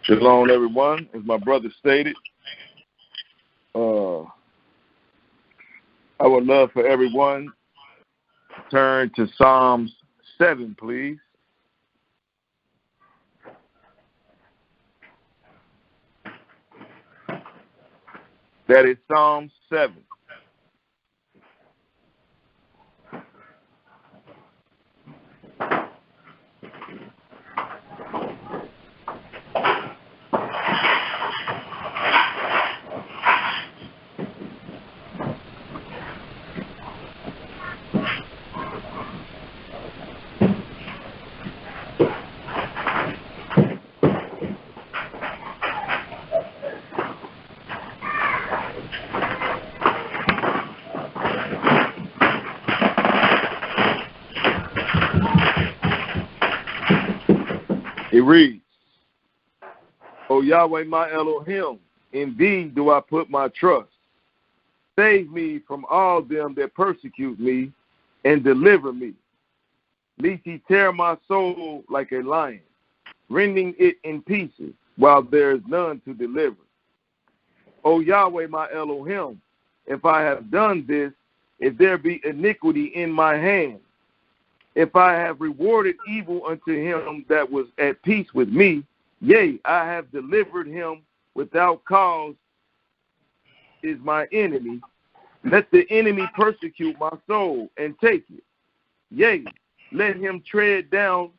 Shalom, everyone. As my brother stated, I would love for everyone to turn to Psalms 7, please. That is Psalms 7. It reads, O Yahweh, my Elohim, in thee do I put my trust. Save me from all them that persecute me, and deliver me. Lest he tear my soul like a lion, rending it in pieces, while there is none to deliver. O Yahweh, my Elohim, if I have done this, if there be iniquity in my hand, if I have rewarded evil unto him that was at peace with me, yea, I have delivered him without cause, is my enemy. Let the enemy persecute my soul and take it. Yea, let him tread down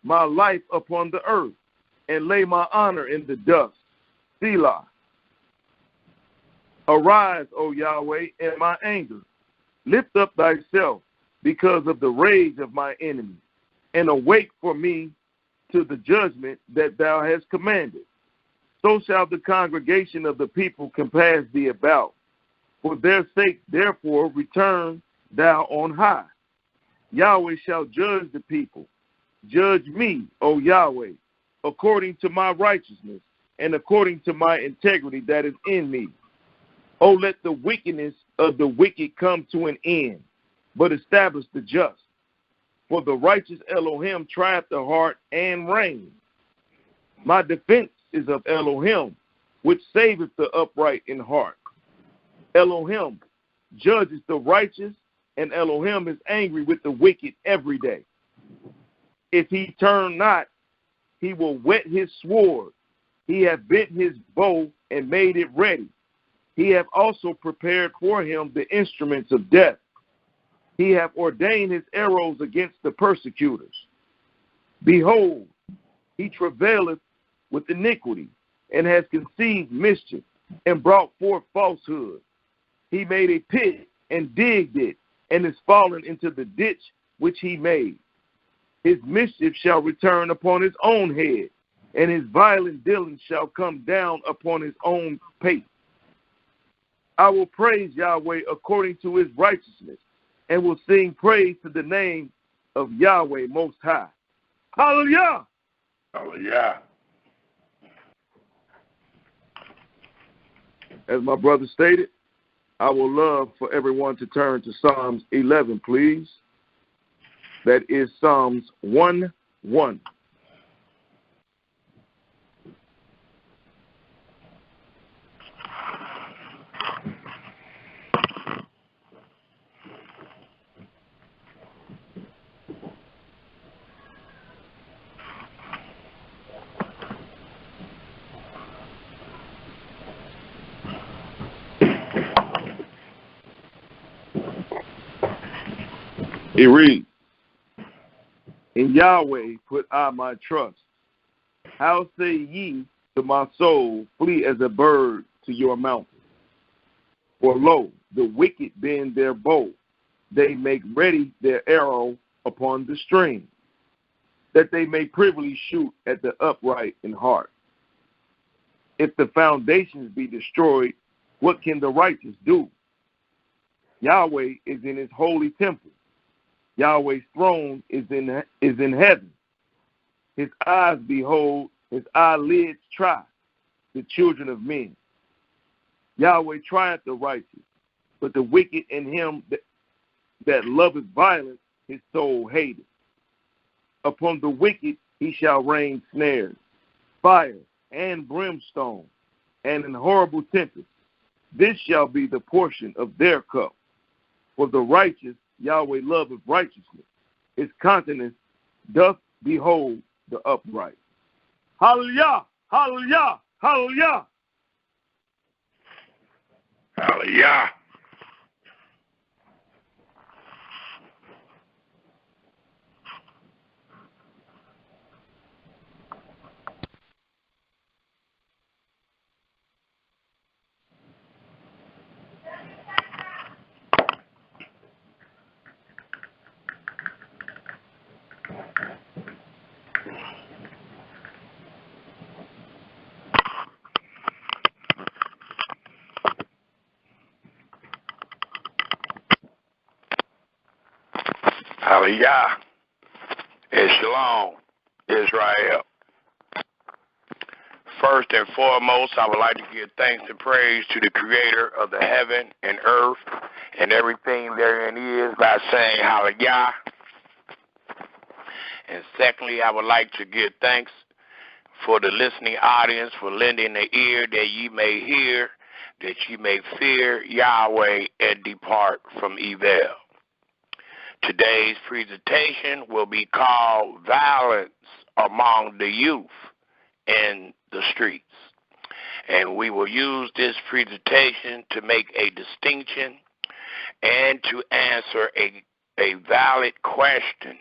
my life upon the earth, and lay my honor in the dust. Selah. Arise, O Yahweh, in my anger. Lift up thyself because of the rage of my enemy, and awake for me to the judgment that thou hast commanded. So shall the congregation of the people compass thee about. For their sake, therefore, return thou on high. Yahweh shall judge the people. Judge me, O Yahweh, according to my righteousness, and according to my integrity that is in me. O let the wickedness of the wicked come to an end, but establish the just. For the righteous Elohim trieth the heart and reign. My defense is of Elohim, which saveth the upright in heart. Elohim judges the righteous, and Elohim is angry with the wicked every day. If he turn not, he will whet his sword. He hath bent his bow and made it ready. He hath also prepared for him the instruments of death. He hath ordained his arrows against the persecutors. Behold, he travaileth with iniquity, and has conceived mischief, and brought forth falsehood. He made a pit, and digged it, and is fallen into the ditch which he made. His mischief shall return upon his own head, and his violent dealings shall come down upon his own pate. I will praise Yahweh according to his righteousness, and will sing praise to the name of Yahweh Most High. Hallelujah! Hallelujah. As my brother stated, I would love for everyone to turn to Psalms 11, please. That is Psalms 1:1. It reads, In Yahweh put I my trust. How say ye to my soul, flee as a bird to your mountain? For lo, the wicked bend their bow. They make ready their arrow upon the string, that they may privily shoot at the upright in heart. If the foundations be destroyed, what can the righteous do? Yahweh is in his holy temple. Yahweh's throne is in heaven. His eyes behold, his eyelids try the children of men. Yahweh trieth the righteous, but the wicked and him that loveth violence, his soul hateth. Upon the wicked he shall rain snares, fire, and brimstone, and an horrible tempest. This shall be the portion of their cup. For the righteous Yahweh loveth righteousness. His countenance doth behold the upright. Hallelujah! Hallelujah! Hallelujah! Hallelujah. Hallelujah. And Shalom, Israel. First and foremost, I would like to give thanks and praise to the Creator of the heaven and earth and everything therein is by saying Hallelujah. And secondly, I would like to give thanks for the listening audience for lending the ear that ye may hear, that ye may fear Yahweh and depart from evil. Today's presentation will be called Violence Among the Youth in the Streets. And we will use this presentation to make a distinction and to answer a valid question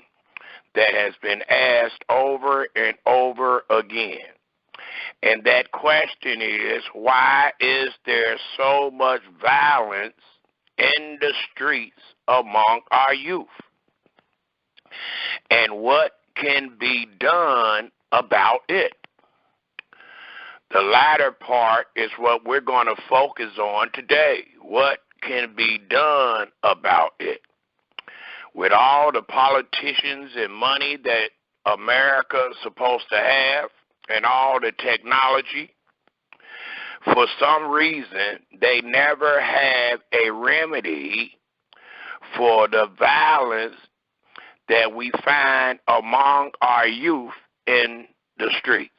that has been asked over and over again. And that question is, why is there so much violence in the streets among our youth? And what can be done about it? The latter part is what we're going to focus on today. What can be done about it? With all the politicians and money that America is supposed to have and all the technology, for some reason, they never have a remedy for the violence that we find among our youth in the streets.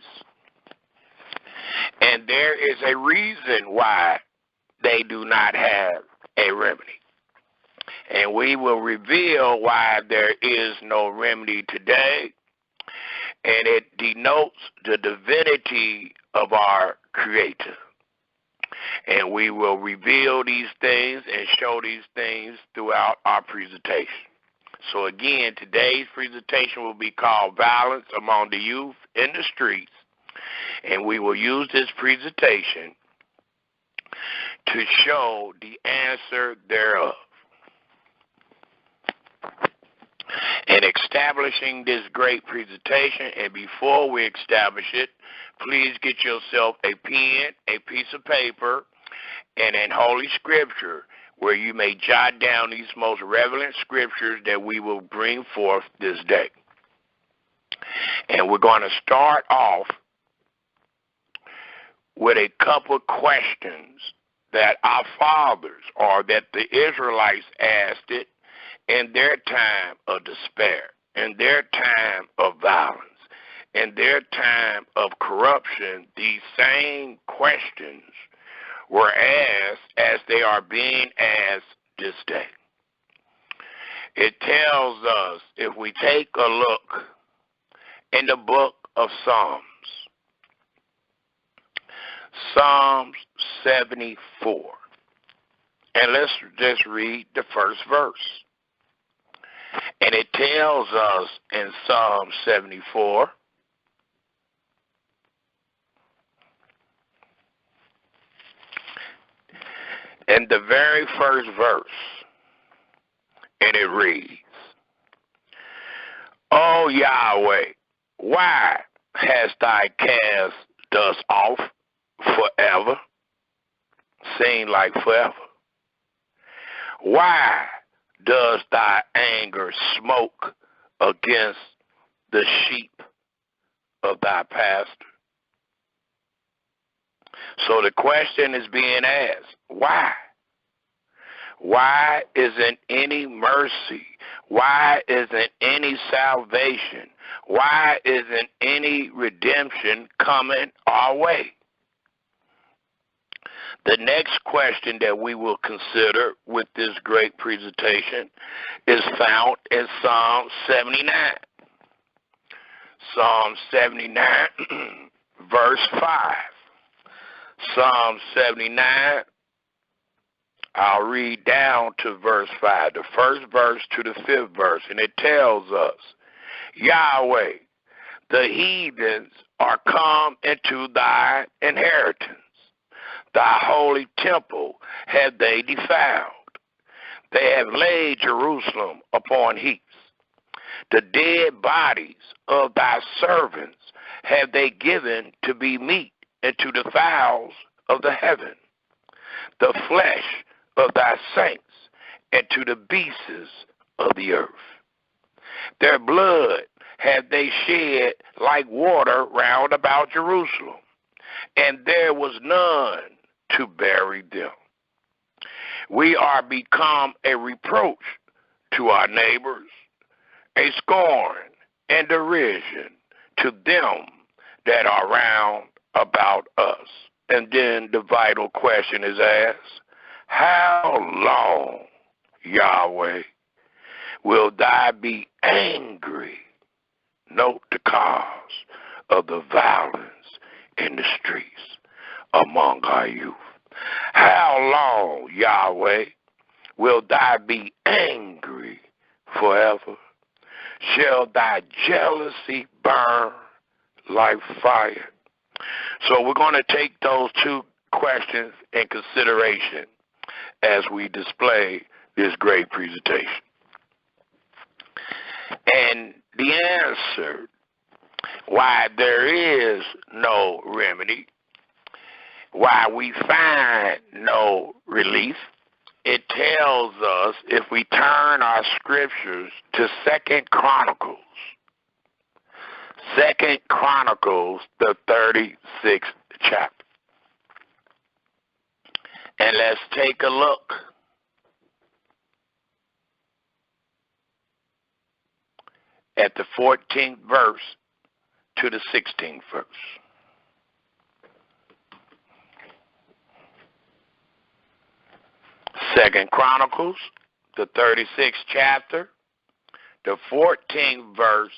And there is a reason why they do not have a remedy. And we will reveal why there is no remedy today. And it denotes the divinity of our Creator. And we will reveal these things and show these things throughout our presentation. So again, today's presentation will be called Violence Among the Youth in the Streets. And we will use this presentation to show the answer thereof. In establishing this great presentation, and before we establish it, please get yourself a pen, a piece of paper, and in Holy Scripture, where you may jot down these most relevant scriptures that we will bring forth this day. And we're going to start off with a couple of questions that our fathers, or that the Israelites asked it in their time of despair, in their time of violence, in their time of corruption. These same questions were asked as they are being asked this day. It tells us, if we take a look in the book of Psalms, Psalms 74, and let's just read the first verse. And it tells us in Psalm 74, in the very first verse, and it reads, O Yahweh, why hast thy cast thus off forever? Seem like forever. Why does thy anger smoke against the sheep of thy pasture? So the question is being asked, why? Why isn't any mercy? Why isn't any salvation? Why isn't any redemption coming our way? The next question that we will consider with this great presentation is found in Psalm 79. Psalm 79, verse 5. Psalm 79, I'll read down to verse 5, the first verse to the fifth verse, and it tells us, Yahweh, the heathens are come into thy inheritance. Thy holy temple have they defiled. They have laid Jerusalem upon heaps. The dead bodies of thy servants have they given to be meat unto the fowls of the heaven. The flesh of thy saints and to the beasts of the earth. Their blood have they shed like water round about Jerusalem, and there was none to bury them. We are become a reproach to our neighbors, a scorn and derision to them that are round about us. And then the vital question is asked, how long, Yahweh, will thou be angry? Note the cause of the violence in the streets among our youth. How long, Yahweh, will thou be angry forever? Shall thy jealousy burn like fire? So we're going to take those two questions in consideration as we display this great presentation. And the answer why there is no remedy, why we find no relief, it tells us if we turn our scriptures to 2 Chronicles. 2 Chronicles, the 36th chapter. And let's take a look at the 14th verse to the 16th verse. Second Chronicles, the 36th chapter, the 14th verse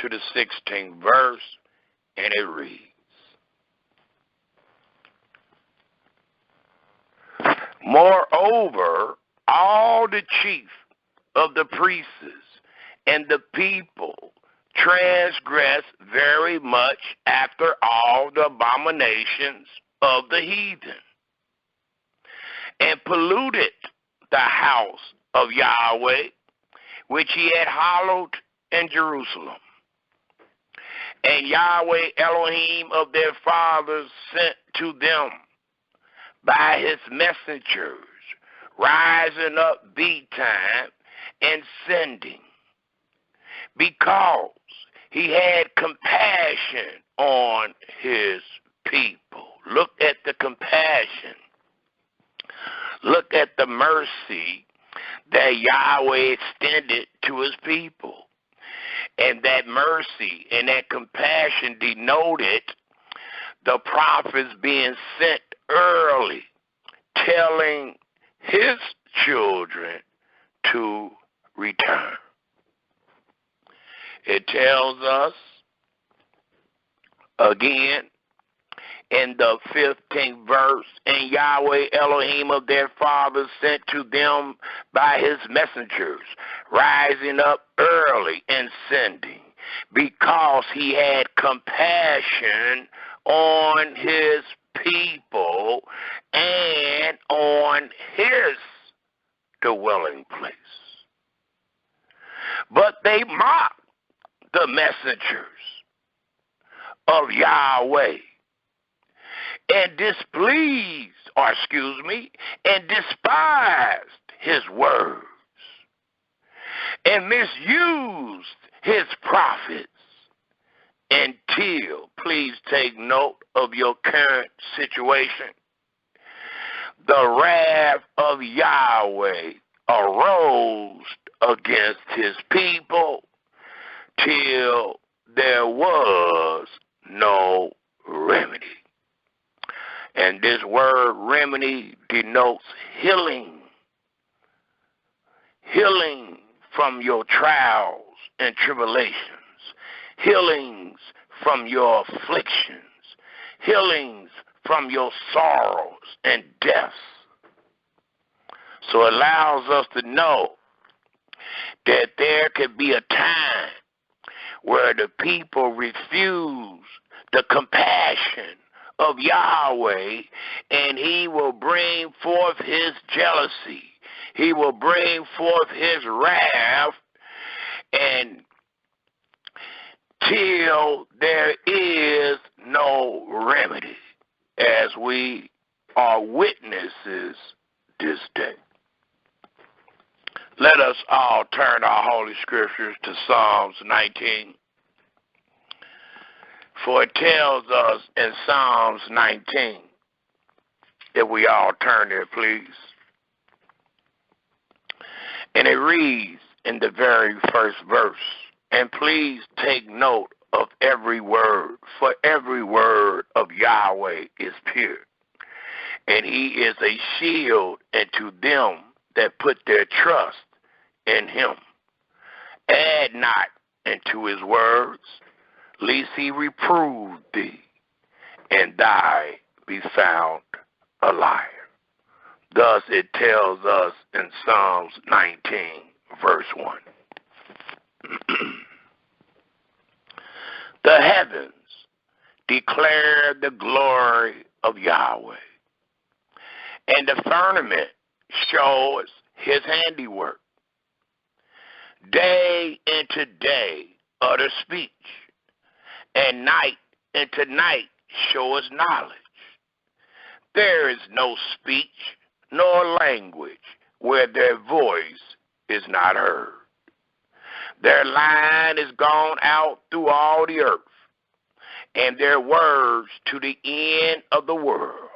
to the 16th verse, and it reads, Moreover, all the chief of the priests and the people transgress very much after all the abominations of the heathen, and polluted the house of Yahweh, which he had hallowed in Jerusalem. And Yahweh Elohim of their fathers sent to them by his messengers, rising up bedtime and sending, because he had compassion on his people. Look at the compassion. Look at the mercy that Yahweh extended to his people. And that mercy and that compassion denoted the prophets being sent early, telling his children to return. It tells us again in the 15th verse, and Yahweh Elohim of their fathers sent to them by his messengers, rising up early and sending, because he had compassion on his people and on his dwelling place. But they mocked the messengers of Yahweh and and despised his words and misused his prophets until, please take note of your current situation, the wrath of Yahweh arose against his people till there was no remedy. And this word remedy denotes healing. Healing from your trials and tribulations. Healings from your afflictions. Healings from your sorrows and deaths. So it allows us to know that there could be a time where the people refuse the compassion of Yahweh, and he will bring forth his jealousy. He will bring forth his wrath, and till there is no remedy, as we are witnesses this day. Let us all turn our holy scriptures to Psalms 19. For it tells us in Psalms 19, if we all turn there, please. And it reads in the very first verse, and please take note of every word, for every word of Yahweh is pure, and he is a shield unto them that put their trust in him. Add not unto his words, lest he reprove thee, and thy be found a liar. Thus it tells us in Psalms 19, verse 1. The heavens declare the glory of Yahweh, and the firmament shows his handiwork. Day into day utter speech, and night into night showeth knowledge. There is no speech nor language where their voice is not heard. Their line is gone out through all the earth, and their words to the end of the world.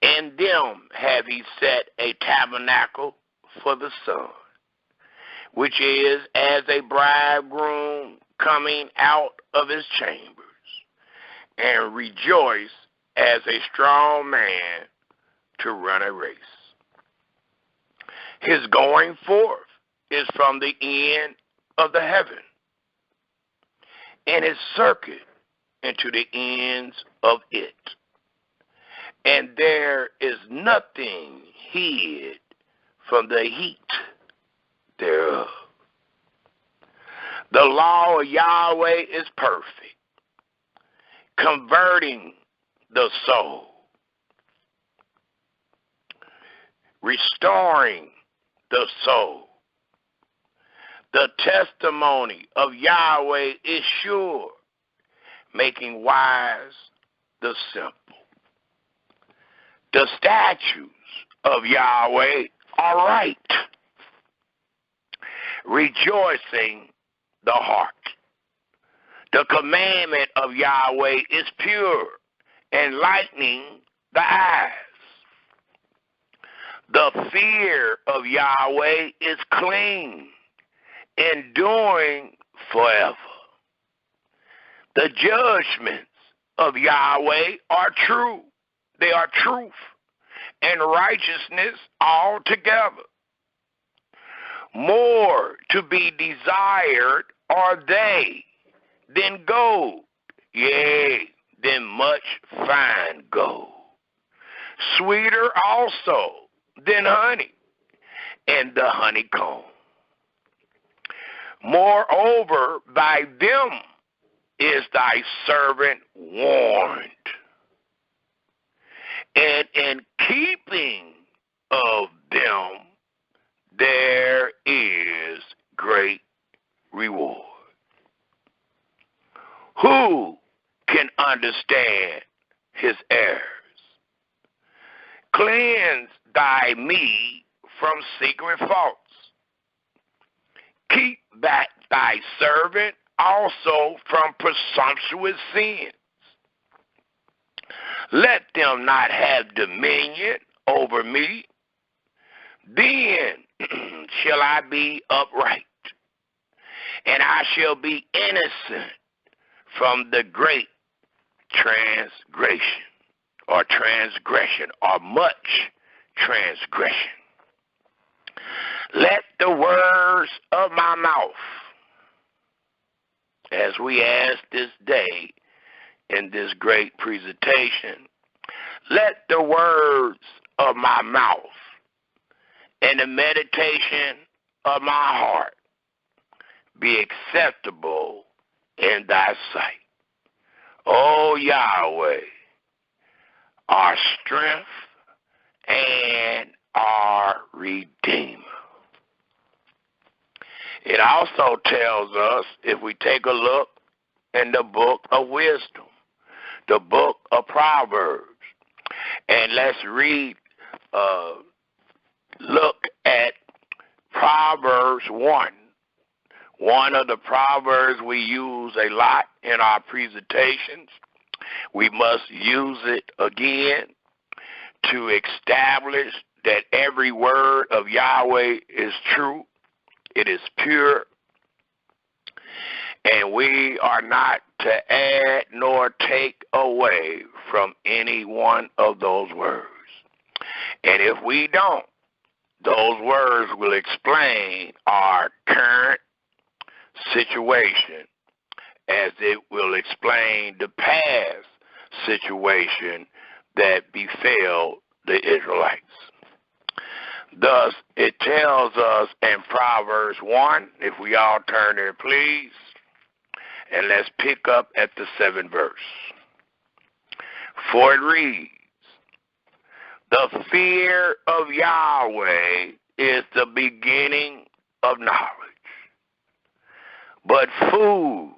In them have he set a tabernacle for the sun, which is as a bridegroom coming out of his chambers, and rejoice as a strong man to run a race. His going forth is from the end of the heaven, and his circuit into the ends of it. And there is nothing hid from the heat thereof. The law of Yahweh is perfect, converting the soul, restoring the soul. The testimony of Yahweh is sure, making wise the simple. The statutes of Yahweh are right, rejoicing the heart. The commandment of Yahweh is pure, enlightening the eyes. The fear of Yahweh is clean, enduring forever. The judgments of Yahweh are true. They are truth and righteousness altogether. More to be desired are they than gold, yea, than much fine gold. Sweeter also than honey and the honeycomb. Moreover, by them is thy servant warned, and in keeping of them there is great reward. Who can understand his errors? Cleanse thy me from secret faults. Keep back thy servant also from presumptuous sins. Let them not have dominion over me. Then shall I be upright, and I shall be innocent from the great transgression or much transgression. Let the words of my mouth, as we ask this day in this great presentation, let the words of my mouth and the meditation of my heart be acceptable in thy sight. O Yahweh, our strength and our Redeemer. It also tells us, if we take a look in the book of wisdom, the book of Proverbs, and let's look at Proverbs 1. One of the Proverbs we use a lot in our presentations. We must use it again to establish that every word of Yahweh is true. It is pure. And we are not to add nor take away from any one of those words. And if we don't, those words will explain our current situation as it will explain the past situation that befell the Israelites. Thus, it tells us in Proverbs 1, if we all turn there, please, and let's pick up at the 7th verse. For it reads, the fear of Yahweh is the beginning of knowledge, but fools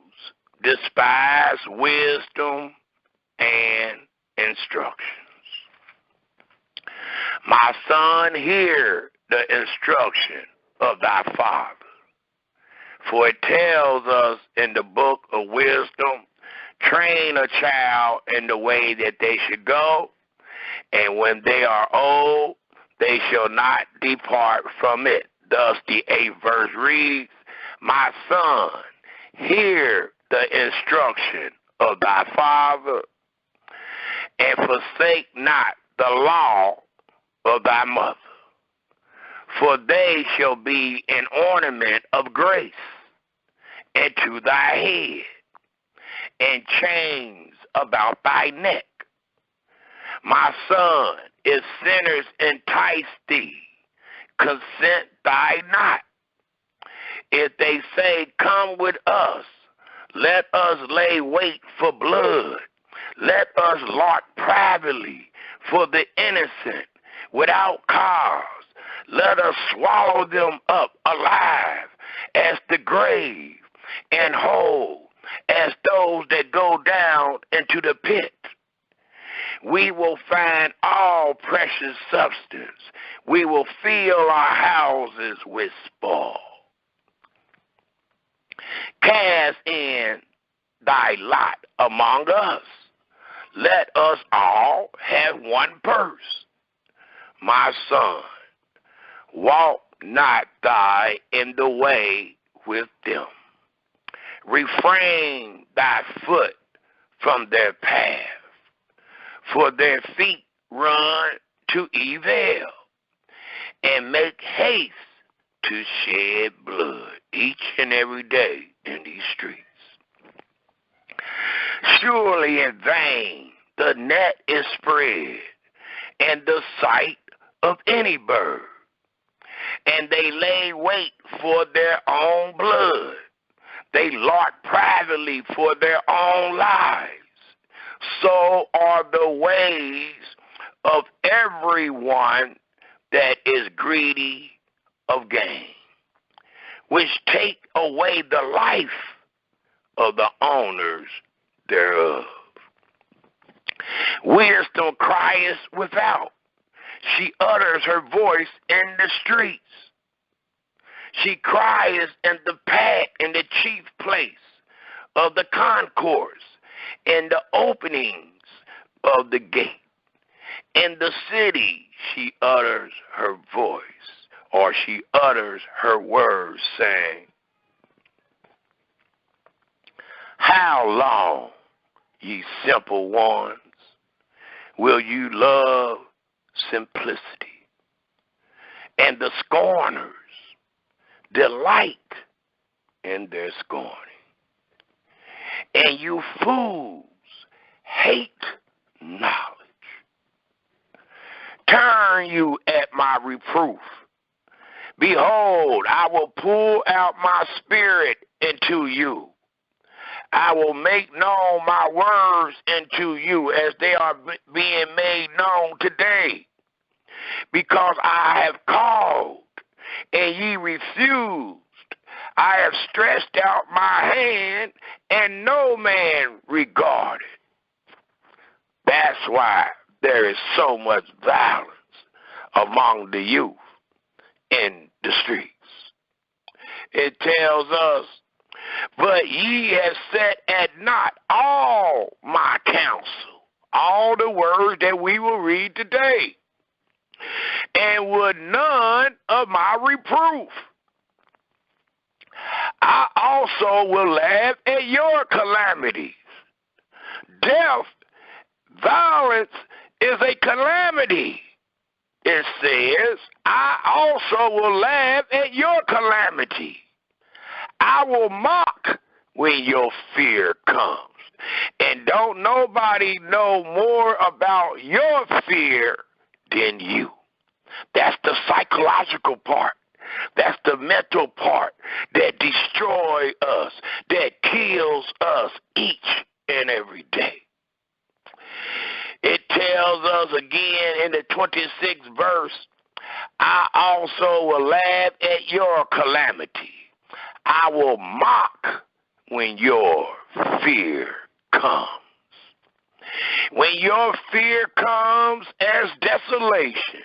despise wisdom and instructions. My son, hear the instruction of thy father. For it tells us in the book of wisdom, train a child in the way that they should go, and when they are old, they shall not depart from it. Thus the 8th verse reads, my son, hear the instruction of thy father, and forsake not the law of thy mother, for they shall be an ornament of grace into thy head, and chains about thy neck. My son, if sinners entice thee, consent thy not. If they say, come with us, let us lay wait for blood. Let us lord privately for the innocent without cause. Let us swallow them up alive as the grave, and whole as those that go down into the pit. We will find all precious substance. We will fill our houses with spoil. Cast in thy lot among us. Let us all have one purse. My son, walk not thy in the way with them. Refrain thy foot from their path, for their feet run to evil, and make haste to shed blood each and every day in these streets. Surely in vain the net is spread, and the sight of any bird, and they lay wait for their own blood. They lord privately for their own lives. So are the ways of everyone that is greedy of gain, which take away the life of the owners thereof. Wisdom crieth without. She utters her voice in the streets. She cries in the chief place of the concourse, in the openings of the gate. In the city she utters her voice, or she utters her words, saying, How long, ye simple ones, will you love simplicity? And the scorners delight in their scorning. And you fools hate knowledge. Turn you at my reproof. Behold, I will pull out my spirit into you. I will make known my words unto you as they are being made known today. Because I have called, and ye refused. I have stretched out my hand, and no man regarded. That's why there is so much violence among the youth in the streets. It tells us, but ye have set at naught all my counsel, all the words that we will read today, and would none of my reproof. I also will laugh at your calamities. Death, violence is a calamity. It says, I also will laugh at your calamity. I will mock when your fear comes. And don't nobody know more about your fear than you. That's the psychological part. That's the mental part that destroys us, that kills us each and every day. It tells us again in the 26th verse, I also will laugh at your calamity. I will mock when your fear comes. When your fear comes as desolation,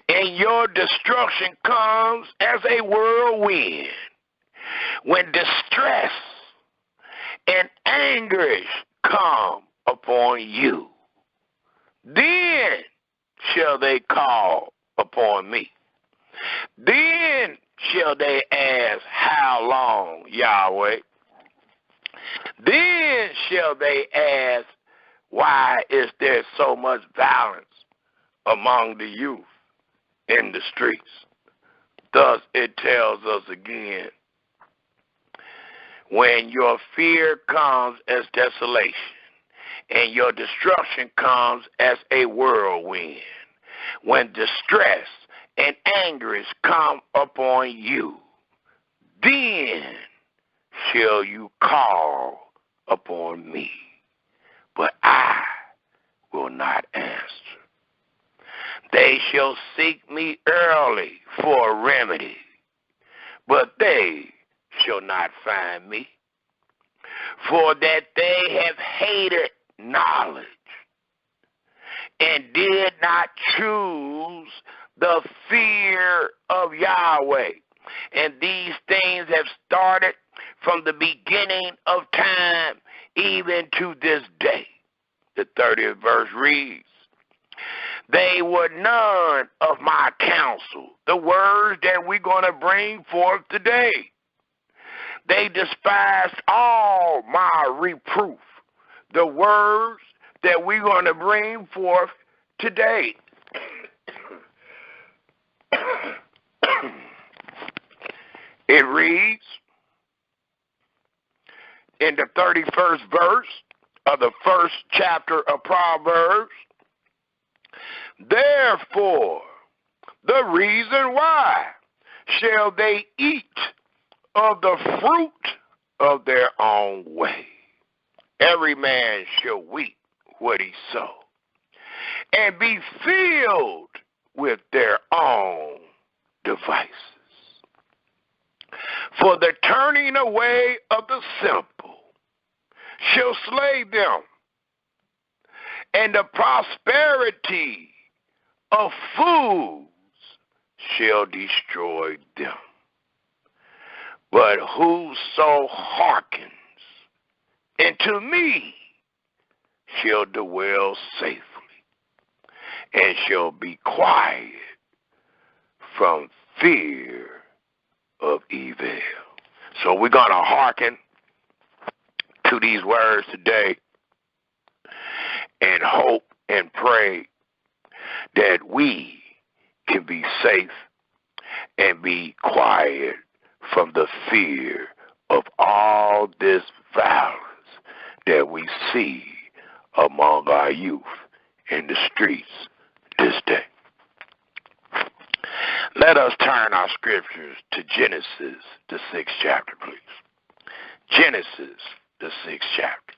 and your destruction comes as a whirlwind, when distress and anguish come upon you, then shall they call upon me. Then shall they ask, how long, Yahweh? Then shall they ask, why is there so much violence among the youth in the streets? Thus it tells us again, when your fear comes as desolation, and your destruction comes as a whirlwind, when distress and anguish come upon you, then shall you call upon me, but I will not answer. They shall seek me early for a remedy, but they shall not find me, for that they have hated knowledge and did not choose the fear of Yahweh. And these things have started from the beginning of time even to this day. The 30th verse reads, they were none of my counsel, the words that we're going to bring forth today. They despised all my reproof, the words that we're going to bring forth today. It reads in the 31st verse of the first chapter of Proverbs, therefore, the reason why shall they eat of the fruit of their own way. Every man shall reap what he sow, and be filled with their own devices. For the turning away of the simple shall slay them, and the prosperity of fools shall destroy them. But whoso hearkens unto me shall dwell safely, and shall be quiet from fear of evil. So we're going to hearken to these words today and hope and pray that we can be safe and be quiet from the fear of all this violence that we see among our youth in the streets this day. Let us turn our scriptures to Genesis, the 6th chapter, please. Genesis, the 6th chapter.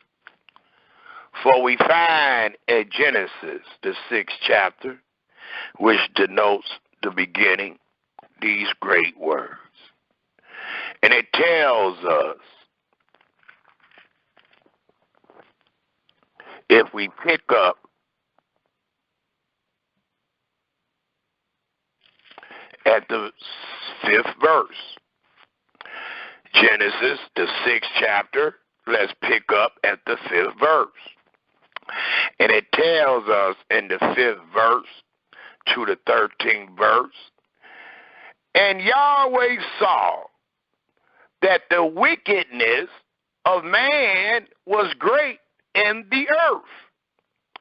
For we find at Genesis, the 6th chapter, which denotes the beginning, these great words. And it tells us, if we pick up at the 5th verse, Genesis, the 6th chapter, let's pick up at the 5th verse. And it tells us in the 5th verse to the 13th verse, and Yahweh saw that the wickedness of man was great in the earth.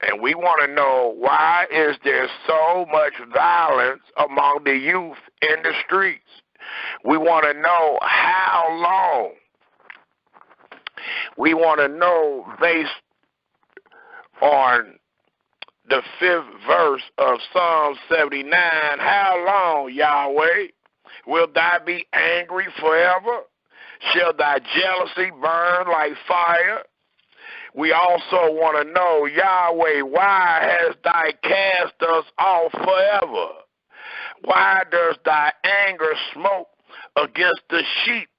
And we want to know, why is there so much violence among the youth in the streets? We want to know how long. We want to know, based on the 5th verse of Psalm 79, how long, Yahweh, will thou be angry forever? Shall thy jealousy burn like fire? We also want to know, Yahweh, why hast thou cast us off forever? Why does thy anger smoke against the sheep,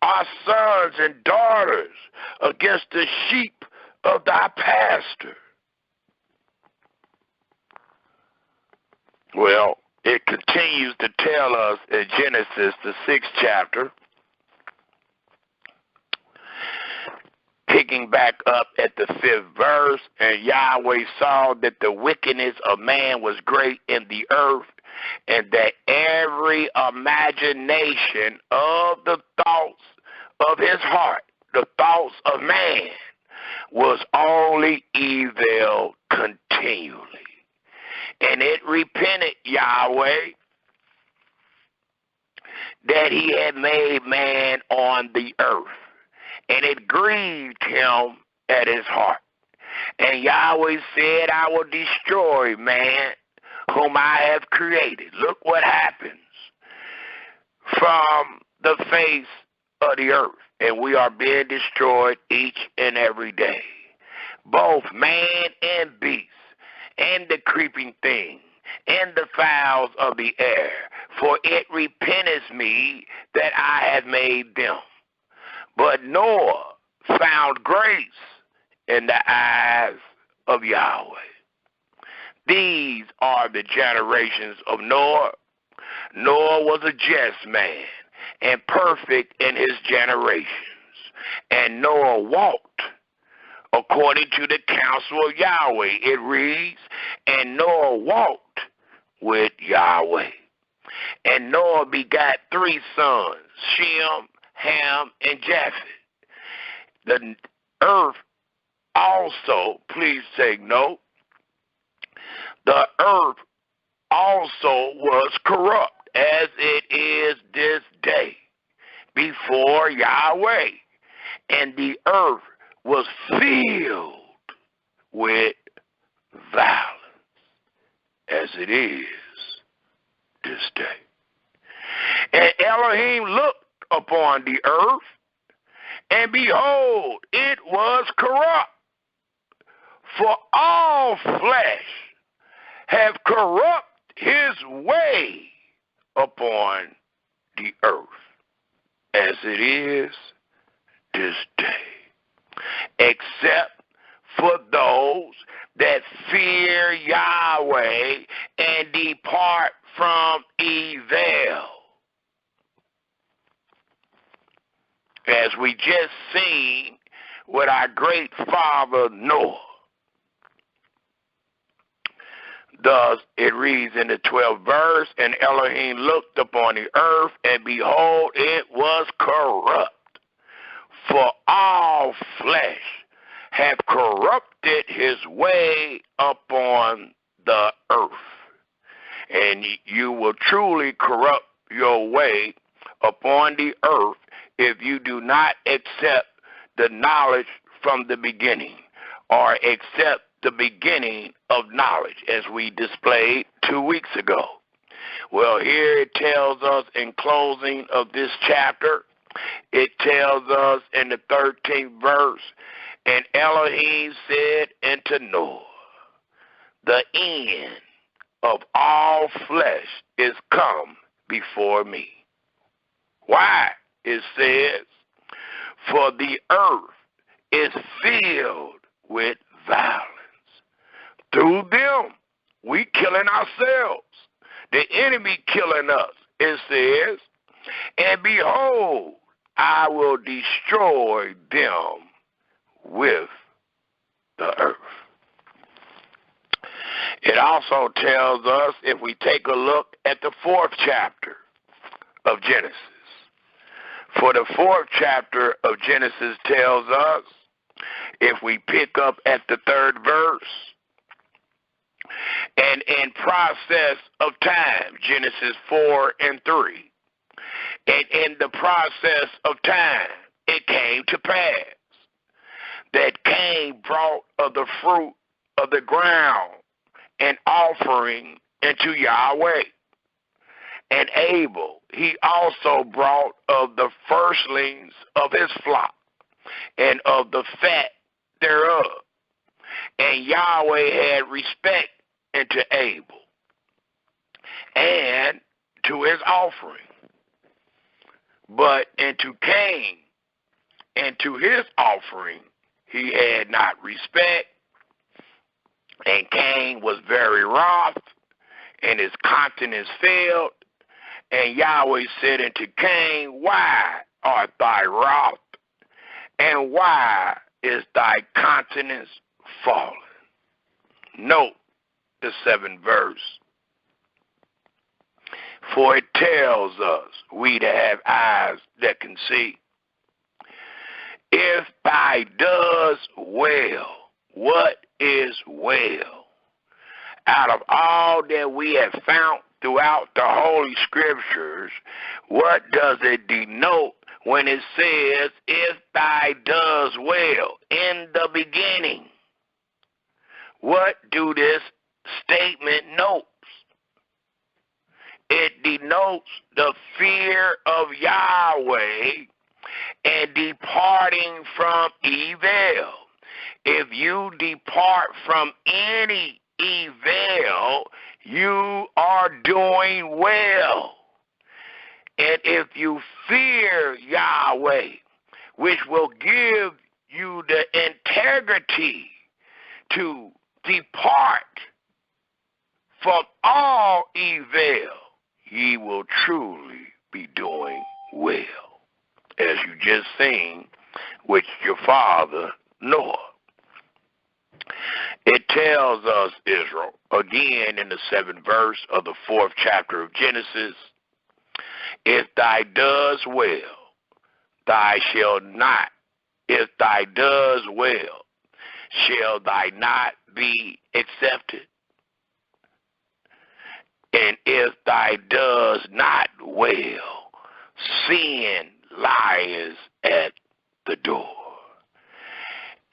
our sons and daughters, against the sheep of thy pasture? Well, it continues to tell us in Genesis, the 6th chapter, picking back up at the 5th verse, and Yahweh saw that the wickedness of man was great in the earth, and that every imagination of the thoughts of his heart, the thoughts of man, was only evil continually. And it repented, Yahweh, that he had made man on the earth. And it grieved him at his heart. And Yahweh said, I will destroy man whom I have created. Look what happens from the face of the earth. And we are being destroyed each and every day. Both man and beast, and the creeping thing, and the fowls of the air. For it repenteth me that I have made them. But Noah found grace in the eyes of Yahweh. These are the generations of Noah. Noah was a just man and perfect in his generations. And Noah walked according to the counsel of Yahweh. It reads, and Noah walked with Yahweh. And Noah begot 3 sons, Shem, Ham, and Japheth. The earth also, please take note, the earth also was corrupt, as it is this day, before Yahweh. And the earth was filled with violence, as it is this day. And Elohim looked upon the earth, and behold, it was corrupt. For all flesh have corrupt his way upon the earth, as it is this day, except for those that fear Yahweh and depart from evil. As we just seen with our great father Noah. Thus, it reads in the 12th verse, and Elohim looked upon the earth, and behold, it was corrupt. For all flesh have corrupted his way upon the earth. And you will truly corrupt your way upon the earth if you do not accept the knowledge from the beginning, or accept the beginning of knowledge, as we displayed 2 weeks ago. Well, here it tells us in closing of this chapter, it tells us in the 13th verse, and Elohim said unto Noah, the end of all flesh is come before me. Why? It says, for the earth is filled with violence. Through them, we killing ourselves. The enemy killing us. It says, and behold, I will destroy them with the earth. It also tells us, if we take a look at the 4th chapter of Genesis, for the 4th chapter of Genesis tells us, if we pick up at the 3rd verse, and in process of time, Genesis 4 and 3, and in the process of time, it came to pass that Cain brought of the fruit of the ground an offering unto Yahweh. And Abel, he also brought of the firstlings of his flock, and of the fat thereof. And Yahweh had respect unto Abel, and to his offering. But unto Cain, and to his offering, he had not respect. And Cain was very wroth, and his countenance failed. And Yahweh said unto Cain, why art thou wroth? And why is thy countenance fallen? Note the 7th verse. For it tells us, we that have eyes that can see, if thou does well, what is well? Out of all that we have found throughout the Holy Scriptures, what does it denote when it says, if thou does well, in the beginning? What do this statement notes? It denotes the fear of Yahweh and departing from evil. If you depart from any evil, you are doing well. And if you fear Yahweh, which will give you the integrity to depart from all evil, ye will truly be doing well, as you just seen with your father Noah. It tells us, Israel, again in the 7th verse of the 4th chapter of Genesis, if thou does well, thou shalt not, if thou does well, shall thou not be accepted? And if thou does not well, sin lies at the door.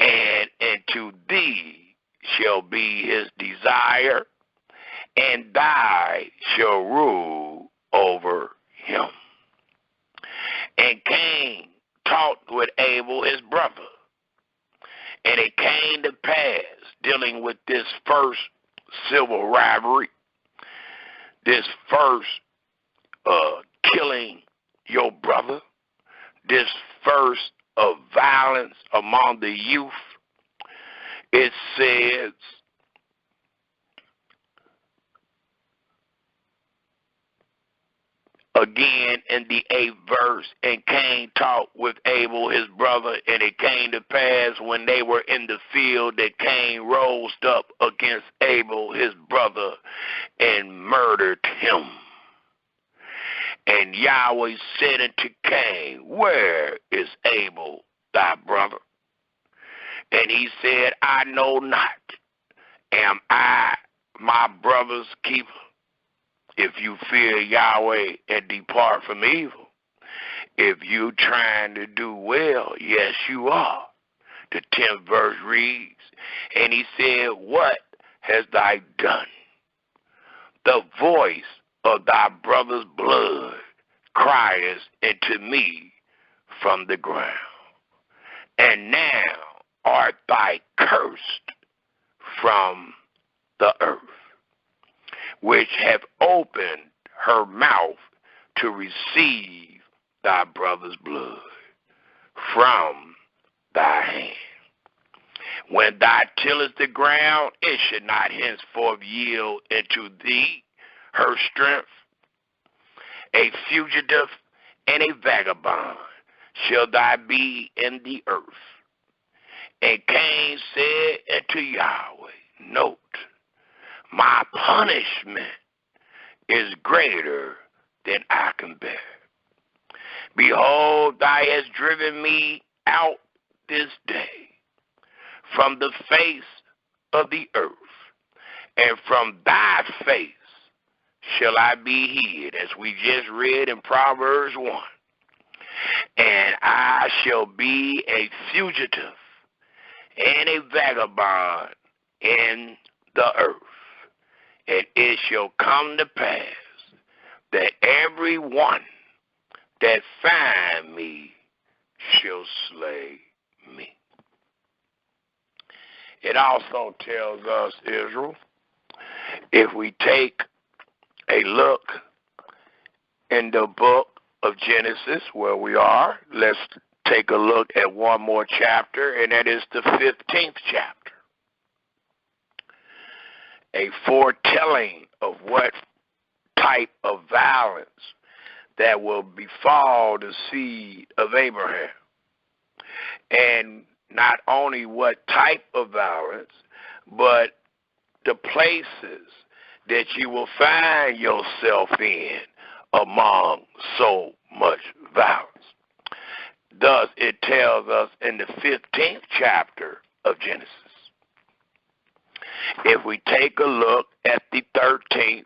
And unto thee shall be his desire, and thou shall rule over him. And Cain talked with Abel his brother. And it came to pass, dealing with this first civil rivalry, this first killing your brother, this first of violence among the youth, it says, again in the 8th verse, and Cain talked with Abel his brother, and it came to pass when they were in the field that Cain rose up against Abel his brother and murdered him. And Yahweh said unto Cain, where is Abel thy brother? And he said, I know not. Am I my brother's keeper? If you fear Yahweh and depart from evil, if you trying to do well, yes, you are. The 10th verse reads, and he said, what hast thou done? The voice of thy brother's blood crieth unto me from the ground. And now art thou cursed from the earth, which hath opened her mouth to receive thy brother's blood from thy hand. When thou tillest the ground, it should not henceforth yield unto thee her strength. A fugitive and a vagabond shall thou be in the earth. And Cain said unto Yahweh, note, my punishment is greater than I can bear. Behold, thou hast driven me out this day from the face of the earth, and from thy face shall I be hid, as we just read in Proverbs 1. And I shall be a fugitive and a vagabond in the earth. And it shall come to pass that every one that find me shall slay me. It also tells us, Israel, if we take a look in the book of Genesis where we are, let's take a look at one more chapter, and that is the 15th chapter. A foretelling of what type of violence that will befall the seed of Abraham. And not only what type of violence, but the places that you will find yourself in among so much violence. Thus, it tells us in the 15th chapter of Genesis. If we take a look at the 13th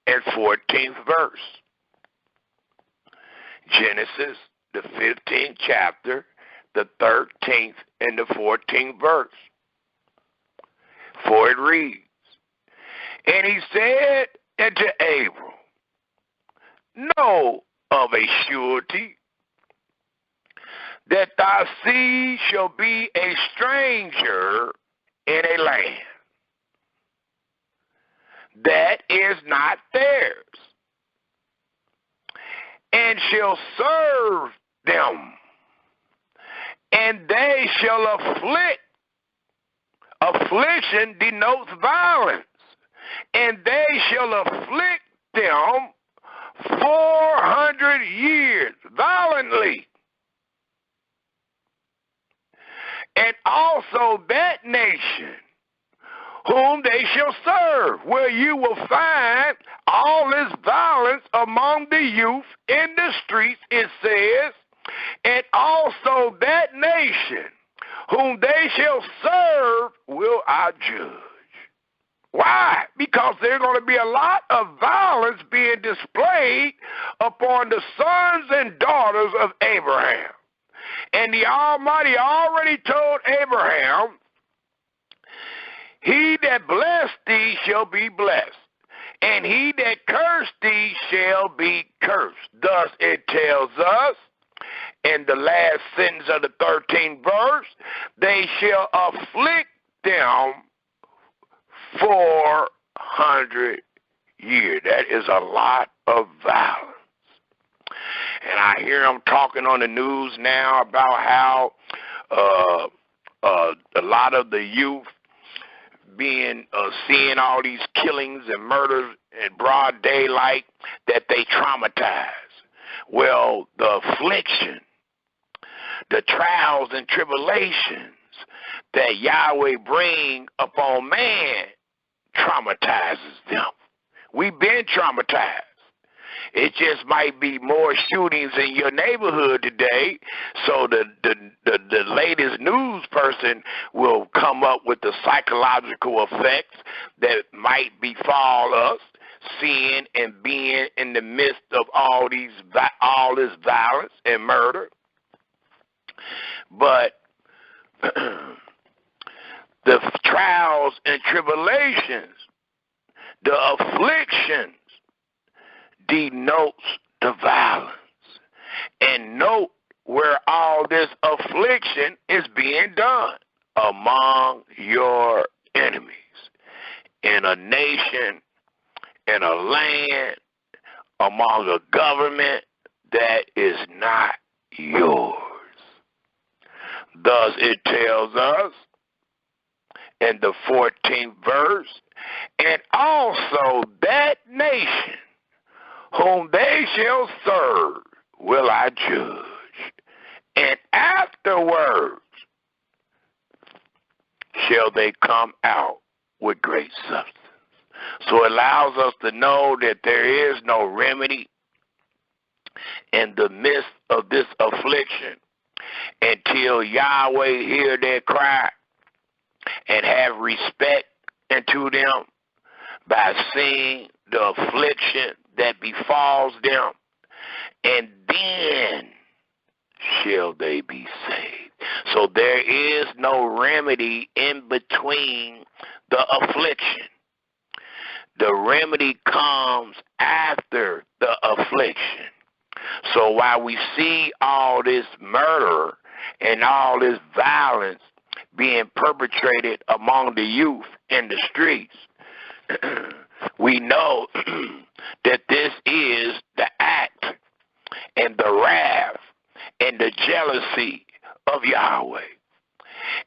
and 14th verse, Genesis, the 15th chapter, the 13th and the 14th verse. For it reads, and he said unto Abram, know of a surety that thy seed shall be a stranger in a land that is not theirs, and shall serve them, and they shall afflict. Affliction denotes violence, and they shall afflict them 400 years violently. And also that nation whom they shall serve, where you will find all this violence among the youth in the streets, it says, and also that nation whom they shall serve will I judge. Why? Because there's going to be a lot of violence being displayed upon the sons and daughters of Abraham. And the Almighty already told Abraham, he that bless thee shall be blessed, and he that curse thee shall be cursed. Thus it tells us in the last sentence of the 13th verse, they shall afflict them 400 years. That is a lot of violence. And I hear them talking on the news now about how a lot of the youth being seeing all these killings and murders in broad daylight, that they traumatize. Well, the affliction, the trials and tribulations that Yahweh bring upon man traumatizes them. We've been traumatized. It just might be more shootings in your neighborhood today. So the latest news person will come up with the psychological effects that might befall us, seeing and being in the midst of all this violence and murder. But the trials and tribulations, the afflictions, denotes the violence. And note where all this affliction is being done: among your enemies, in a nation, in a land, among a government that is not yours. Thus it tells us in the 14th verse, and also that nation whom they shall serve will I judge, and afterwards shall they come out with great substance. So it allows us to know that there is no remedy in the midst of this affliction until Yahweh hear their cry and have respect unto them by seeing the affliction that befalls them, and then shall they be saved. So there is no remedy in between the affliction. The remedy comes after the affliction. So while we see all this murder and all this violence being perpetrated among the youth in the streets, we know that this is the act and the wrath and the jealousy of Yahweh.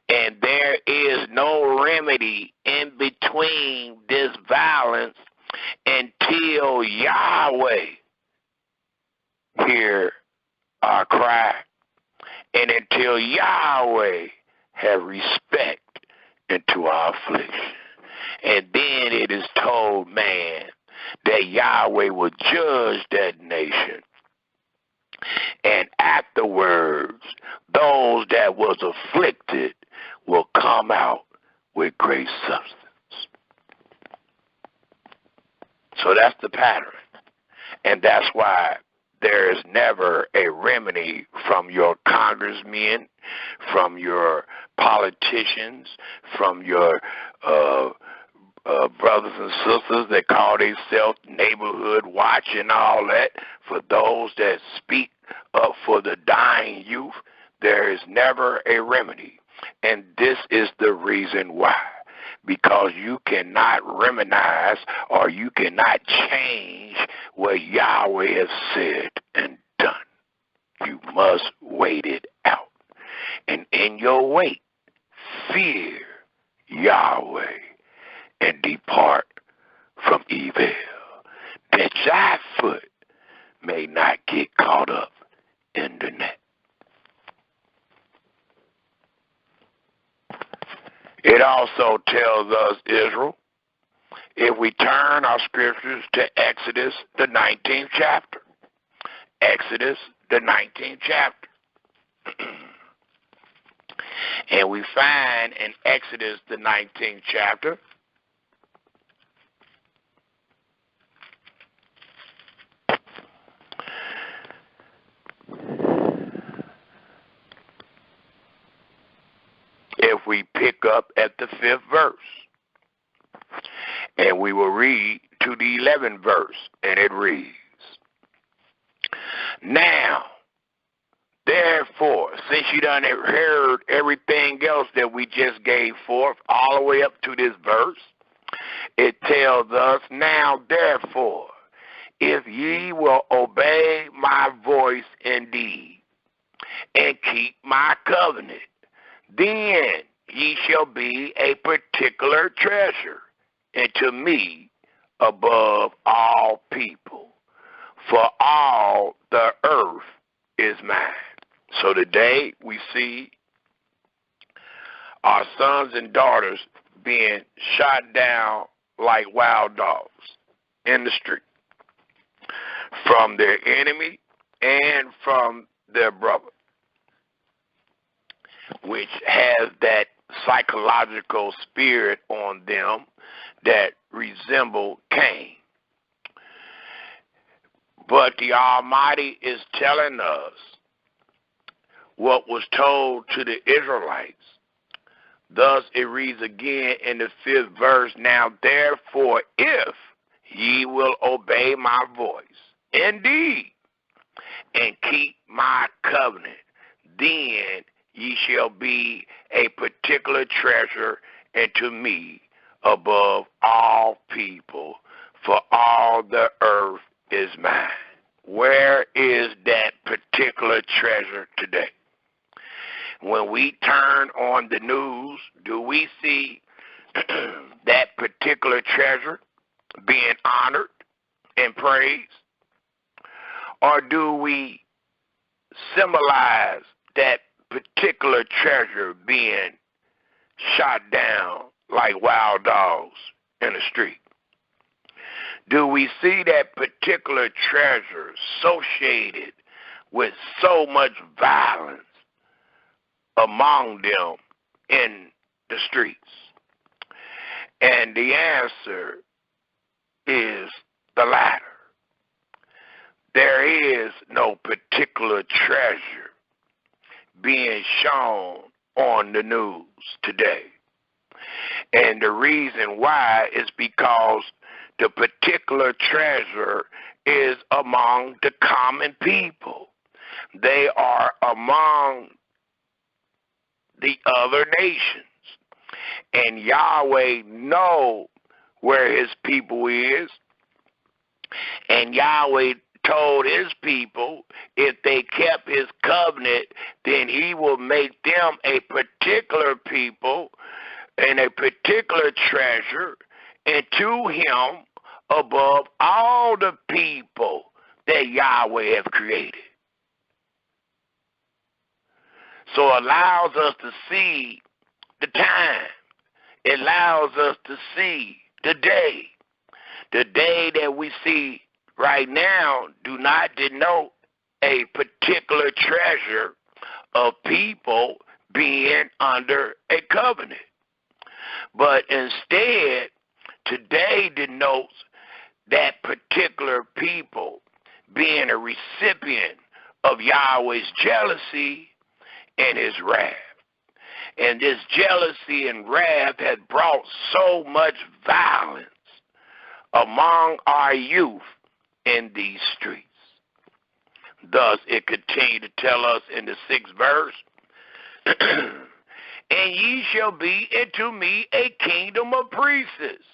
And there is no remedy in between this violence until Yahweh hear our cry, and until Yahweh have respect into our affliction. And then it is told man that Yahweh will judge that nation, and afterwards those that was afflicted will come out with great substance. So that's the pattern. And that's why there is never a remedy from your congressmen, from your politicians, from your brothers and sisters that call themselves neighborhood watch and all that. For those that speak up for the dying youth, there is never a remedy. And this is the reason why. Because you cannot remedize or you cannot change what Yahweh has said and done. You must wait it out. And in your wait, fear Yahweh and depart from evil, that thy foot may not get caught up in the net. It also tells us, Israel, if we turn our scriptures to Exodus, the 19th chapter. Exodus, the 19th chapter. And we find in Exodus, the 19th chapter, if we pick up at the 5th verse, and we will read to the 11th verse, and it reads, now, therefore, since you done heard everything else that we just gave forth all the way up to this verse, it tells us, now, therefore, if ye will obey my voice indeed, and keep my covenant, then ye shall be a particular treasure unto me above all people, for all the earth is mine. So today we see our sons and daughters being shot down like wild dogs in the street. from their enemy and from their brother, which has that psychological spirit on them that resemble Cain. But the Almighty is telling us what was told to the Israelites. Thus it reads again in the 5th verse, now therefore if ye will obey my voice, indeed, and keep my covenant, then ye shall be a particular treasure unto me above all people, for all the earth is mine. Where is that particular treasure today? When we turn on the news, do we see that particular treasure being honored and praised? Or do we symbolize that particular treasure being shot down like wild dogs in the street? Do we see that particular treasure associated with so much violence among them in the streets? And the answer is the latter. There is no particular treasure being shown on the news today. And the reason why is because the particular treasure is among the common people. They are among the other nations. And Yahweh knows where his people is. And Yahweh told his people if they kept his covenant, then he will make them a particular people and a particular treasure, and to him above all the people that Yahweh have created. So it allows us to see the time. It allows us to see the day. The day that we see right now do not denote a particular treasure of people being under a covenant. But instead, today denotes that particular people being a recipient of Yahweh's jealousy and his wrath. And this jealousy and wrath has brought so much violence among our youth in these streets. Thus, it continued to tell us in the 6th verse, and ye shall be unto me a kingdom of priests,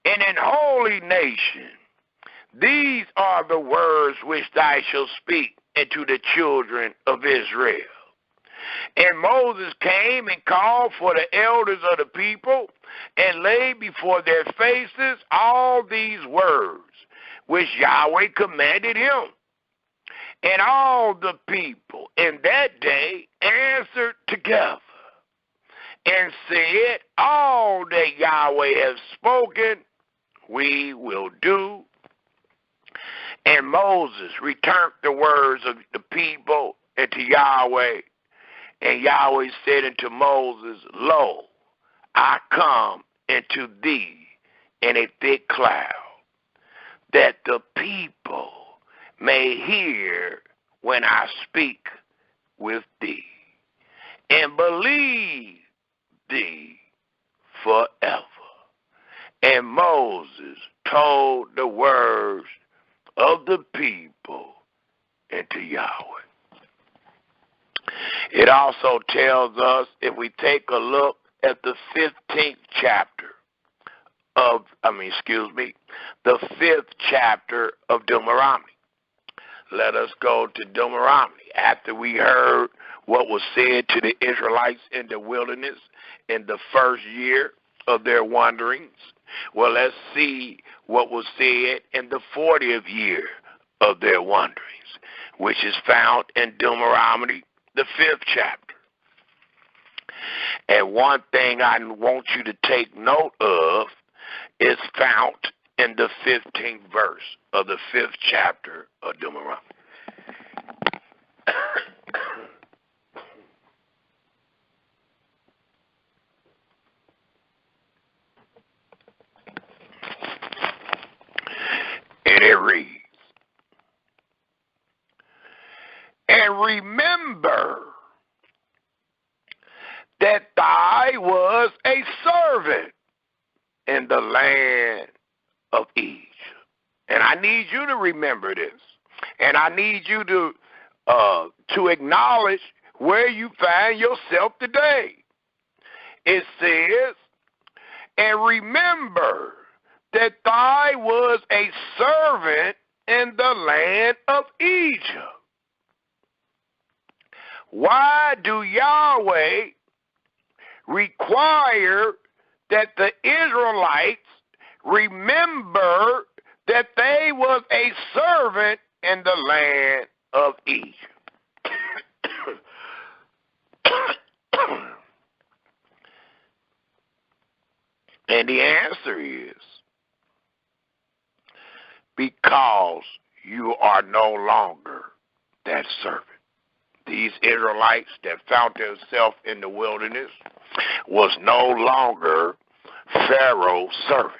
and an holy nation. These are the words which thou shalt speak unto the children of Israel. And Moses came and called for the elders of the people, and laid before their faces all these words which Yahweh commanded him. And all the people in that day answered together and said, all that Yahweh has spoken, we will do. And Moses returned the words of the people unto Yahweh. And Yahweh said unto Moses, lo, I come into thee in a thick cloud, that the people may hear when I speak with thee, and believe thee forever. And Moses told the words of the people unto Yahweh. It also tells us, if we take a look at the 15th chapter of, the 5th chapter of Deuteronomy. Let us go to Deuteronomy. After we heard what was said to the Israelites in the wilderness in the first year of their wanderings, well, let's see what was said in the 40th year of their wanderings, which is found in Deuteronomy, the 5th chapter. And one thing I want you to take note of is found in the 15th verse of the 5th chapter of Deuteronomy. And it reads, and remember that thou was a servant in the land of Egypt. And I need you to remember this. And I need you to acknowledge where you find yourself today. It says, and remember that thou was a servant in the land of Egypt. Why do Yahweh require that the Israelites remember that they was a servant in the land of Egypt? And the answer is, because you are no longer that servant. These Israelites that found themselves in the wilderness was no longer Pharaoh's servants.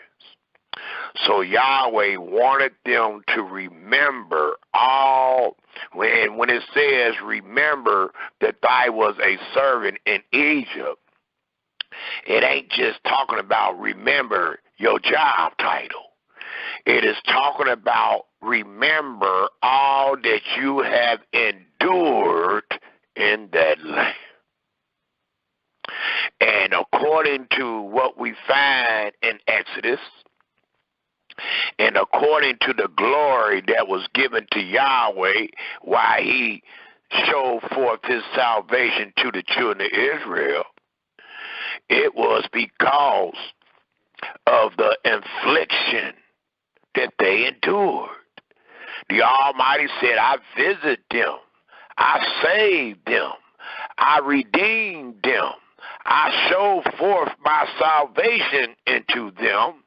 So Yahweh wanted them to remember all, when it says remember that thou was a servant in Egypt, it ain't just talking about remember your job title. It is talking about remember all that you have endured in that land. And according to what we find in Exodus, and according to the glory that was given to Yahweh while he showed forth his salvation to the children of Israel, it was because of the affliction that they endured. The Almighty said, I visit them, I saved them, I redeemed them, I show forth my salvation into them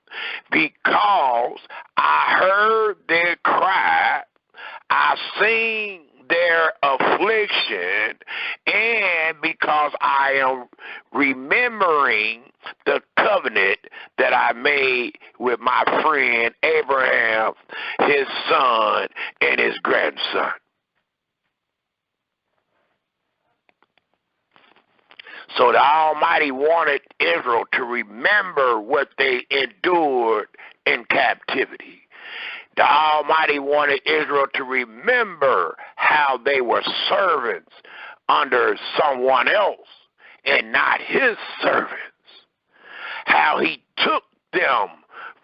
because I heard their cry, I seen their affliction, and because I am remembering the covenant that I made with my friend Abraham, his son, and his grandson. So the Almighty wanted Israel to remember what they endured in captivity. The Almighty wanted Israel to remember how they were servants under someone else and not his servants. How he took them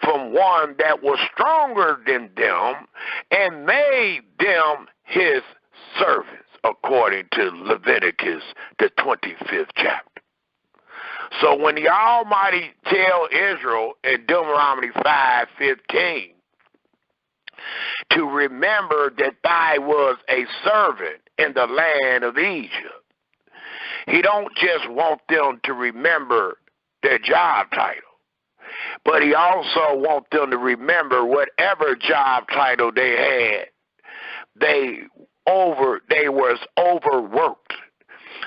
from one that was stronger than them and made them his servants, according to Leviticus, the 25th chapter. So when the Almighty tell Israel in Deuteronomy 5:15 to remember that thou was a servant in the land of Egypt, he don't just want them to remember their job title, but he also wants them to remember whatever job title they had. They was overworked.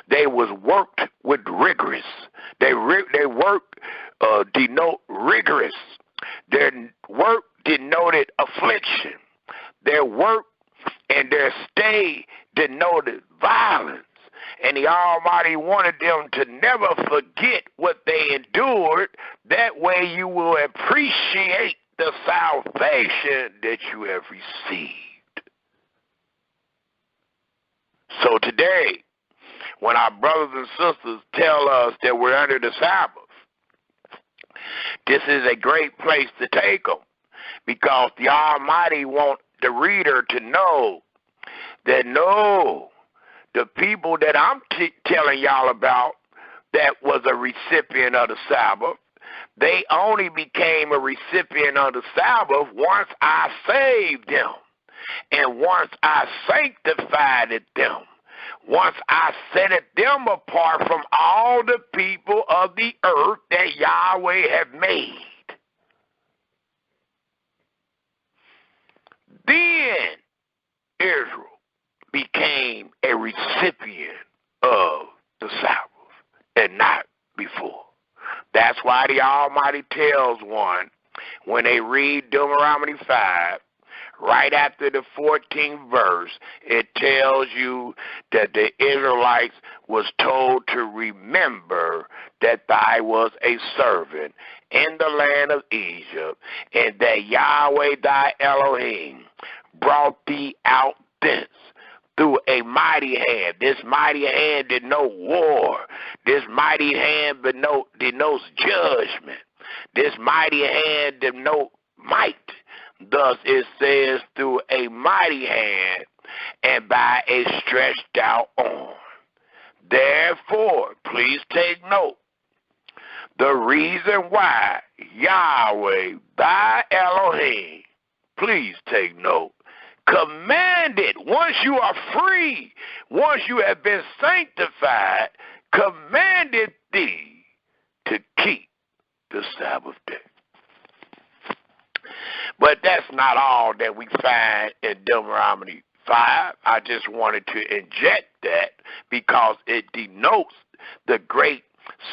They was worked with rigorous. They work denote rigorous. Their work denoted affliction. Their work and their stay denoted violence. And the Almighty wanted them to never forget what they endured. That way you will appreciate the salvation that you have received. So today, when our brothers and sisters tell us that we're under the Sabbath, this is a great place to take them, because the Almighty wants the reader to know that no, the people that I'm telling y'all about that was a recipient of the Sabbath, they only became a recipient of the Sabbath once I saved them. And once I sanctified them, once I set them apart from all the people of the earth that Yahweh had made. Then Israel became a recipient of the Sabbath and not before. That's why the Almighty tells one when they read Deuteronomy 5, right after the 14th verse, it tells you that the Israelites was told to remember that thou was a servant in the land of Egypt, and that Yahweh thy Elohim brought thee out thence through a mighty hand. This mighty hand denotes war. This mighty hand denotes judgment. This mighty hand denotes might. Thus it says, through a mighty hand and by a stretched out arm. Therefore, please take note, the reason why Yahweh thy Elohim, please take note, commanded, once you are free, once you have been sanctified, commanded thee to keep the Sabbath day. But that's not all that we find in Deuteronomy 5. I just wanted to inject that because it denotes the great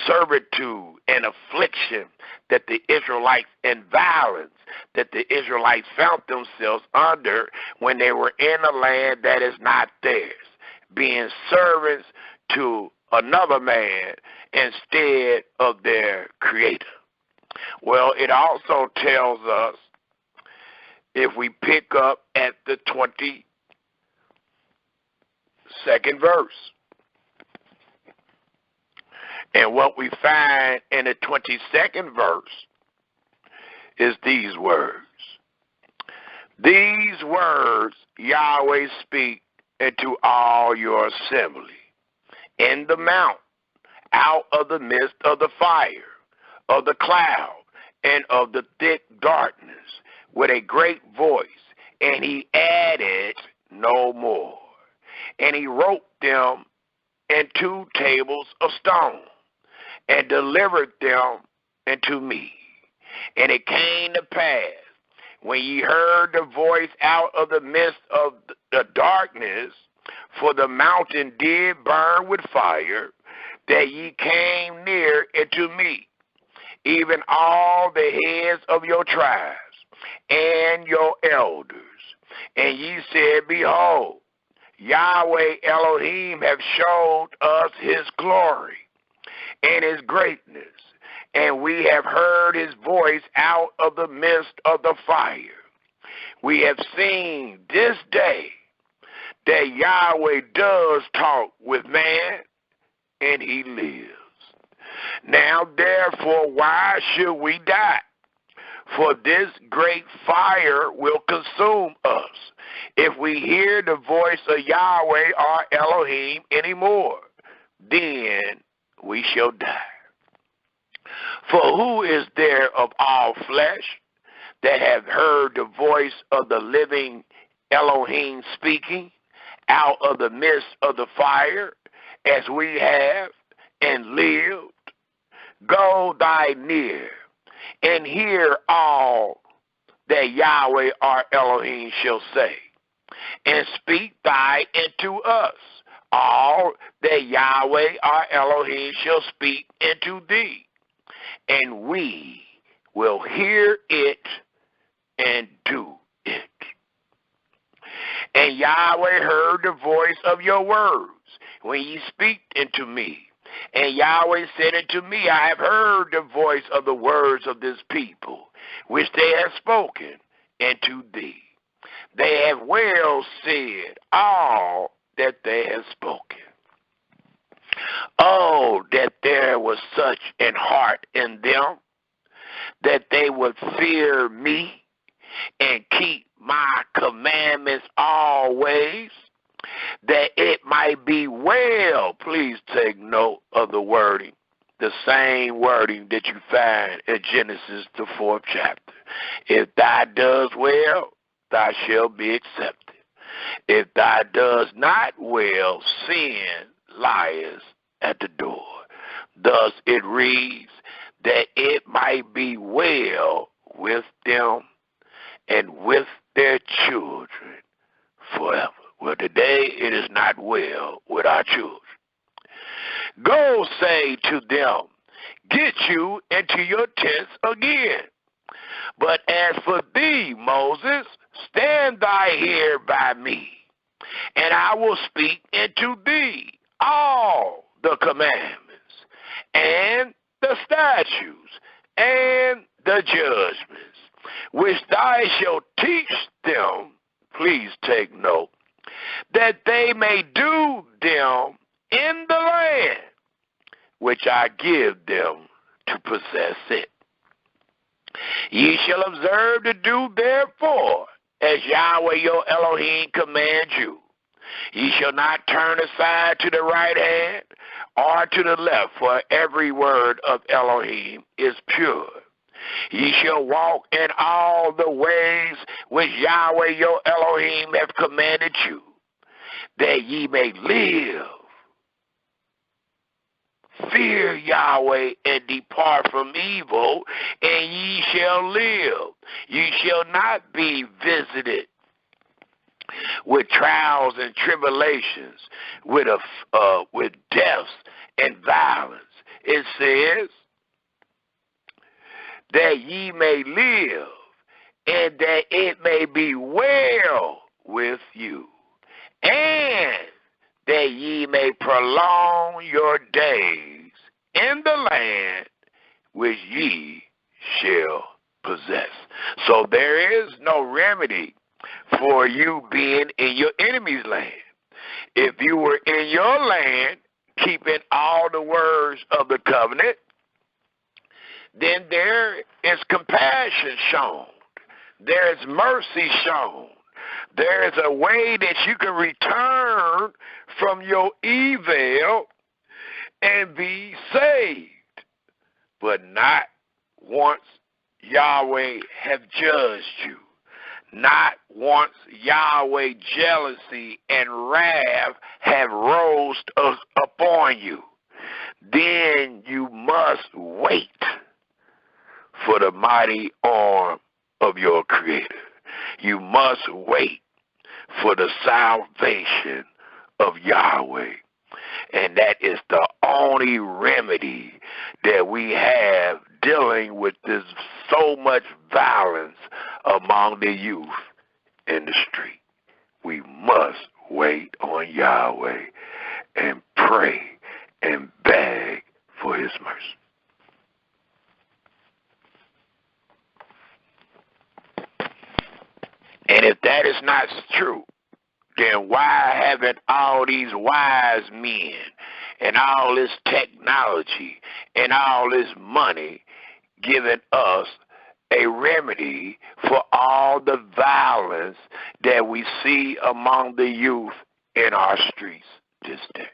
servitude and affliction that the Israelites and violence that the Israelites found themselves under when they were in a land that is not theirs, being servants to another man instead of their creator. Well, it also tells us, if we pick up at the 22nd verse, and what we find in the 22nd verse is these words. These words Yahweh speak into all your assembly, in the mount, out of the midst of the fire, of the cloud, and of the thick darkness, with a great voice, and he added no more. And he wrote them in 2 tables of stone, and delivered them unto me. And it came to pass, when ye heard the voice out of the midst of the darkness, for the mountain did burn with fire, that ye came near unto me, even all the heads of your tribes, and your elders. And ye said, behold, Yahweh Elohim have showed us his glory and his greatness, and we have heard his voice out of the midst of the fire. We have seen this day that Yahweh does talk with man, and he lives. Now, therefore, why should we die? For this great fire will consume us if we hear the voice of Yahweh our Elohim anymore. Then we shall die. For who is there of all flesh that have heard the voice of the living Elohim speaking out of the midst of the fire, as we have, and lived? Go thy near, and hear all that Yahweh our Elohim shall say, and speak thy unto us all that Yahweh our Elohim shall speak unto thee, and we will hear it and do it. And Yahweh heard the voice of your words when ye speak unto me. And Yahweh said unto me, I have heard the voice of the words of this people, which they have spoken unto thee. They have well said all that they have spoken. Oh, that there was such an heart in them, that they would fear me and keep my commandments always, that it might be well. Please take note of the wording, the same wording that you find in Genesis, the 4th chapter. If thou does well, thou shalt be accepted. If thou does not well, sin lies at the door. Thus it reads, that it might be well with them and with their children forever. Well, today it is not well with our children. Go say to them, get you into your tents again. But as for thee, Moses, stand thy here by me, and I will speak unto thee all the commandments, and the statutes, and the judgments, which thou shalt teach them, please take note, that they may do them in the land which I give them to possess it. Ye shall observe to do therefore as Yahweh your Elohim commands you. Ye shall not turn aside to the right hand or to the left, for every word of Elohim is pure. Ye shall walk in all the ways which Yahweh your Elohim hath commanded you, that ye may live. Fear Yahweh and depart from evil, and ye shall live. Ye shall not be visited with trials and tribulations, with deaths and violence. It says that ye may live, and that it may be well with you, and that ye may prolong your days in the land which ye shall possess. So there is no remedy for you being in your enemy's land. If you were in your land, keeping all the words of the covenant, then there is compassion shown. There is mercy shown. There is a way that you can return from your evil and be saved, but not once Yahweh have judged you. Not once Yahweh jealousy and wrath have rose upon you. Then you must wait for the mighty arm of your Creator. You must wait for the salvation of Yahweh. And that is the only remedy that we have dealing with this so much violence among the youth in the street. We must wait on Yahweh and pray and beg for his mercy. And if that is not true, then why haven't all these wise men and all this technology and all this money given us a remedy for all the violence that we see among the youth in our streets this day?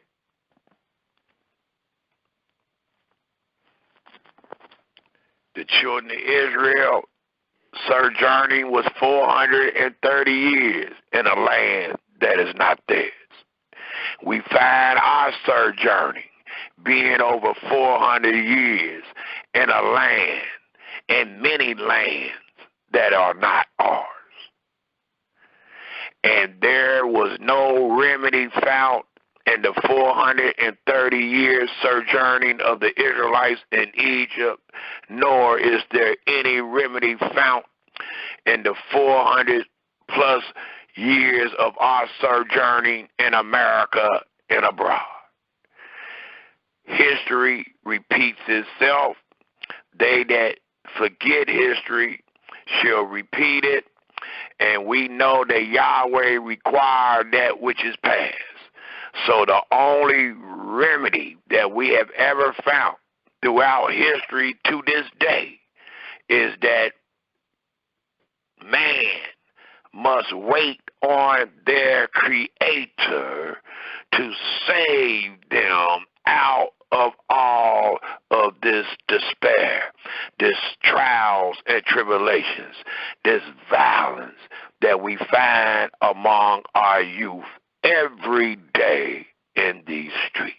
The children of Israel sojourning was 430 years in a land that is not theirs. We find our sojourning being over 400 years in a land, in many lands that are not ours. And there was no remedy found in the 430 years sojourning of the Israelites in Egypt, nor is there any remedy found in the 400 plus years of our sojourning in America and abroad. History repeats itself. They that forget history shall repeat it, and we know that Yahweh required that which is past. So the only remedy that we have ever found throughout history to this day is that man must wait on their Creator to save them out of all of this despair, this trials and tribulations, this violence that we find among our youth every day in these streets.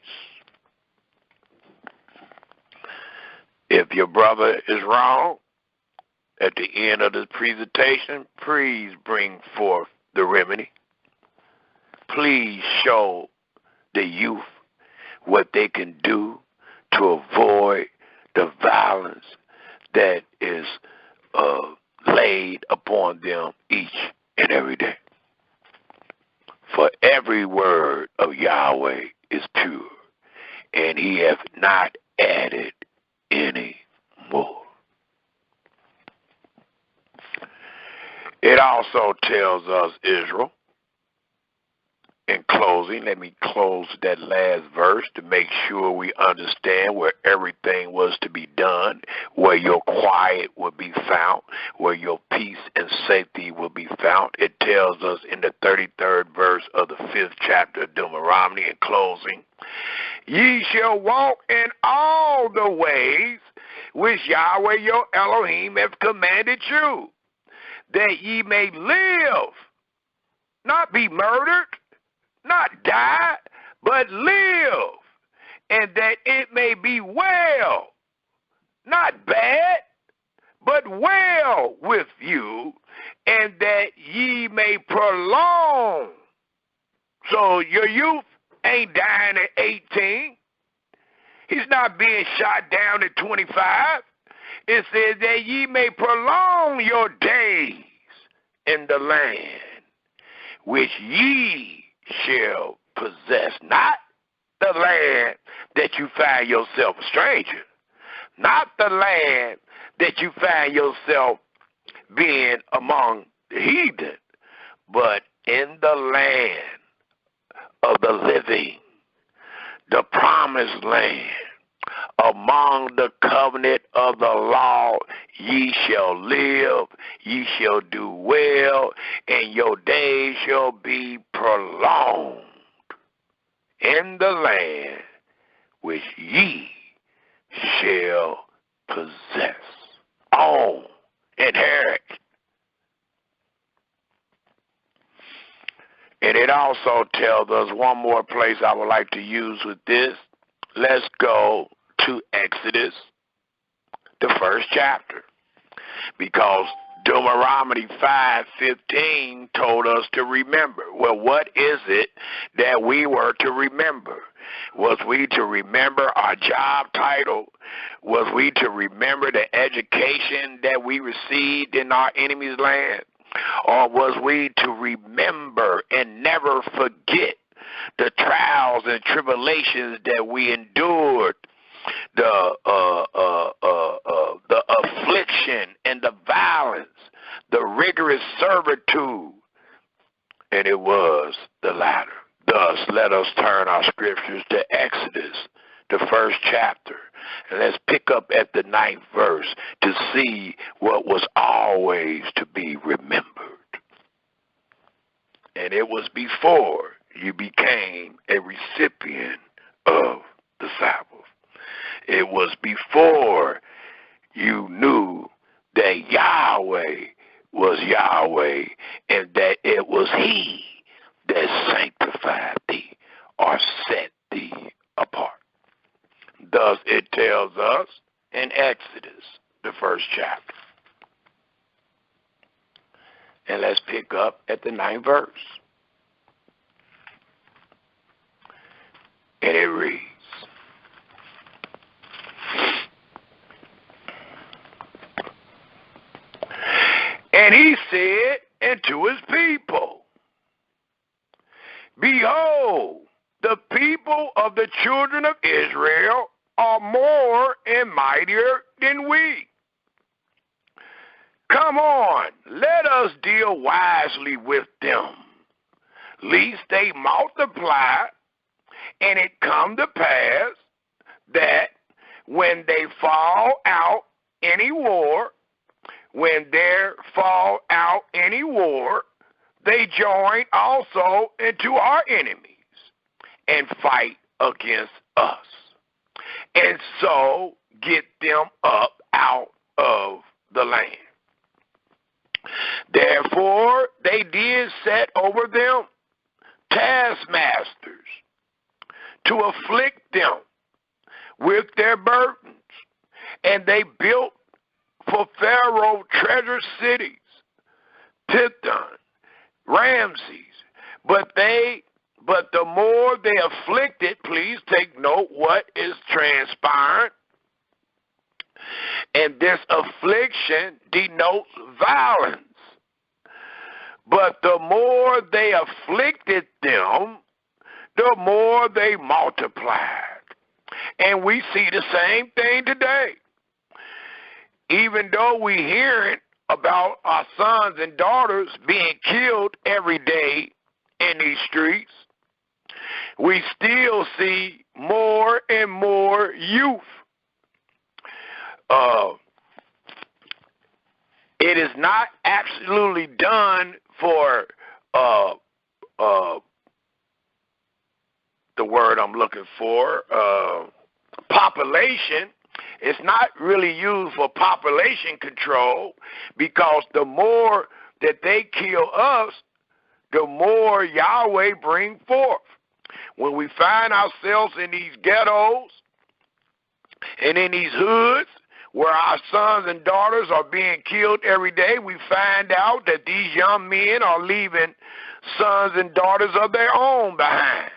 If your brother is wrong, at the end of this presentation, please bring forth the remedy. Please show the youth what they can do to avoid the violence that is laid upon them each and every day. For every word of Yahweh is pure, and he hath not added any more. It also tells us, Israel, in closing, let me close that last verse to make sure we understand where everything was to be done, where your quiet will be found, where your peace and safety will be found. It tells us in the 33rd verse of the 5th chapter of Deuteronomy, in closing, ye shall walk in all the ways which Yahweh your Elohim hath commanded you, that ye may live, not be murdered, not die, but live, and that it may be well, not bad, but well with you, and that ye may prolong. So your youth ain't dying at 18. He's not being shot down at 25. It says that ye may prolong your days in the land which ye shall possess, not the land that you find yourself a stranger, not the land that you find yourself being among the heathen, but in the land of the living, the promised land, among the covenant of the law, ye shall live, ye shall do well, and your days shall be prolonged in the land which ye shall possess. Own, inherit. And it also tells us one more place I would like to use with this. Let's go to Exodus, the 1st chapter, because Deuteronomy 5:15 told us to remember. Well, what is it that we were to remember? Was we to remember our job title? Was we to remember the education that we received in our enemy's land? Or was we to remember and never forget the trials and tribulations that we endured, the affliction and the violence, the rigorous servitude? And it was the latter. Thus, let us turn our scriptures to Exodus, the 1st chapter, and let's pick up at the 9th verse to see what was always to be remembered. And it was before you became a recipient of the Sabbath. It was before you knew that Yahweh was Yahweh, and that it was he that sanctified thee or set thee apart. Thus it tells us in Exodus, the 1st chapter. And let's pick up at the 9th verse. And it reads, and he said unto his people, behold, the people of the children of Israel are more and mightier than we. Come on, let us deal wisely with them, lest they multiply, and it come to pass that when they fall out any war, they join also into our enemies and fight against us, and so get them up out of the land. Therefore they did set over them taskmasters to afflict them with their burdens, and they built for Pharaoh treasure cities, Pithom, Ramses, but the more they afflicted, please take note what is transpiring. And this affliction denotes violence. But the more they afflicted them, the more they multiplied. And we see the same thing today. Even though we hear about our sons and daughters being killed every day in these streets, we still see more and more youth. It is not absolutely done for the word I'm looking for, population. It's not really used for population control, because the more that they kill us, the more Yahweh bring forth. When we find ourselves in these ghettos and in these hoods where our sons and daughters are being killed every day, we find out that these young men are leaving sons and daughters of their own behind.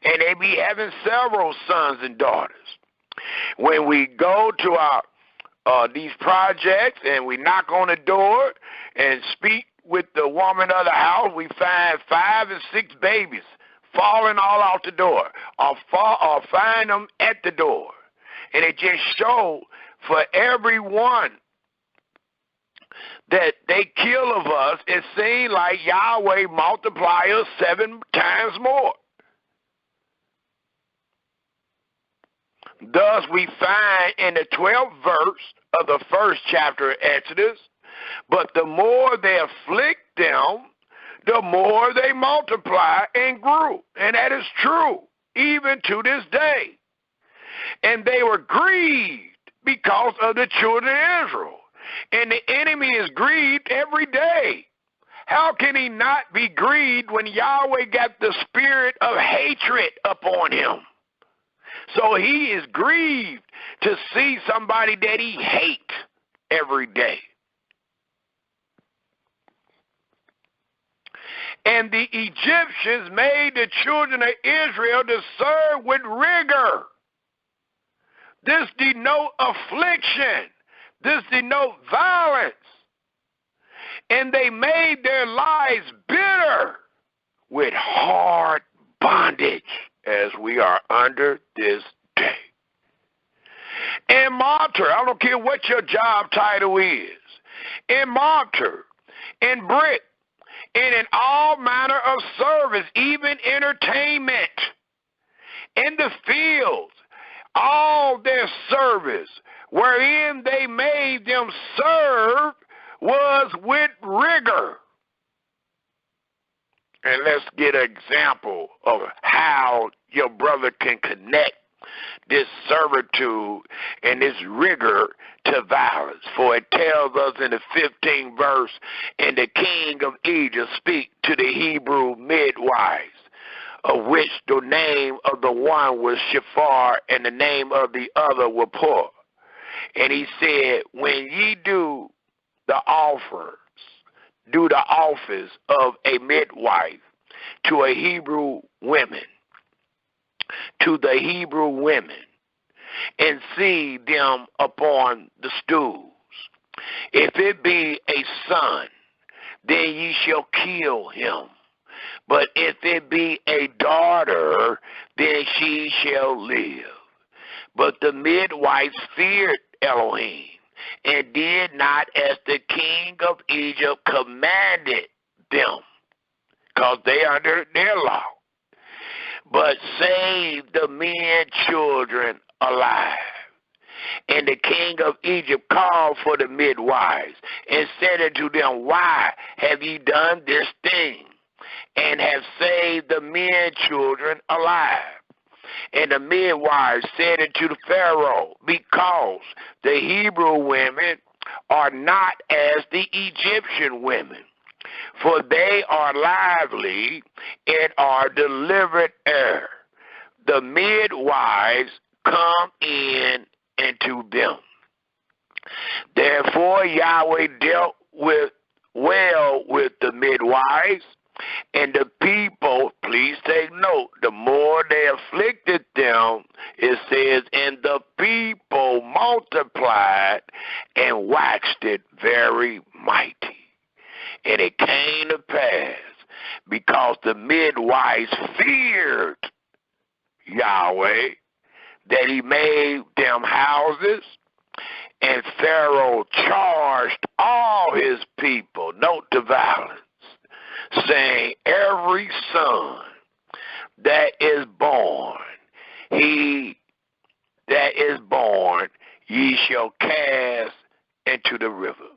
And they be having several sons and daughters. When we go to our these projects and we knock on the door and speak with the woman of the house, we find 5 and 6 babies falling all out the door, or find them at the door. And it just shows for everyone that they kill of us, it seems like Yahweh multiply us 7 times more. Thus we find in the 12th verse of the 1st chapter of Exodus, but the more they afflict them, the more they multiply and grew. And that is true, even to this day. And they were grieved because of the children of Israel. And the enemy is grieved every day. How can he not be grieved when Yahweh got the spirit of hatred upon him? So he is grieved to see somebody that he hates every day. And the Egyptians made the children of Israel to serve with rigor. This denote affliction. This denote violence. And they made their lives bitter with hard bondage, as we are under this day. And martyr, I don't care what your job title is, in martyr, in brick, and in all manner of service, even entertainment, in the fields, all their service, wherein they made them serve, was with rigor. And let's get an example of how your brother can connect this servitude and this rigor to violence. For it tells us in the 15th verse, and the king of Egypt speak to the Hebrew midwives, of which the name of the one was Shaphat, and the name of the other was Pur. And he said, when ye do the office of a midwife to a Hebrew women, and see them upon the stools, if it be a son, then ye shall kill him. But if it be a daughter, then she shall live. But the midwives feared Elohim, and did not as the king of Egypt commanded them, because they under their law, but saved the men children alive. And the king of Egypt called for the midwives, and said unto them, why have ye done this thing, and have saved the men children alive? And the midwives said unto the Pharaoh, because the Hebrew women are not as the Egyptian women, for they are lively and are delivered heir. The midwives come in into them. Therefore Yahweh dealt well with the midwives, and the people, please take note, the more they afflicted them, it says, and the people multiplied and waxed it very mighty. And it came to pass, because the midwives feared Yahweh, that he made them houses, and Pharaoh charged all his people, note the violence, saying, every son that is born, ye shall cast into the river.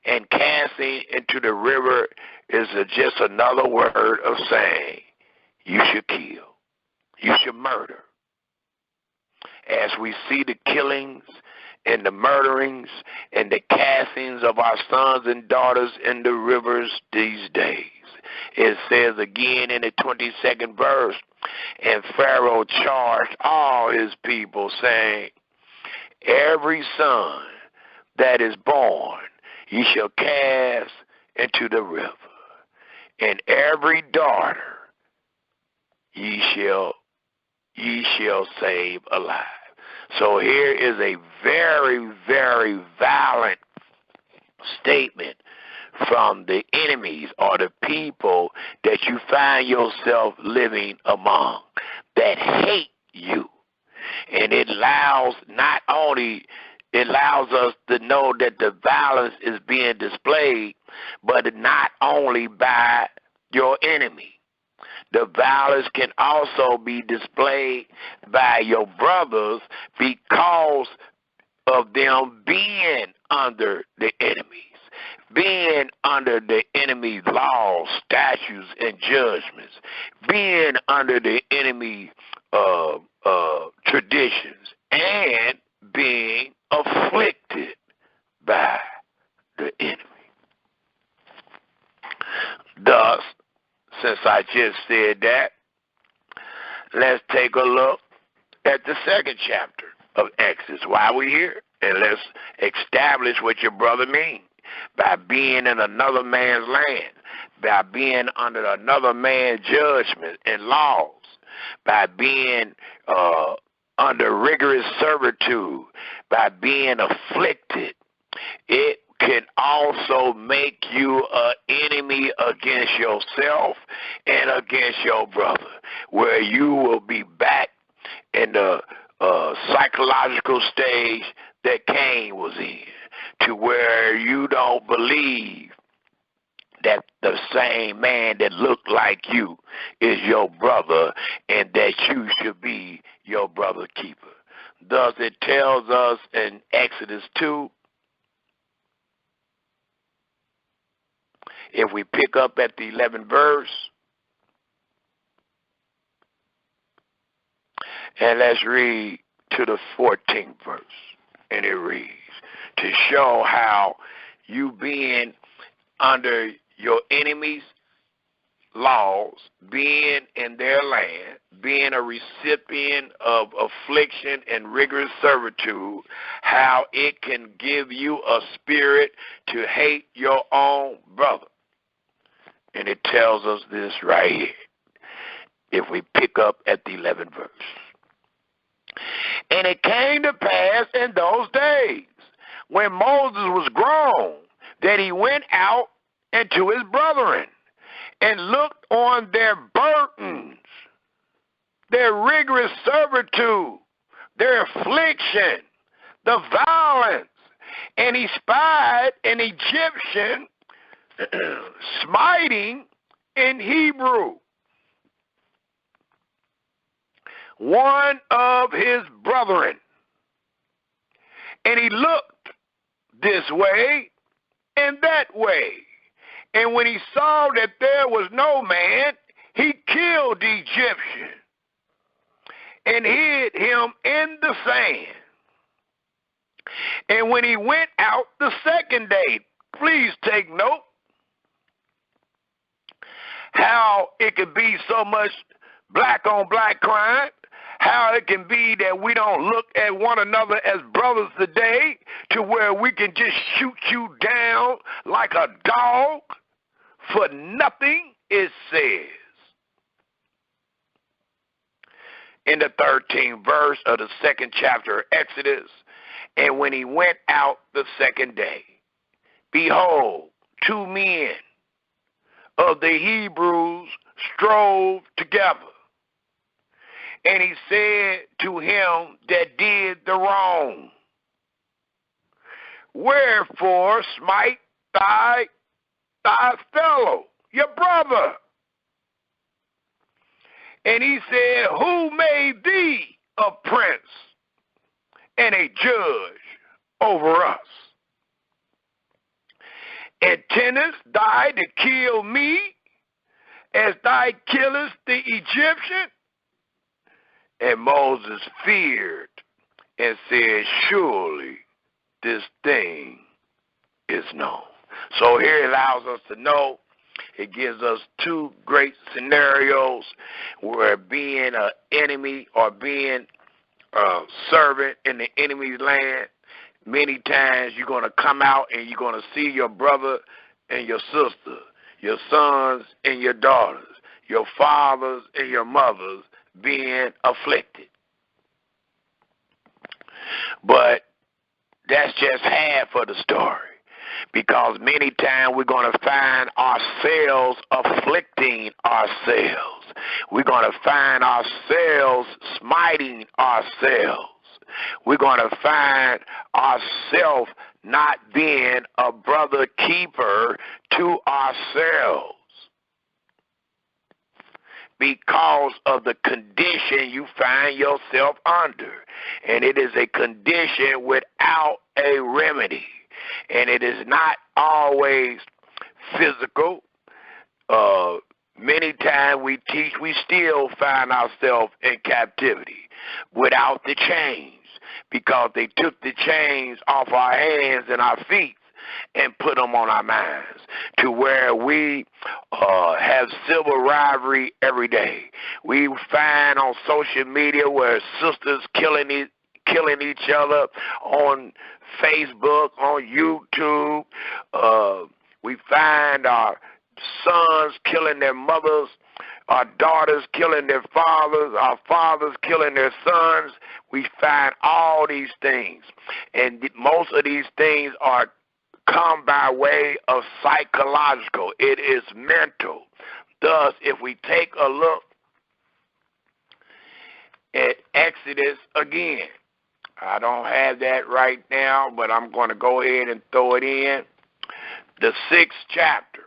And casting into the river is just another word of saying, you should kill, you should murder. As we see the killings and the murderings and the castings of our sons and daughters in the rivers these days. It says again in the 22nd verse, and Pharaoh charged all his people, saying, every son that is born ye shall cast into the river, and every daughter ye shall save alive. So here is a very, very violent statement from the enemies or the people that you find yourself living among that hate you. And it allows us to know that the violence is being displayed, but not only by your enemy. The violence can also be displayed by your brothers because of them being under the enemies, being under the enemy's laws, statutes, and judgments, being under the enemy's traditions, and being afflicted by the enemy. Thus, since I just said that, let's take a look at the second chapter of Exodus. Why we here? And let's establish what your brother means by being in another man's land, by being under another man's judgment and laws, by being under rigorous servitude, by being afflicted. It can also make you an enemy against yourself and against your brother, where you will be back in the psychological stage that Cain was in, to where you don't believe that the same man that looked like you is your brother and that you should be your brother keeper. Thus it tells us in Exodus 2, if we pick up at the 11th verse, and let's read to the 14th verse, and it reads, to show how you being under your enemies' laws, being in their land, being a recipient of affliction and rigorous servitude, how it can give you a spirit to hate your own brother. And it tells us this right here, if we pick up at the 11th verse. And it came to pass in those days, when Moses was grown, that he went out into his brethren, and looked on their burdens, their rigorous servitude, their affliction, the violence, and he spied an Egyptian smiting in Hebrew, one of his brethren. And he looked this way and that way. And when he saw that there was no man, he killed the Egyptian and hid him in the sand. And when he went out the second day, please take note how it could be so much black on black crime, how it can be that we don't look at one another as brothers today to where we can just shoot you down like a dog for nothing, it says in the 13th verse of the 2nd chapter of Exodus, and when he went out the 2nd day, behold, 2 men of the Hebrews strove together. And he said to him that did the wrong, wherefore smite thy fellow, your brother? And he said, who made thee a prince and a judge over us? Intendest thou to kill me as thou killest the Egyptian? And Moses feared and said, surely this thing is known. So here it allows us to know, it gives us 2 great scenarios where being an enemy or being a servant in the enemy's land, many times you're going to come out and you're going to see your brother and your sister, your sons and your daughters, your fathers and your mothers being afflicted. But that's just half of the story, because many times we're going to find ourselves afflicting ourselves. We're going to find ourselves smiting ourselves. We're going to find ourselves not being a brother keeper to ourselves, because of the condition you find yourself under. And it is a condition without a remedy. And it is not always physical. Many times we teach, we still find ourselves in captivity without the chains, because they took the chains off our hands and our feet and put them on our minds, to where we have civil rivalry every day. We find on social media where sisters killing each other on Facebook, on YouTube. We find our sons killing their mothers, our daughters killing their fathers, our fathers killing their sons. We find all these things, and most of these things come by way of psychological. It is mental. Thus, if we take a look at Exodus again, I don't have that right now, but I'm going to go ahead and throw it in. The 6th chapter.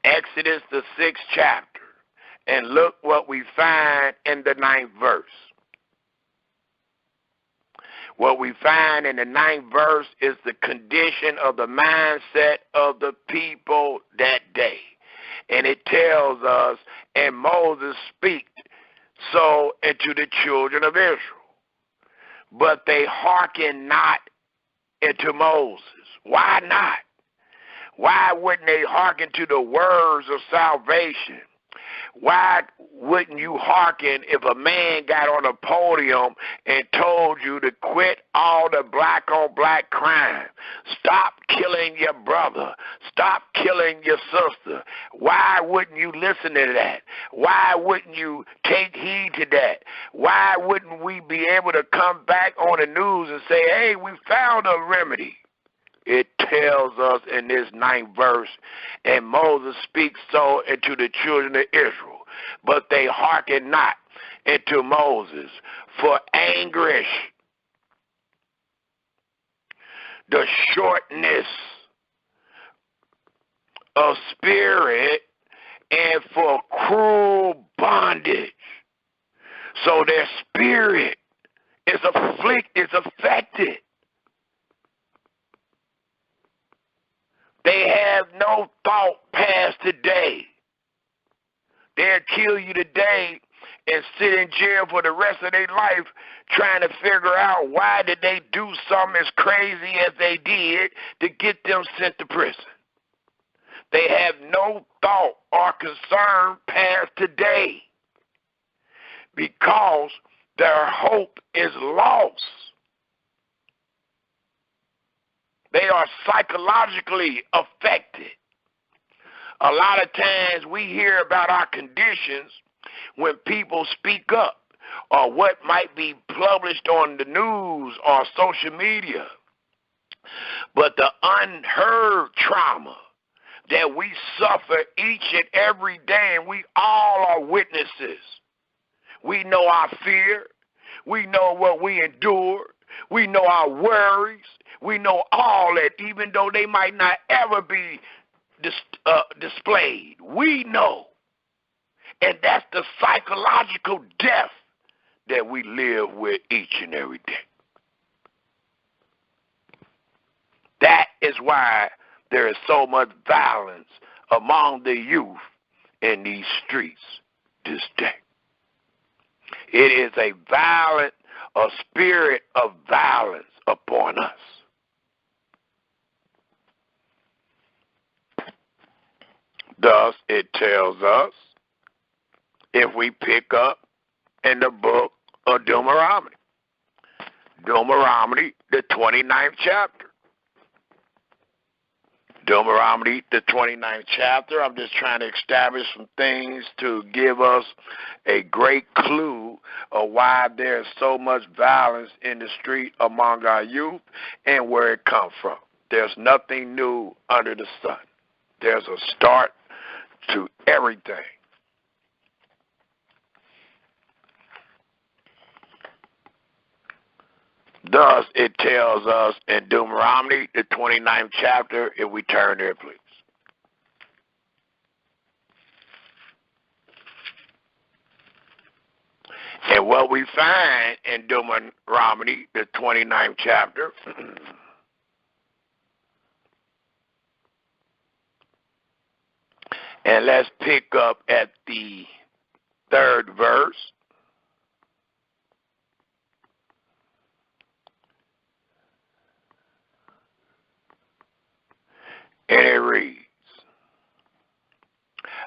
Exodus, the 6th chapter. And look what we find in the 9th verse. What we find in the 9th verse is the condition of the mindset of the people that day. And it tells us, and Moses spake so unto the children of Israel, but they hearken not unto Moses. Why not? Why wouldn't they hearken to the words of salvation? Why wouldn't you hearken if a man got on a podium and told you to quit all the black-on-black crime? Stop killing your brother. Stop killing your sister. Why wouldn't you listen to that? Why wouldn't you take heed to that? Why wouldn't we be able to come back on the news and say, hey, we found a remedy? It tells us in this 9th verse, and Moses speaks so unto the children of Israel, but they hearken not unto Moses for anguish, the shortness of spirit, and for cruel bondage. So their spirit is affected. They have no thought past today. They'll kill you today and sit in jail for the rest of their life trying to figure out why did they do something as crazy as they did to get them sent to prison. They have no thought or concern past today. because their hope is lost. They are psychologically affected. A lot of times we hear about our conditions when people speak up or what might be published on the news or social media. But the unheard trauma that we suffer each and every day, and we all are witnesses. We know our fear. We know what we endure. We know our worries. We know all that, even though they might not ever be displayed. We know. And that's the psychological death that we live with each and every day. That is why there is so much violence among the youth in these streets this day. It is a spirit of violence upon us. Thus, it tells us, if we pick up in the book of Deuteronomy, the 29th chapter. Deuteronomy, the 29th chapter. I'm just trying to establish some things to give us a great clue of why there's so much violence in the street among our youth and where it comes from. There's nothing new under the sun. There's a start to everything. Thus, it tells us in Deuteronomy, the 29th chapter, if we turn there, please. And what we find in Deuteronomy, the 29th chapter, and let's pick up at the 3rd verse. And it reads,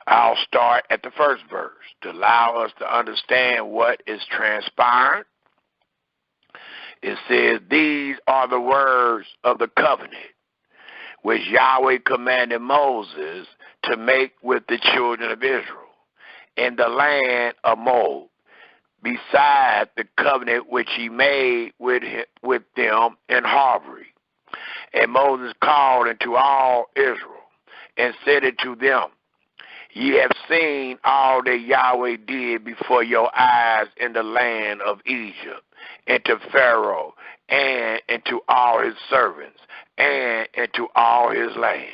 I'll start at the 1st verse to allow us to understand what is transpiring. It says, these are the words of the covenant which Yahweh commanded Moses to make with the children of Israel in the land of Moab, beside the covenant which he made with them in Horeb. And Moses called unto all Israel and said unto them, ye have seen all that Yahweh did before your eyes in the land of Egypt, and to Pharaoh, and into all his servants, and into all his land.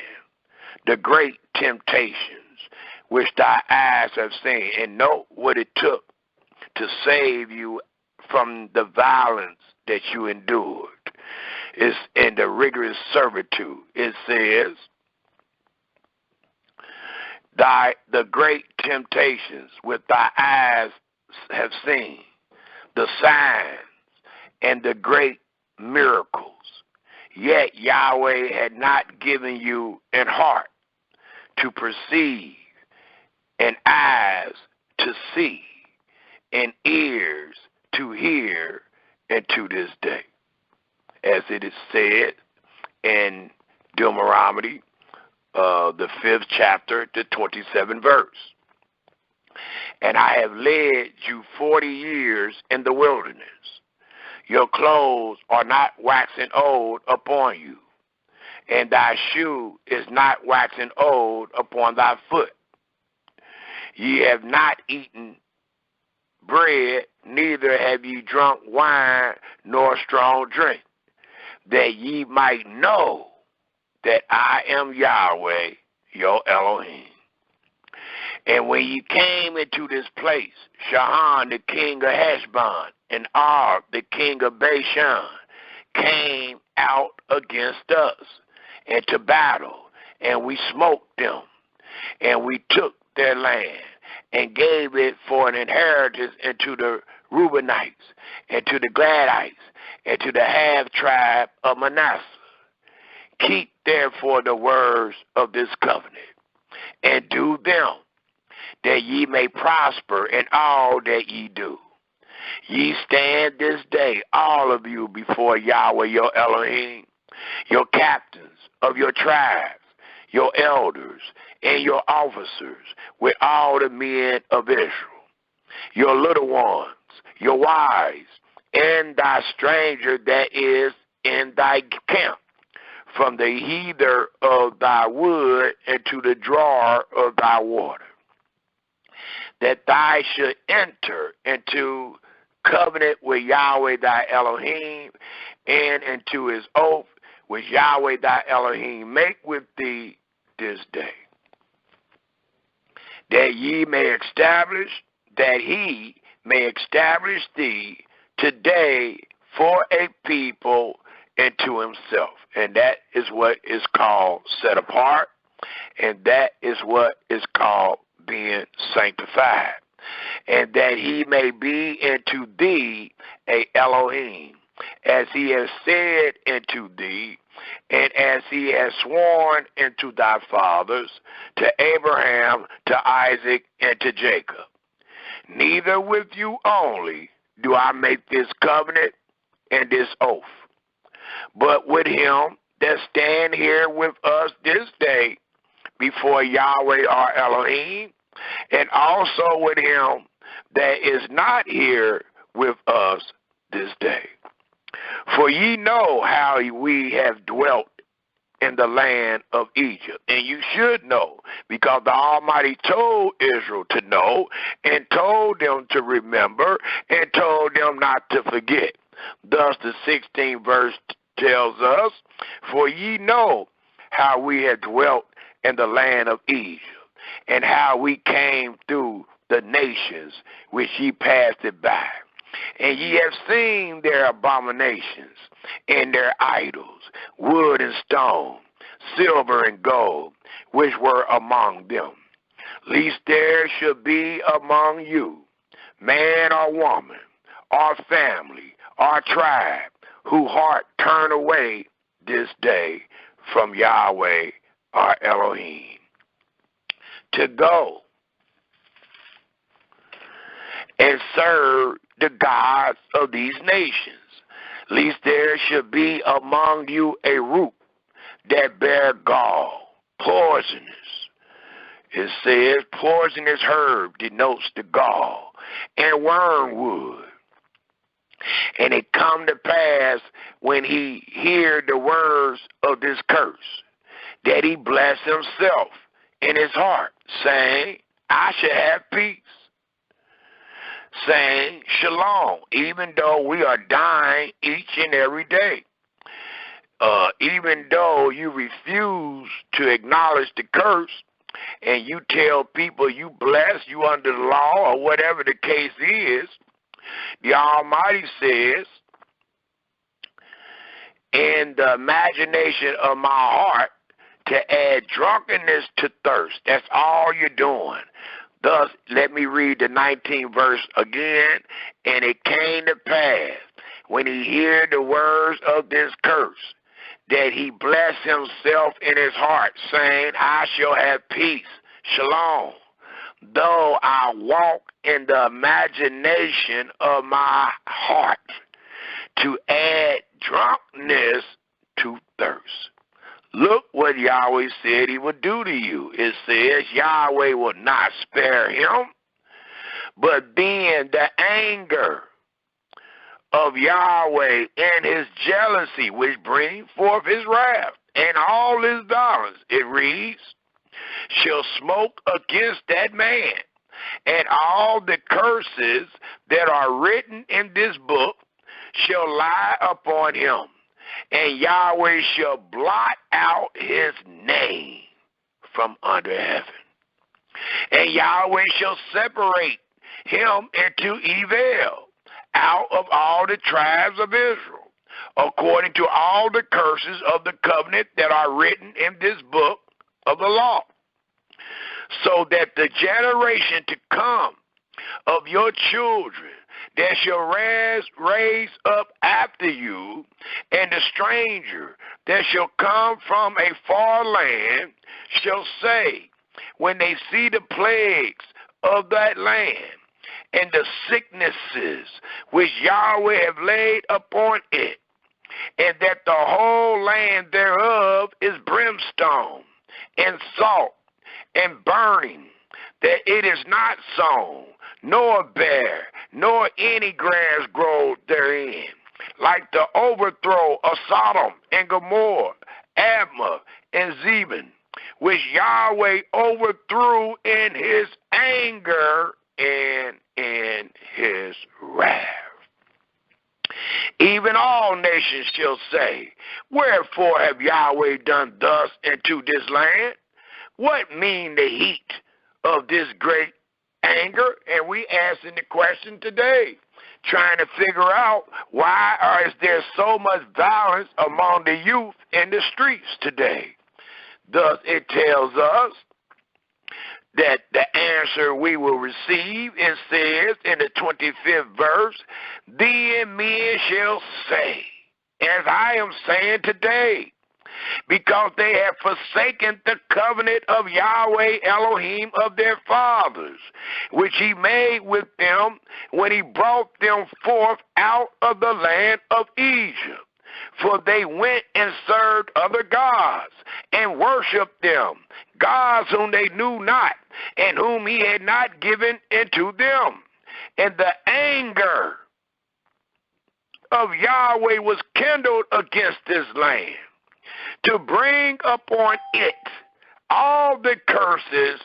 The great temptations which thy eyes have seen, and note what it took to save you from the violence that you endured. It's in the rigorous servitude. It says, the great temptations which thy eyes have seen, the signs and the great miracles. Yet Yahweh had not given you an heart to perceive, and eyes to see, and ears to hear, and to this day. As it is said in Deuteronomy, the 5th chapter, the 27th verse. And I have led you 40 years in the wilderness. Your clothes are not waxing old upon you, and thy shoe is not waxing old upon thy foot. Ye have not eaten bread, neither have ye drunk wine nor strong drink, that ye might know that I am Yahweh, your Elohim. And when ye came into this place, Sihon, the king of Heshbon, and Og, the king of Bashan, came out against us and to battle, and we smote them, and we took their land, and gave it for an inheritance unto the Reubenites, and to the Gadites, and to the half-tribe of Manasseh. Keep therefore the words of this covenant, and do them, that ye may prosper in all that ye do. Ye stand this day, all of you, before Yahweh your Elohim, your captains of your tribes, your elders, and your officers, with all the men of Israel, your little ones, your wives, and thy stranger that is in thy camp, from the heather of thy wood into the drawer of thy water, that thou should enter into covenant with Yahweh thy Elohim, and into his oath which Yahweh thy Elohim make with thee this day, that he may establish thee today for a people into himself. And that is what is called set apart, and that is what is called being sanctified, and that he may be into thee a Elohim, as he has said unto thee, and as he has sworn unto thy fathers, to Abraham, to Isaac, and to Jacob. Neither with you only do I make this covenant and this oath, but with him that stand here with us this day before Yahweh our Elohim, and also with him that is not here with us this day. For ye know how we have dwelt in the land of Egypt. And you should know, because the Almighty told Israel to know, and told them to remember, and told them not to forget. Thus the 16th verse tells us, for ye know how we have dwelt in the land of Egypt, and how we came through the nations which ye passed it by. And ye have seen their abominations and their idols, wood and stone, silver and gold, which were among them. Lest there should be among you man or woman, or family, or tribe, whose heart turn away this day from Yahweh our Elohim, to go and serve the gods of these nations, lest there should be among you a root that bear gall, poisonous. It says poisonous herb denotes the gall, and wormwood. And it come to pass, when he hear the words of this curse, that he bless himself in his heart, saying, I shall have peace, saying, Shalom, even though we are dying each and every day. Even though you refuse to acknowledge the curse, and you tell people you bless, you under the law, or whatever the case is, the Almighty says, in the imagination of my heart, to add drunkenness to thirst. That's all you're doing. Thus, let me read the 19th verse again. And it came to pass, when he heard the words of this curse, that he blessed himself in his heart, saying, I shall have peace, shalom, though I walk in the imagination of my heart, to add drunkenness to thirst. Look what Yahweh said he would do to you. It says Yahweh will not spare him, but being the anger of Yahweh and his jealousy, which brings forth his wrath and all his dollars, it reads, shall smoke against that man, and all the curses that are written in this book shall lie upon him, and Yahweh shall blot out his name from under heaven. And Yahweh shall separate him into evil out of all the tribes of Israel, according to all the curses of the covenant that are written in this book of the law, so that the generation to come of your children that shall raise up after you, and the stranger that shall come from a far land, shall say, when they see the plagues of that land, and the sicknesses which Yahweh have laid upon it, and that the whole land thereof is brimstone, and salt, and burning, that it is not sown, nor bare, nor any grass grow therein, like the overthrow of Sodom and Gomorrah, Admah and Zebon, which Yahweh overthrew in his anger and in his wrath. Even all nations shall say, wherefore have Yahweh done thus into this land? What mean the heat of this great anger? And we asking the question today, trying to figure out why is there so much violence among the youth in the streets today. Thus it tells us that the answer we will receive, it says in the 25th verse, then men shall say, as I am saying today, because they have forsaken the covenant of Yahweh Elohim of their fathers, which he made with them when he brought them forth out of the land of Egypt. For they went and served other gods and worshipped them, gods whom they knew not, and whom he had not given into them. And the anger of Yahweh was kindled against this land, to bring upon it all the curses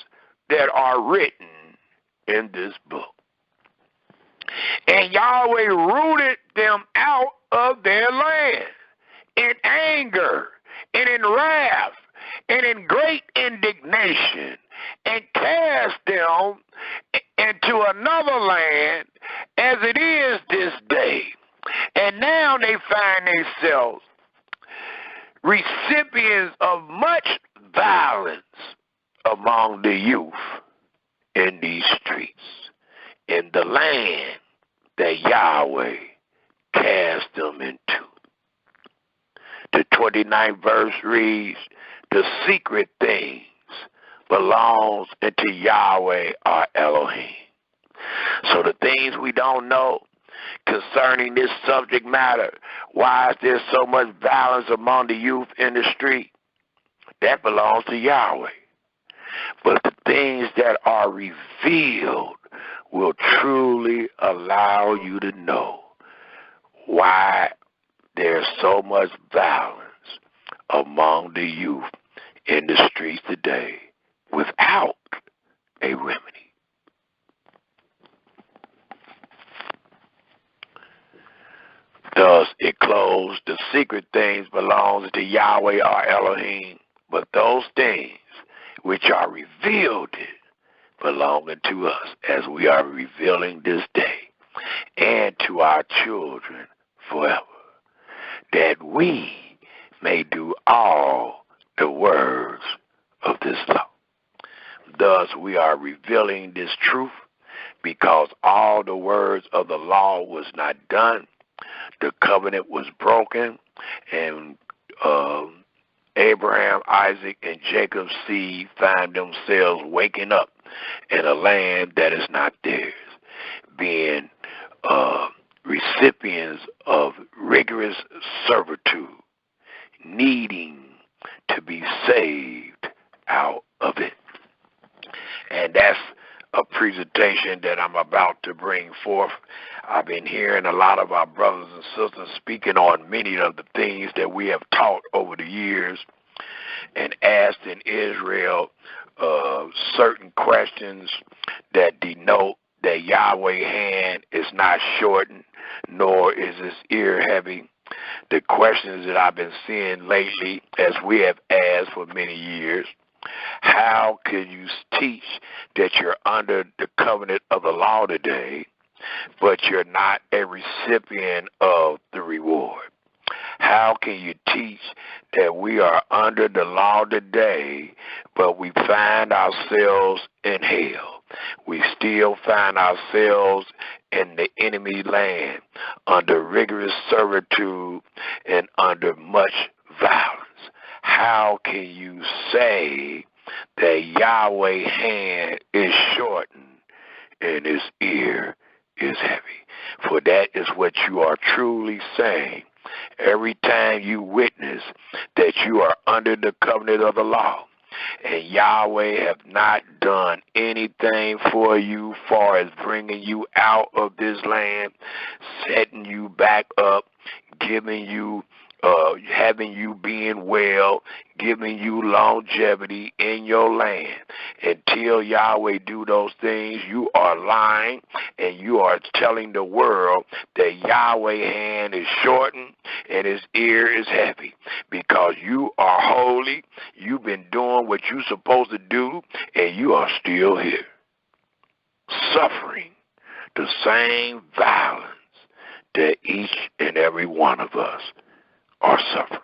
that are written in this book. And Yahweh rooted them out of their land in anger and in wrath and in great indignation, and cast them into another land as it is this day. And now they find themselves recipients of much violence among the youth in these streets, in the land that Yahweh cast them into. The 29th verse reads, the secret things belongs unto Yahweh our Elohim. So the things we don't know concerning this subject matter, why is there so much violence among the youth in the street? That belongs to Yahweh. But the things that are revealed will truly allow you to know why there's so much violence among the youth in the streets today without a remedy. Thus it closed, the secret things belongs to Yahweh our Elohim, but those things which are revealed belong to us, as we are revealing this day, and to our children forever, that we may do all the words of this law. Thus we are revealing this truth, because all the words of the law was not done. The covenant was broken, and Abraham, Isaac, and Jacob's seed find themselves waking up in a land that is not theirs, being recipients of rigorous servitude, needing to be saved out of it. And that's a presentation that I'm about to bring forth. I've been hearing a lot of our brothers and sisters speaking on many of the things that we have taught over the years, and asked in Israel certain questions that denote that Yahweh's hand is not shortened, nor is his ear heavy. The questions that I've been seeing lately, as we have asked for many years, how can you teach that you're under the covenant of the law today, but you're not a recipient of the reward? How can you teach that we are under the law today, but we find ourselves in hell? We still find ourselves in the enemy land, under rigorous servitude and under much violence. How can you say that Yahweh's hand is shortened and his ear is heavy. For that is what you are truly saying every time you witness that you are under the covenant of the law, and Yahweh have not done anything for you far as bringing you out of this land, setting you back up, giving you having you being well, giving you longevity in your land. Until Yahweh do those things, you are lying, and you are telling the world that Yahweh's hand is shortened and his ear is heavy, because you are holy, you've been doing what you're supposed to do, and you are still here, suffering the same violence that each and every one of us are suffering.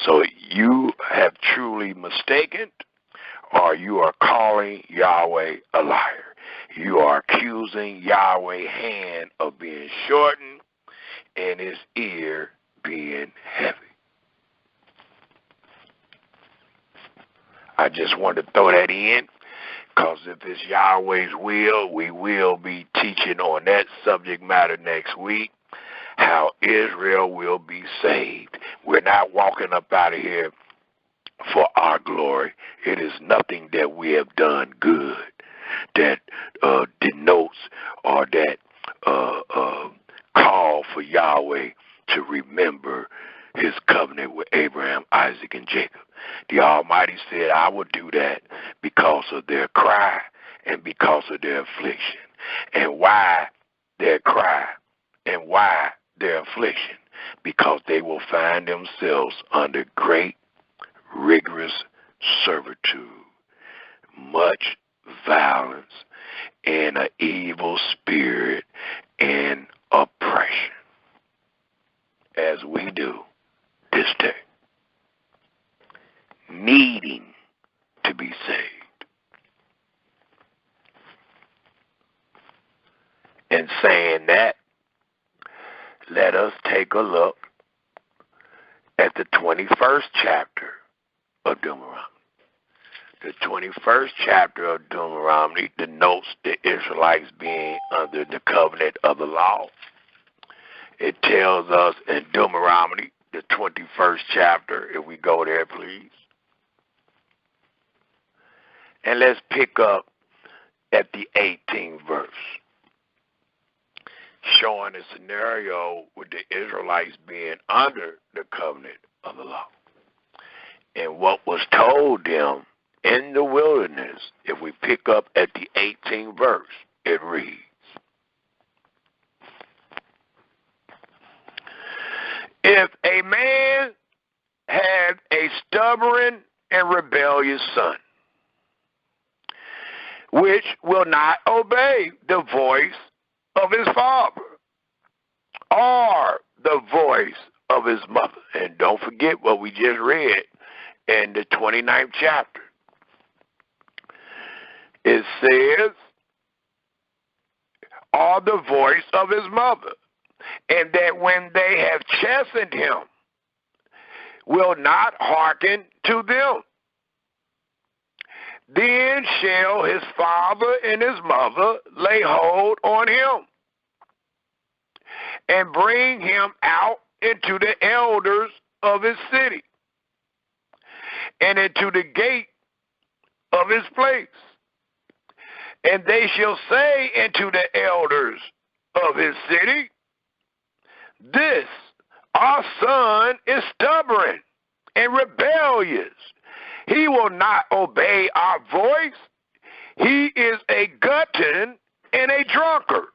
So you have truly mistaken, or you are calling Yahweh a liar. You are accusing Yahweh's hand of being shortened and his ear being heavy. I just wanted to throw that in, because if it's Yahweh's will, we will be teaching on that subject matter next week, how Israel will be saved. We're not walking up out of here for our glory. It is nothing that we have done good that denotes or that call for Yahweh to remember his covenant with Abraham, Isaac, and Jacob. The Almighty said, I will do that because of their cry and because of their affliction. And why their cry and why their affliction? Because they will find themselves under great, rigorous servitude, much violence, and an evil spirit and oppression, as we do this day, needing to be saved. And saying that, let us take a look at the 21st chapter of Deuteronomy. The 21st chapter of Deuteronomy denotes the Israelites being under the covenant of the law. It tells us in Deuteronomy, the 21st chapter, if we go there, please. And let's pick up at the 18th verse, showing a scenario with the Israelites being under the covenant of the law. And what was told them in the wilderness, if we pick up at the 18th verse, it reads, if a man have a stubborn and rebellious son, which will not obey the voice of his father or the voice of his mother. And don't forget what we just read in the 29th chapter. It says, or the voice of his mother, and that when they have chastened him, will not hearken to them. Then shall his father and his mother lay hold on him, and bring him out into the elders of his city, and into the gate of his place. And they shall say unto the elders of his city, this our son is stubborn and rebellious. He will not obey our voice. He is a glutton and a drunkard.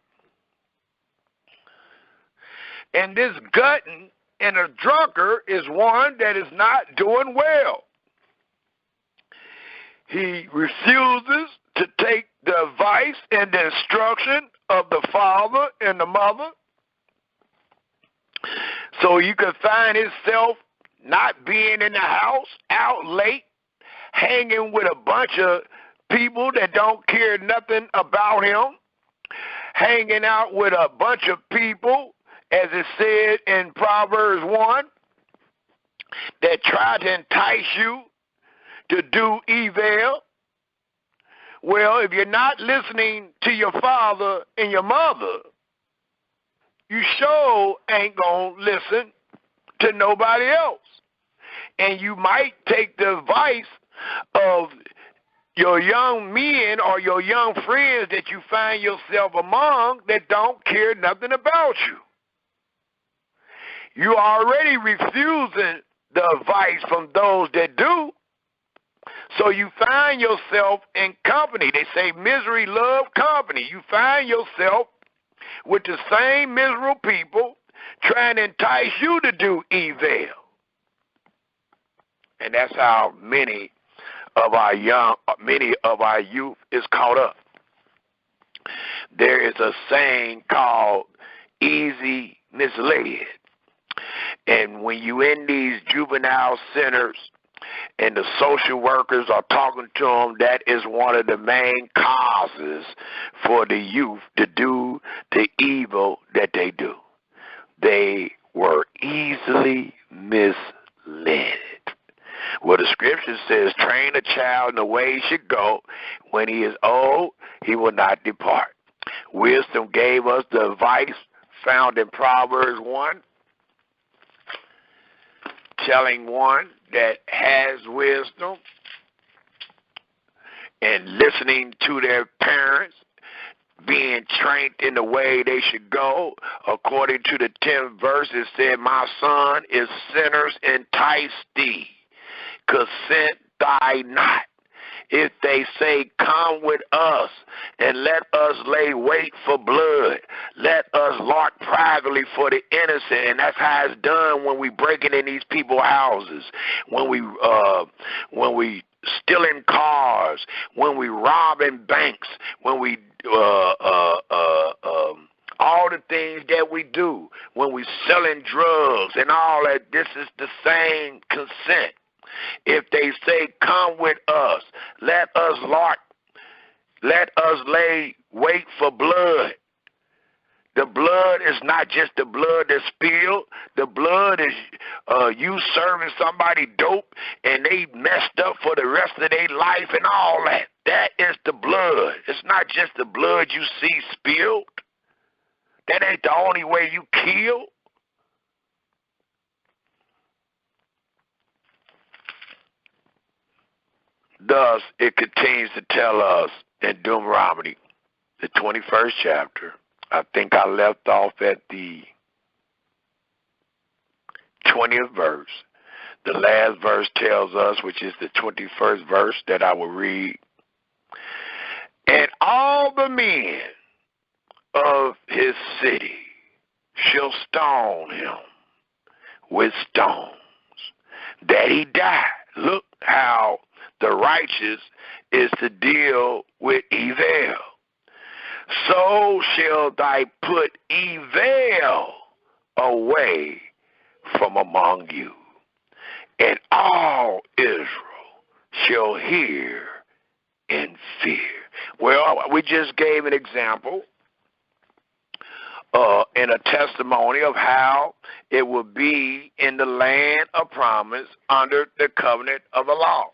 And this glutton and a drunkard is one that is not doing well. He refuses to take the advice and the instruction of the father and the mother. So you can find himself not being in the house, out late, hanging with a bunch of people that don't care nothing about him, hanging out with a bunch of people, as it said in Proverbs 1, that try to entice you to do evil, Well, if you're not listening to your father and your mother, you sure ain't going to listen to nobody else. And you might take the advice of your young men or your young friends that you find yourself among that don't care nothing about you. You are already refusing the advice from those that do. So you find yourself in company. They say misery love company. You find yourself with the same miserable people trying to entice you to do evil. And that's how many of our youth is caught up. There is a saying called easy misled. And when you in these juvenile centers and the social workers are talking to them, that is one of the main causes for the youth to do the evil that they do. They were easily misled. Well, the scripture says, train a child in the way he should go. When he is old, he will not depart. Wisdom gave us the advice found in Proverbs 1, telling one that has wisdom and listening to their parents, being trained in the way they should go. According to the 10th verse, it said, my son, is sinners entice thee, consent thy not. If they say, come with us, and let us lay wait for blood, let us lurk privately for the innocent. And that's how it's done when we breaking in these people's houses, when we stealing cars, when we robbing banks, when we all the things that we do, when we selling drugs and all that. This is the same consent. If they say, come with us, let us lay wait for blood. The blood is not just the blood that's spilled. The blood is you serving somebody dope and they messed up for the rest of their life and all that. That is the blood. It's not just the blood you see spilled. That ain't the only way you kill. Thus, it continues to tell us in Deuteronomy, the 21st chapter. I think I left off at the 20th verse. The last verse tells us, which is the 21st verse that I will read. And all the men of his city shall stone him with stones, that he die. Look how the righteous is to deal with evil. So shall thy put evil away from among you, and all Israel shall hear and fear. Well, we just gave an example in a testimony of how it will be in the land of promise under the covenant of the law,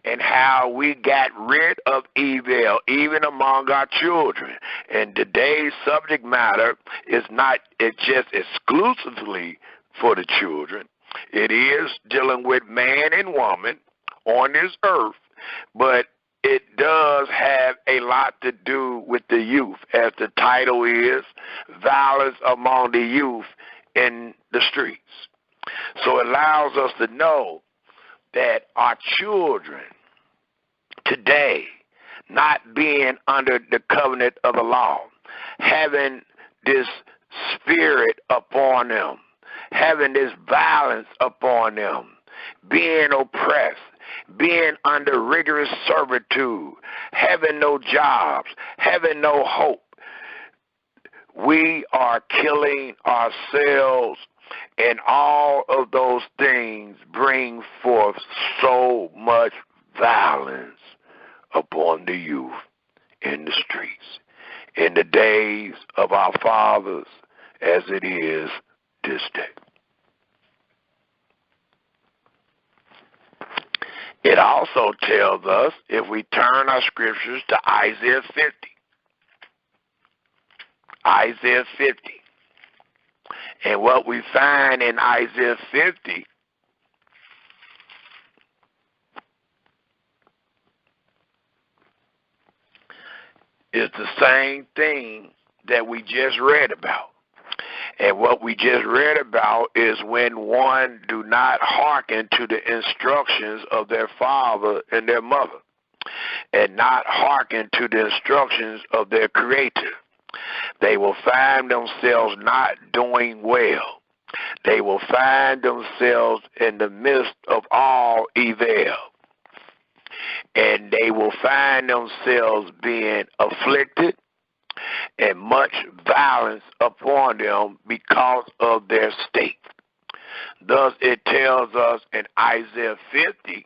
and how we got rid of evil even among our children. And today's subject matter is not just exclusively for the children. It is dealing with man and woman on this earth, but it does have a lot to do with the youth, as the title is, Violence Among the Youth in the Streets. So it allows us to know that our children today, not being under the covenant of the law, having this spirit upon them, having this violence upon them, being oppressed, being under rigorous servitude, having no jobs, having no hope. We are killing ourselves, and all of those things bring forth so much violence upon the youth in the streets, in the days of our fathers as it is this day. It also tells us, if we turn our scriptures to Isaiah 50. Isaiah 50. And what we find in Isaiah 50 is the same thing that we just read about. And what we just read about is when one do not hearken to the instructions of their father and their mother, and not hearken to the instructions of their Creator, they will find themselves not doing well. They will find themselves in the midst of all evil. And they will find themselves being afflicted and much violence upon them because of their state. Thus it tells us in Isaiah 50,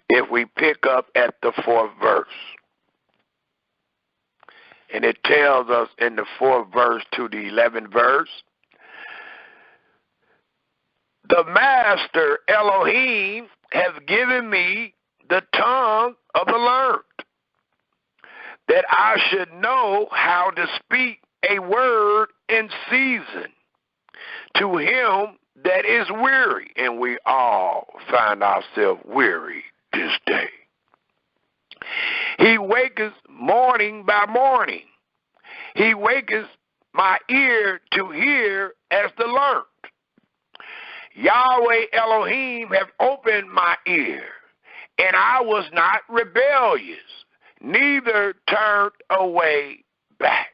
if we pick up at the 4th verse, and it tells us in the 4th verse to the 11th verse, the Master Elohim has given me the tongue of the learned, that I should know how to speak a word in season to him that is weary. And we all find ourselves weary this day. He waketh morning by morning. He waketh my ear to hear as the learned. Yahweh Elohim have opened my ear, and I was not rebellious, neither turned away back.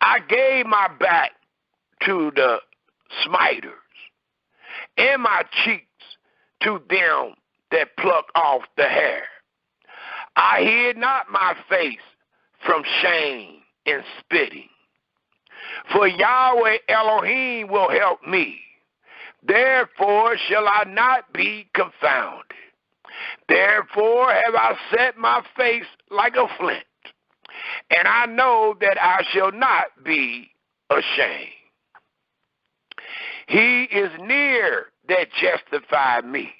I gave my back to the smiters, and my cheeks to them that pluck off the hair. I hid not my face from shame and spitting, for Yahweh Elohim will help me. Therefore shall I not be confounded. Therefore have I set my face like a flint, and I know that I shall not be ashamed. He is near that justify me.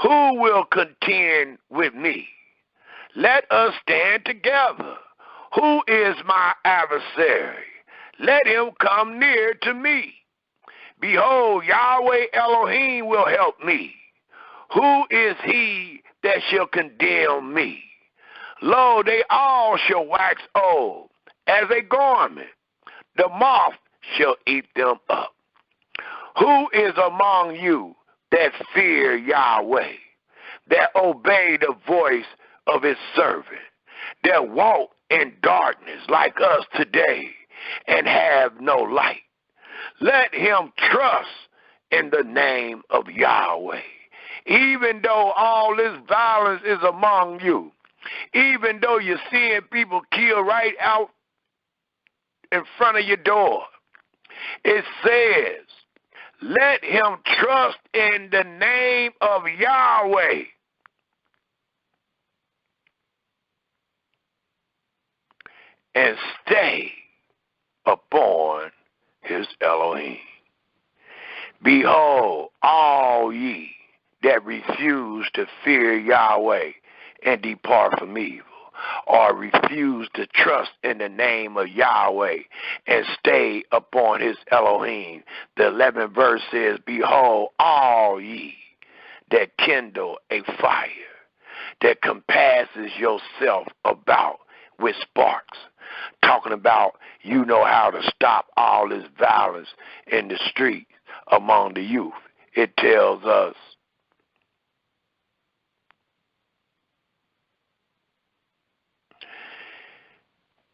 Who will contend with me? Let us stand together. Who is my adversary? Let him come near to me. Behold, Yahweh Elohim will help me. Who is he that shall condemn me? Lo, they all shall wax old as a garment. The moth shall eat them up. Who is among you that fear Yahweh, that obey the voice of his servant, that walk in darkness like us today and have no light? Let him trust in the name of Yahweh. Even though all this violence is among you, even though you're seeing people killed right out in front of your door, it says, let him trust in the name of Yahweh. And stay upon his Elohim. Behold, all ye that refuse to fear Yahweh and depart from evil, or refuse to trust in the name of Yahweh and stay upon his Elohim. The 11th verse says, behold, all ye that kindle a fire, that compasses yourself about with sparks. Talking about you know how to stop all this violence in the streets among the youth. It tells us,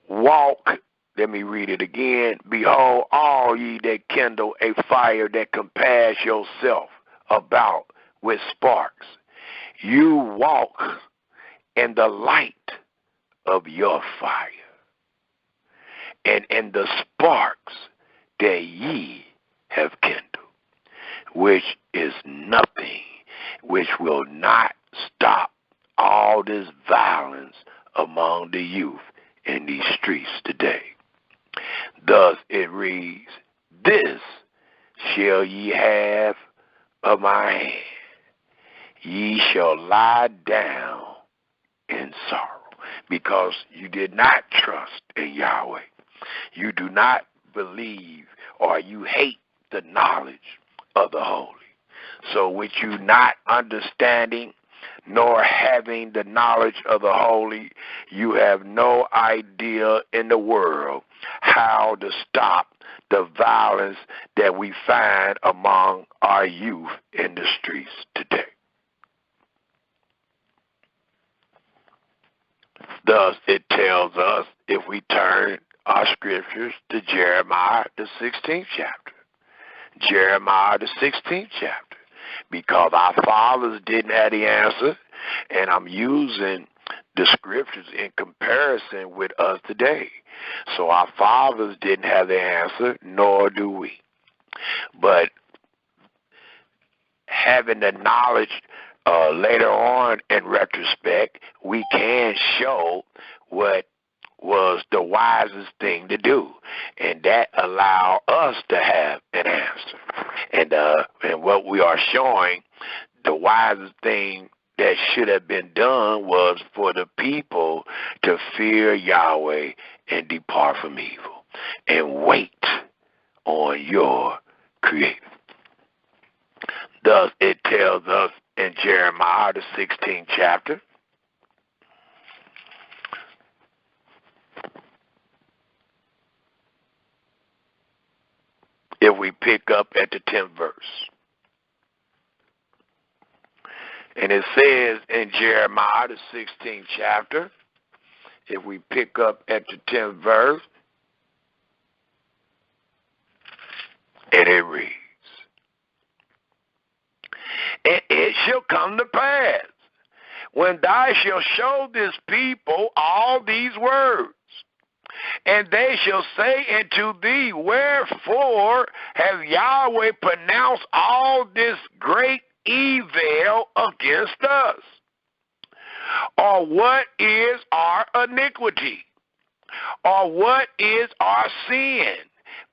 walk, let me read it again. Behold, all ye that kindle a fire, that compass yourself about with sparks. You walk in the light of your fire, and in the sparks that ye have kindled, which is nothing, which will not stop all this violence among the youth in these streets today. Thus it reads, this shall ye have of my hand. Ye shall lie down in sorrow, because you did not trust in Yahweh. You do not believe, or you hate the knowledge of the Holy. So with you not understanding nor having the knowledge of the Holy, you have no idea in the world how to stop the violence that we find among our youth in the streets today. Thus, it tells us, if we turn our scriptures to Jeremiah, the 16th chapter. Jeremiah, the 16th chapter. Because our fathers didn't have the answer, and I'm using the scriptures in comparison with us today. So our fathers didn't have the answer, nor do we. But having the knowledge later on in retrospect, we can show what was the wisest thing to do, and that allowed us to have an answer. And what we are showing, the wisest thing that should have been done was for the people to fear Yahweh and depart from evil and wait on your Creator. Thus it tells us in Jeremiah, the 16th chapter, if we pick up at the 10th verse. And it says in Jeremiah, the 16th chapter, if we pick up at the 10th verse, and it reads, and it shall come to pass, when thou shalt show this people all these words, and they shall say unto thee, wherefore have Yahweh pronounced all this great evil against us? Or what is our iniquity? Or what is our sin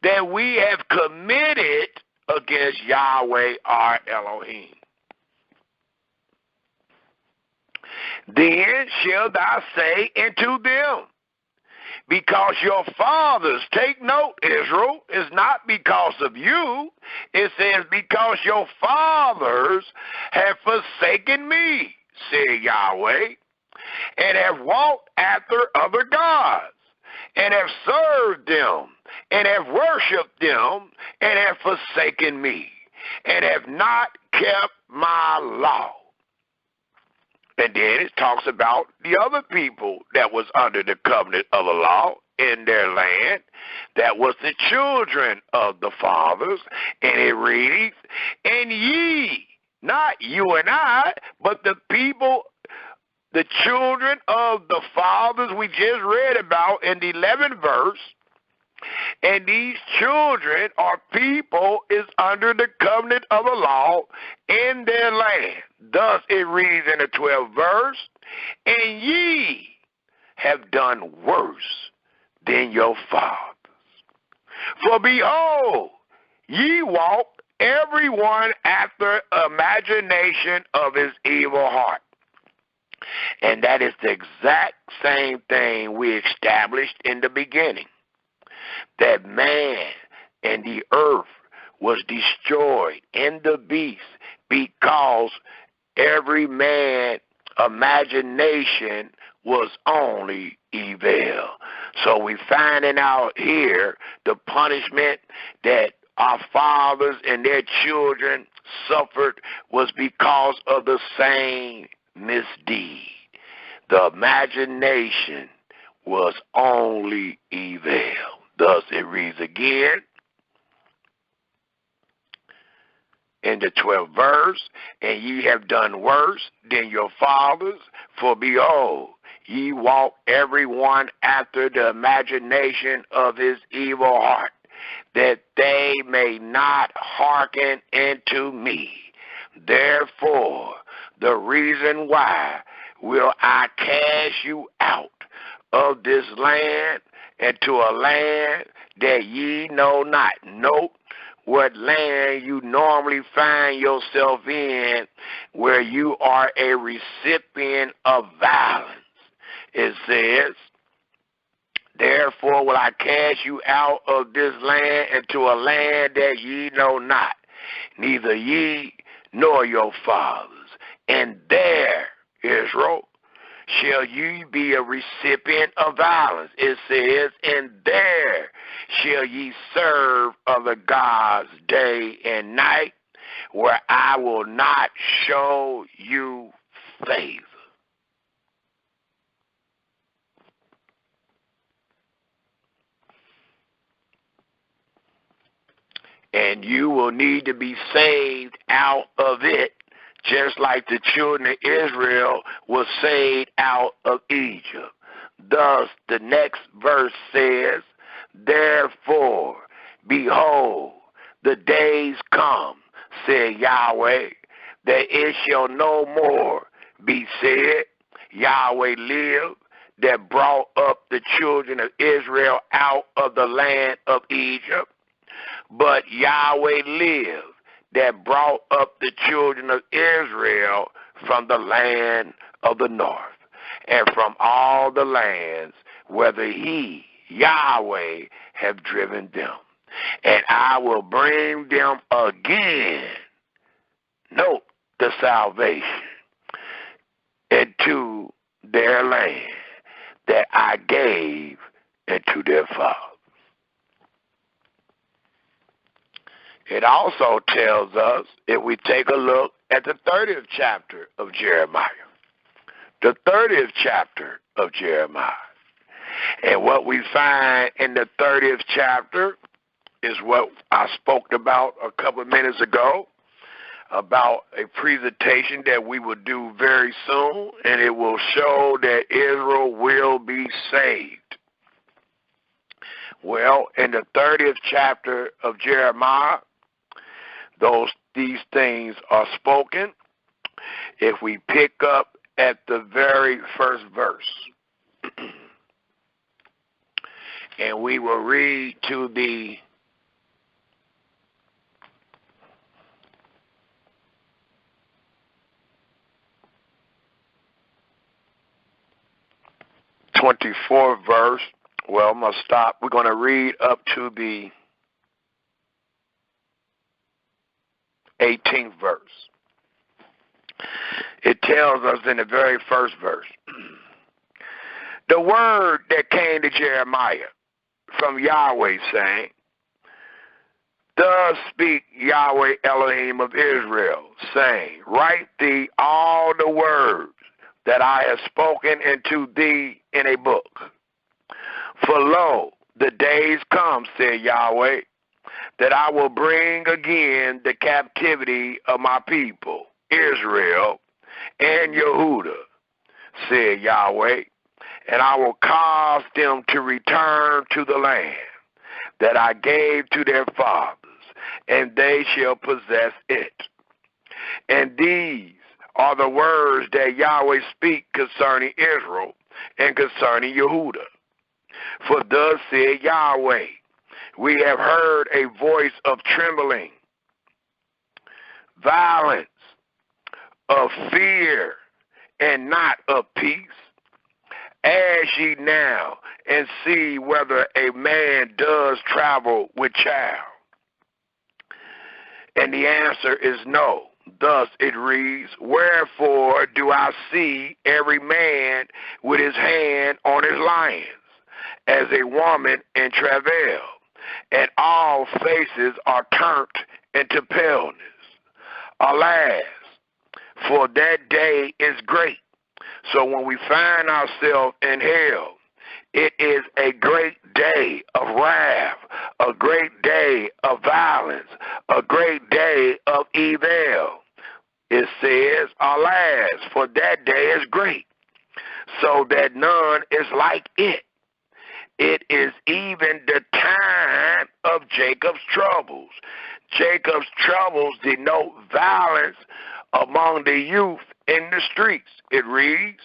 that we have committed against Yahweh our Elohim? Then shall thou say unto them, because your fathers, take note, Israel, is not because of you. It says, because your fathers have forsaken me, said Yahweh, and have walked after other gods, and have served them, and have worshipped them, and have forsaken me, and have not kept my law. And then it talks about the other people that was under the covenant of the law in their land. That was the children of the fathers. And it reads, and ye, not you and I, but the people, the children of the fathers we just read about in the 11th verse. And these children or people is under the covenant of the law in their land. Thus it reads in the 12th verse, and ye have done worse than your fathers. For behold, ye walk every one after imagination of his evil heart. And that is the exact same thing we established in the beginning. That man and the earth was destroyed in the beast because every man's imagination was only evil. So we finding out here the punishment that our fathers and their children suffered was because of the same misdeed. The imagination was only evil. Thus it reads again in the 12th verse, and ye have done worse than your fathers, for behold, ye walk every one after the imagination of his evil heart, that they may not hearken unto me. Therefore, the reason why will I cast you out of this land, into a land that ye know not. Note what land you normally find yourself in where you are a recipient of violence. It says, therefore will I cast you out of this land into a land that ye know not, neither ye nor your fathers. And there, Israel, shall ye be a recipient of violence. It says, and there shall ye serve other gods day and night, where I will not show you favor. And you will need to be saved out of it, just like the children of Israel were saved out of Egypt. Thus, the next verse says, therefore, behold, the days come, said Yahweh, that it shall no more be said, Yahweh lived, that brought up the children of Israel out of the land of Egypt. But Yahweh lived, that brought up the children of Israel from the land of the north, and from all the lands whither he, Yahweh, have driven them. And I will bring them again, note the salvation, into their land that I gave into their fathers. It also tells us, if we take a look at the 30th chapter of Jeremiah, the 30th chapter of Jeremiah, and what we find in the 30th chapter is what I spoke about a couple of minutes ago, about a presentation that we will do very soon, and it will show that Israel will be saved. Well, in the 30th chapter of Jeremiah, these things are spoken. If we pick up at the very first verse, and we will read to the 24th verse. Well, I'm going to stop. We're going to read up to the 18th verse. It tells us in the very first verse, the word that came to Jeremiah from Yahweh, saying, thus speak Yahweh Elohim of Israel, saying, write thee all the words that I have spoken unto thee in a book. For lo, the days come, said Yahweh, that I will bring again the captivity of my people, Israel and Yehudah, said Yahweh, and I will cause them to return to the land that I gave to their fathers, and they shall possess it. And these are the words that Yahweh speak concerning Israel and concerning Yehudah. For thus said Yahweh, we have heard a voice of trembling, violence, of fear, and not of peace. Ask ye now and see whether a man does travel with child. And the answer is no. Thus it reads, wherefore do I see every man with his hand on his lions, as a woman in travail, and all faces are turned into paleness. Alas, for that day is great. So when we find ourselves in hell, it is a great day of wrath, a great day of violence, a great day of evil. It says, alas, for that day is great, so that none is like it. It is even the time of Jacob's troubles. Jacob's troubles denote violence among the youth in the streets. It reads,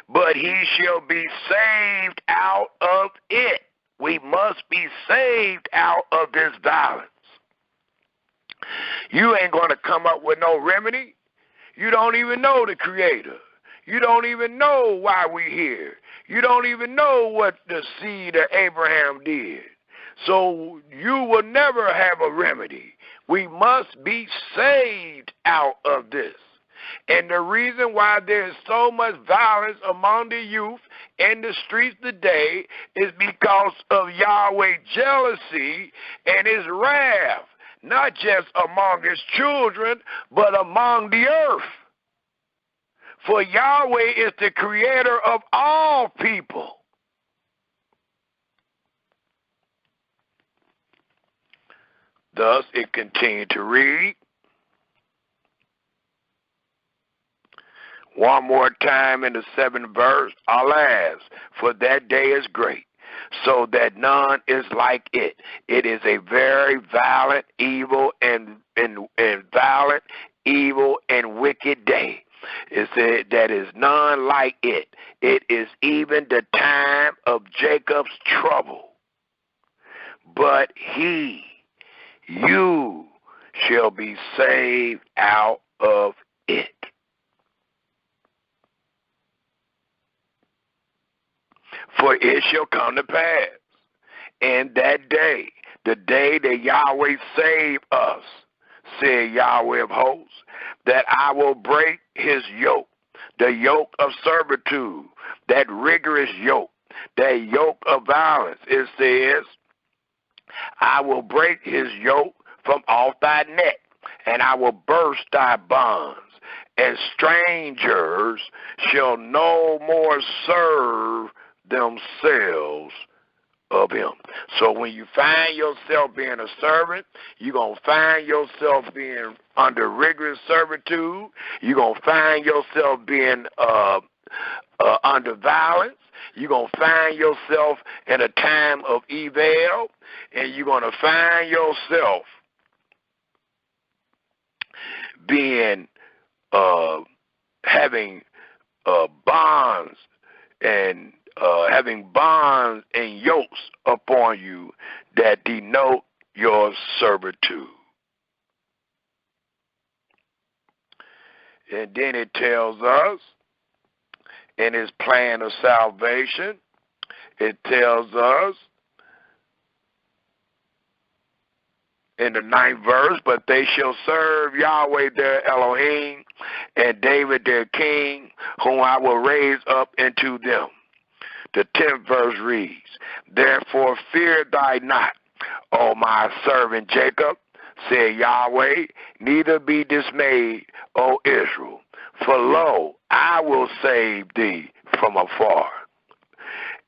but he shall be saved out of it. We must be saved out of this violence. You ain't going to come up with no remedy. You don't even know the Creator. You don't even know why we're here. You don't even know what the seed of Abraham did. So you will never have a remedy. We must be saved out of this. And the reason why there is so much violence among the youth in the streets today is because of Yahweh's jealousy and his wrath, not just among his children, but among the earth. For Yahweh is the creator of all people. Thus, it continued to read. One more time in the 7th verse. Alas, for that day is great, so that none is like it. It is a very violent, evil, and violent, evil, and wicked day. It said that is none like it. It is even the time of Jacob's trouble. But you shall be saved out of it. For it shall come to pass in that day, the day that Yahweh save us, said Yahweh of hosts, that I will break his yoke, the yoke of servitude, that rigorous yoke, that yoke of violence. It says, I will break his yoke from off thy neck, and I will burst thy bonds, and strangers shall no more serve themselves of him. So when you find yourself being a servant, you're going to find yourself being under rigorous servitude. You're going to find yourself being under violence. You're going to find yourself in a time of evil, and you're going to find yourself being having bonds and having bonds and yokes upon you that denote your servitude. And then it tells us in his plan of salvation, it tells us in the 9th verse, but they shall serve Yahweh their Elohim and David their king, whom I will raise up into them. The 10th verse reads, therefore fear thy not, O my servant Jacob, said Yahweh, neither be dismayed, O Israel, for lo, I will save thee from afar,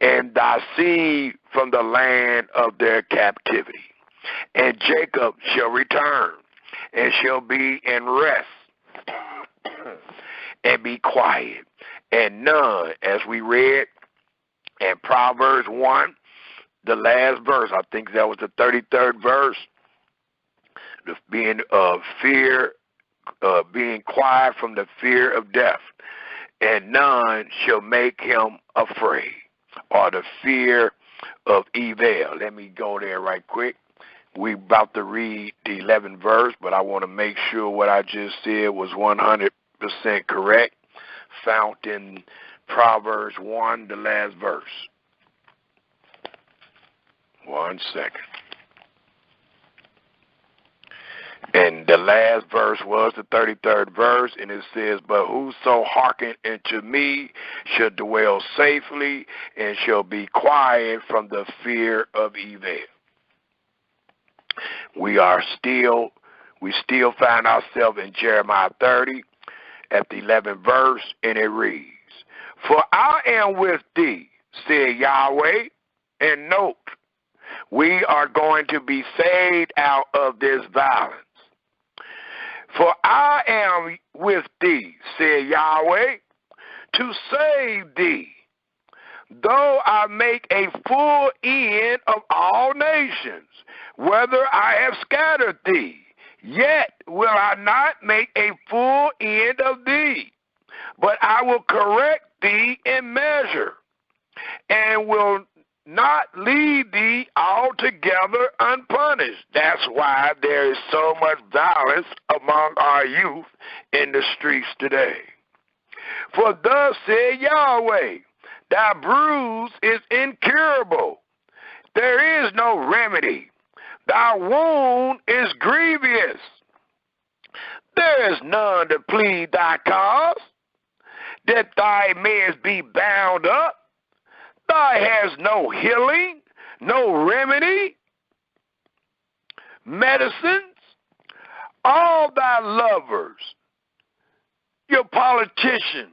and thy seed from the land of their captivity. And Jacob shall return, and shall be in rest, and be quiet, and none, as we read in Proverbs 1, the last verse, I think that was the 33rd verse, being quiet from the fear of death, and none shall make him afraid, or the fear of evil. Let me go there right quick. We're about to read the 11th verse, but I want to make sure what I just said was 100% correct. Found in Proverbs 1, the last verse. 1 second. And the last verse was the 33rd verse, and it says, but whoso hearken unto me shall dwell safely and shall be quiet from the fear of evil. We still find ourselves in Jeremiah 30 at the 11th verse, and it reads, for I am with thee, said Yahweh, and note, we are going to be saved out of this violence. For I am with thee, said Yahweh, to save thee, though I make a full end of all nations, whether I have scattered thee, yet will I not make a full end of thee, but I will correct thee in measure, and will not leave thee altogether unpunished. That's why there is so much violence among our youth in the streets today. For thus said Yahweh, thy bruise is incurable. There is no remedy. Thy wound is grievous. There is none to plead thy cause, that thy mayest be bound up. Thou hast no healing, no remedy, medicines. All thy lovers, your politicians,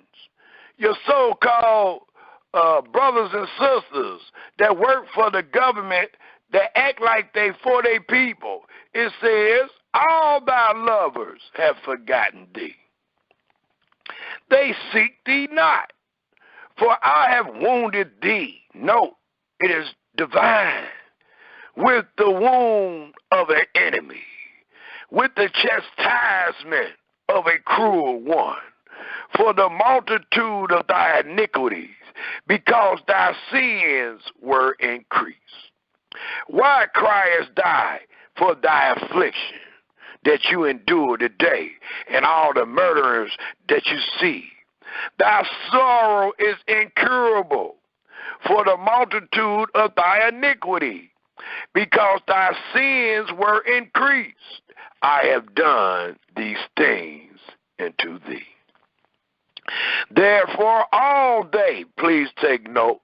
your so-called brothers and sisters that work for the government that act like they for their people. It says, all thy lovers have forgotten thee. They seek thee not, for I have wounded thee. No, it is divine. With the wound of an enemy, with the chastisement of a cruel one, for the multitude of thy iniquities, because thy sins were increased. Why criest thou for thy affliction that you endure today, and all the murderers that you see? Thy sorrow is incurable for the multitude of thy iniquity, because thy sins were increased. I have done these things unto thee. Therefore, all day, please take note,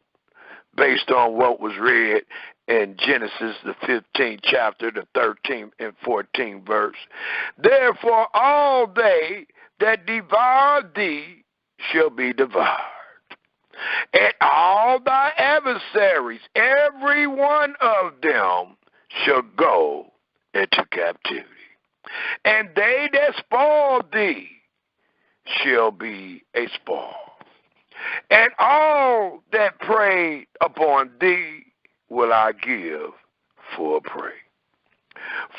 based on what was read in Genesis, the 15th chapter, the 13th and 14th verse. Therefore, all they that devour thee shall be devoured, and all thy adversaries, every one of them, shall go into captivity. And they that spoil thee shall be a spoil, and all that prey upon thee will I give for a prey.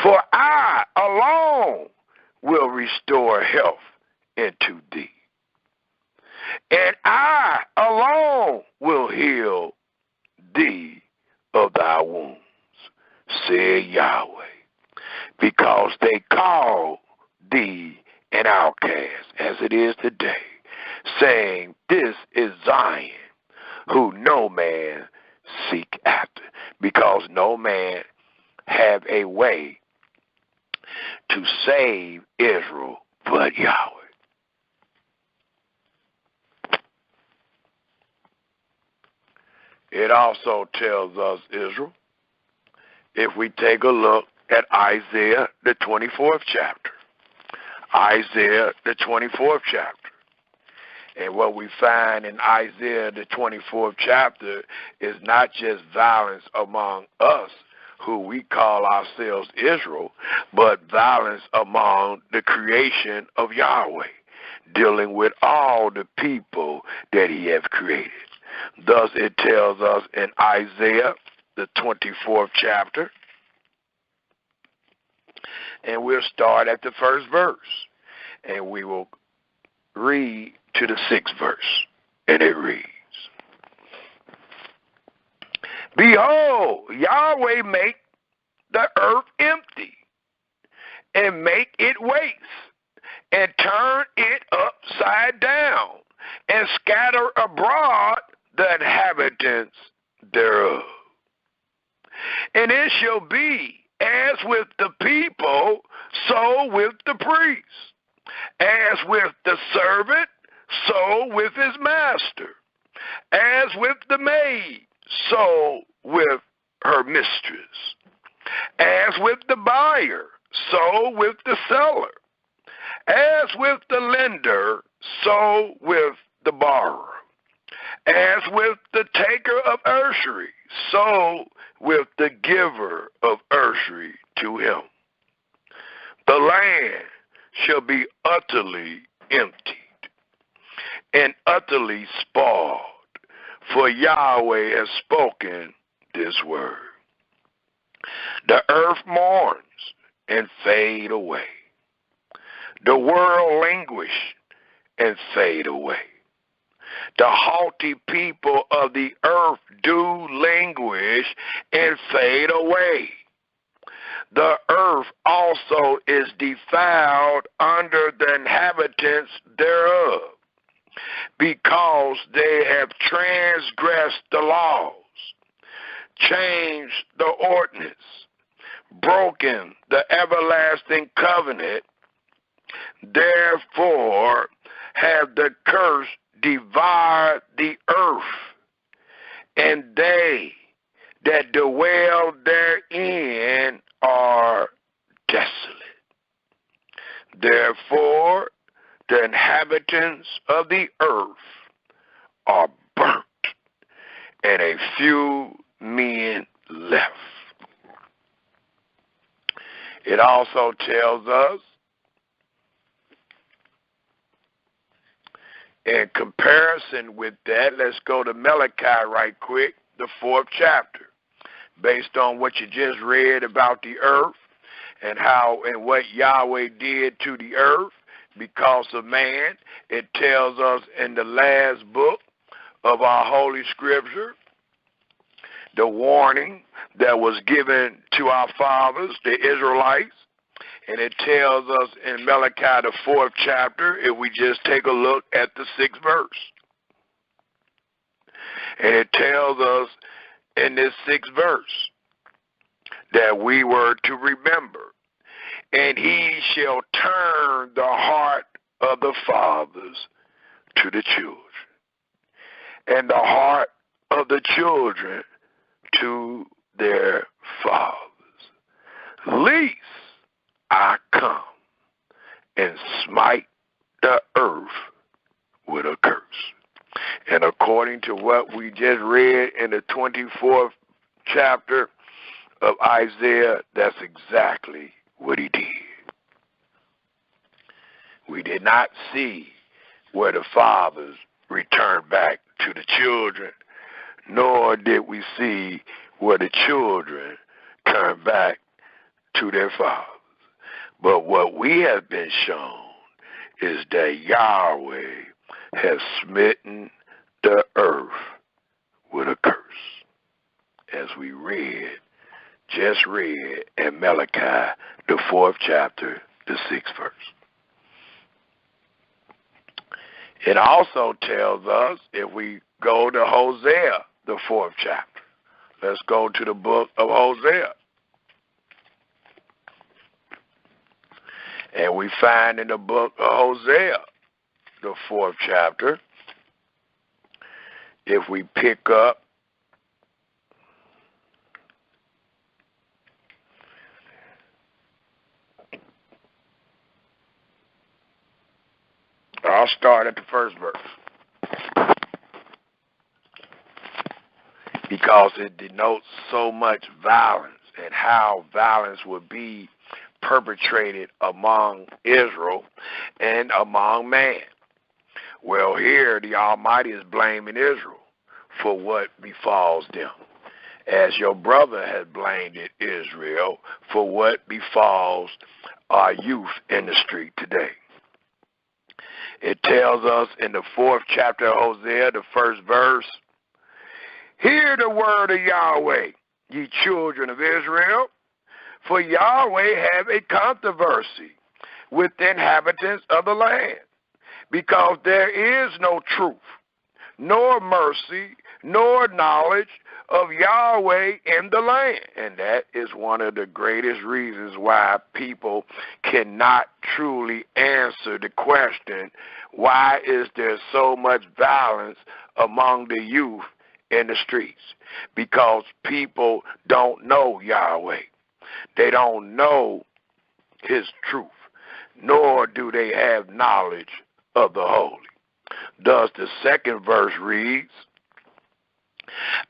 For I alone will restore health into thee, and I alone will heal thee of thy wounds, said Yahweh, because they call thee an outcast, as it is today, saying, this is Zion, who no man seek after, because no man have a way to save Israel but Yahweh. It also tells us, Israel, if we take a look at Isaiah, the 24th chapter. Isaiah, the 24th chapter. And what we find in Isaiah, the 24th chapter, is not just violence among us, who we call ourselves Israel, but violence among the creation of Yahweh, dealing with all the people that he has created. Thus it tells us in Isaiah, the 24th chapter, and we'll start at the first verse, and we will read to the 6th verse, and it reads, Behold, Yahweh make the earth empty, and make it waste, and turn it upside down, and scatter abroad the inhabitants thereof. And it shall be as with the people, so with the priest, as with the servant, so with his master, as with the maid, so with her mistress, as with the buyer, so with the seller, as with the lender, so with the borrower, as with the taker of usury, so with the giver of usury to him. The land shall be utterly emptied and utterly spoiled, for Yahweh has spoken this word. The earth mourns and fade away. The world languish and fade away. The haughty people of the earth do languish and fade away. The earth also is defiled under the inhabitants thereof, because they have transgressed the laws, changed the ordinance, broken the everlasting covenant. Therefore have the curse devoured the earth, and they that dwell therein are desolate. Therefore the inhabitants of the earth are burnt, and a few men left. It also tells us, in comparison with that, let's go to Malachi right quick, the 4th chapter. Based on what you just read about the earth and how and what Yahweh did to the earth because of man, it tells us in the last book of our Holy Scripture, the warning that was given to our fathers, the Israelites, and it tells us in Malachi, the 4th chapter, if we just take a look at the 6th verse. And it tells us in this 6th verse that we were to remember, and he shall turn the heart of the fathers to the children, and the heart of the children to their fathers, lest I come and smite the earth with a curse. And according to what we just read in the 24th chapter of Isaiah, that's exactly what he did. We did not see where the fathers returned back to the children, nor did we see where the children turned back to their fathers. But what we have been shown is that Yahweh has smitten the earth with a curse, as we just read in Malachi, the 4th chapter, the 6th verse. It also tells us, if we go to Hosea, the 4th chapter, let's go to the book of Hosea. And we find in the book of Hosea, the 4th chapter, if we pick up I'll start at the 1st verse, because it denotes so much violence and how violence would be perpetrated among Israel and among man. Well, here the Almighty is blaming Israel for what befalls them, as your brother has blamed Israel for what befalls our youth in the street today. It tells us in the 4th chapter of Hosea, the 1st verse, hear the word of Yahweh, ye children of Israel, for Yahweh have a controversy with the inhabitants of the land, because there is no truth, nor mercy, nor knowledge of Yahweh in the land. And that is one of the greatest reasons why people cannot truly answer the question, why is there so much violence among the youth in the streets? Because people don't know Yahweh. They don't know his truth, nor do they have knowledge of the holy. Thus the 2nd verse reads,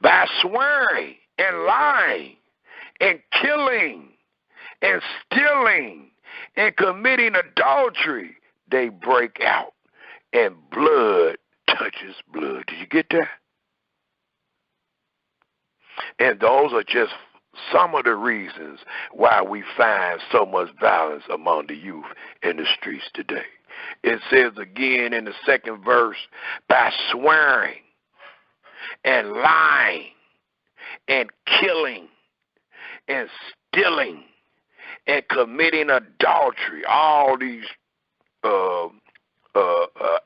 by swearing and lying and killing and stealing and committing adultery, they break out, and blood touches blood. Did you get that? And those are just some of the reasons why we find so much violence among the youth in the streets today. It says again in the second verse, by swearing and lying and killing and stealing and committing adultery. All these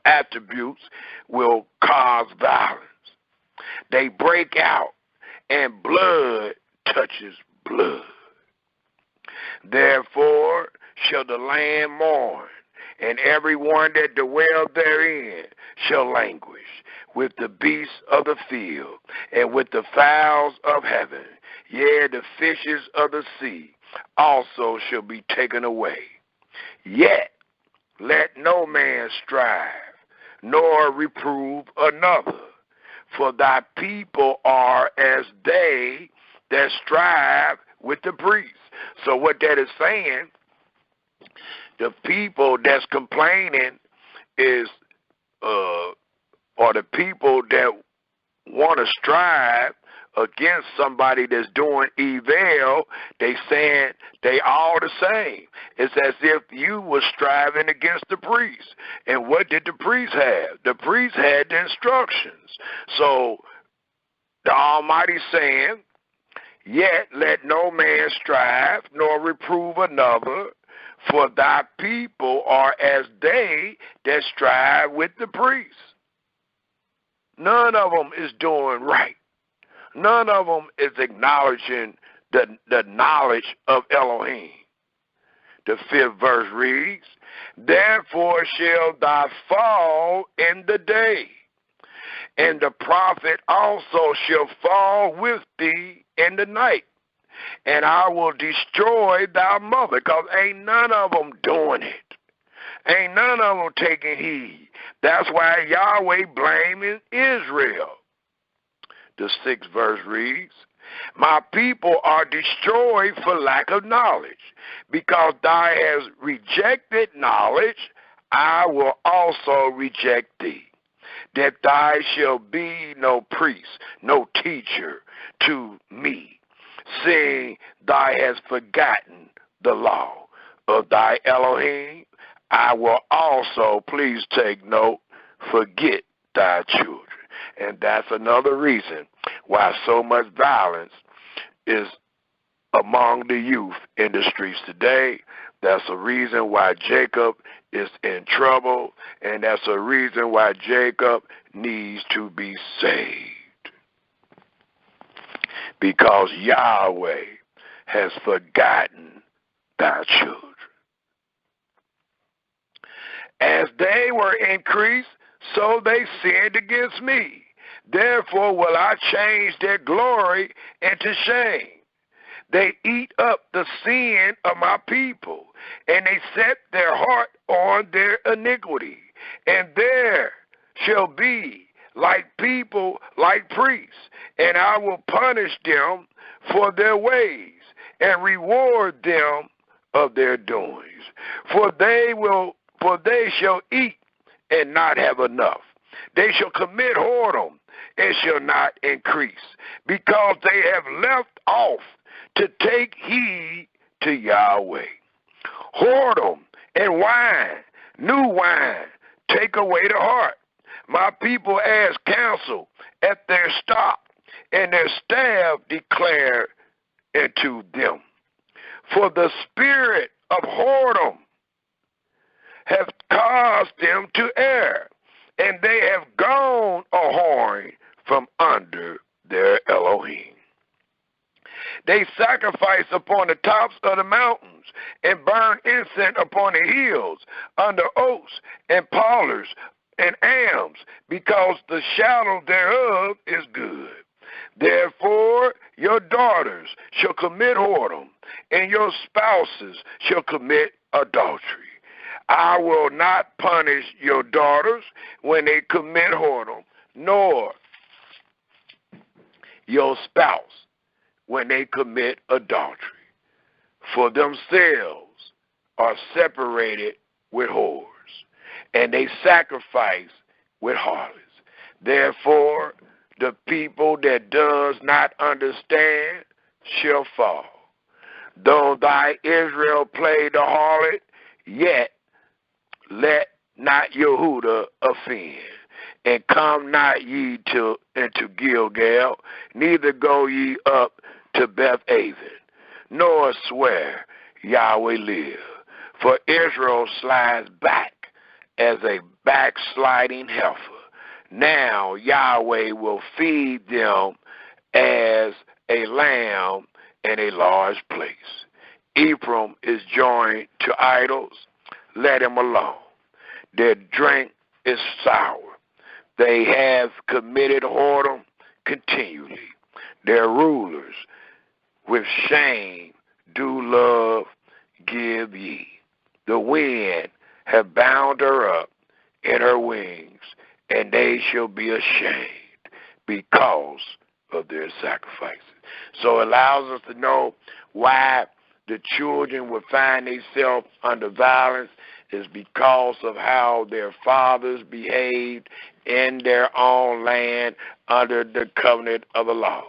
attributes will cause violence. They break out, and blood touches blood. Therefore shall the land mourn, and everyone that dwell therein shall languish, with the beasts of the field, and with the fowls of heaven. Yea, the fishes of the sea also shall be taken away. Yet let no man strive, nor reprove another, for thy people are as they that strive with the priests. So what that is saying, the people that's complaining is, or the people that want to strive against somebody that's doing evil, they saying they all the same. It's as if you were striving against the priest. And what did the priest have? The priest had the instructions. So the Almighty saying, yet let no man strive nor reprove another, for thy people are as they that strive with the priests. None of them is doing right. None of them is acknowledging the knowledge of Elohim. The 5th verse reads, therefore shall thou fall in the day, and the prophet also shall fall with thee in the night, and I will destroy thy mother, because ain't none of them doing it. Ain't none of them taking heed. That's why Yahweh blaming Israel. The 6th verse reads, my people are destroyed for lack of knowledge. Because thou hast rejected knowledge, I will also reject thee, that thou shalt be no priest, no teacher to me, seeing thou hast forgotten the law of thy Elohim. I will also, please take note, forget thy children. And that's another reason why so much violence is among the youth in the streets today. That's a reason why Jacob is in trouble, and that's a reason why Jacob needs to be saved. Because Yahweh has forgotten thy children. As they were increased, so they sinned against me. Therefore will I change their glory into shame. They eat up the sin of my people, and they set their heart on their iniquity. And there shall be like people, like priests, and I will punish them for their ways, and reward them of their doings. For they shall eat and not have enough. They shall commit whoredom and shall not increase, because they have left off to take heed to Yahweh. Whoredom and wine, new wine, take away the heart. My people ask counsel at their stock, and their staff declare unto them. For the spirit of whoredom have caused them to err, and they have gone a-whoring from under their Elohim. They sacrifice upon the tops of the mountains, and burn incense upon the hills, under oaks and pollers and elms, because the shadow thereof is good. Therefore your daughters shall commit whoredom, and your spouses shall commit adultery. I will not punish your daughters when they commit whoredom, nor your spouse when they commit adultery. For themselves are separated with whores, and they sacrifice with harlots. Therefore the people that does not understand shall fall. Though thy Israel play the harlot, yet let not Yehuda offend, and come not ye into Gilgal, neither go ye up to Beth-aven, nor swear, Yahweh live. For Israel slides back as a backsliding heifer. Now Yahweh will feed them as a lamb in a large place. Ephraim is joined to idols. Let him alone. Their drink is sour. They have committed whoredom continually. Their rulers with shame do love give ye. The wind have bound her up in her wings, and they shall be ashamed because of their sacrifices. So it allows us to know why the children would find themselves under violence is because of how their fathers behaved in their own land under the covenant of the law.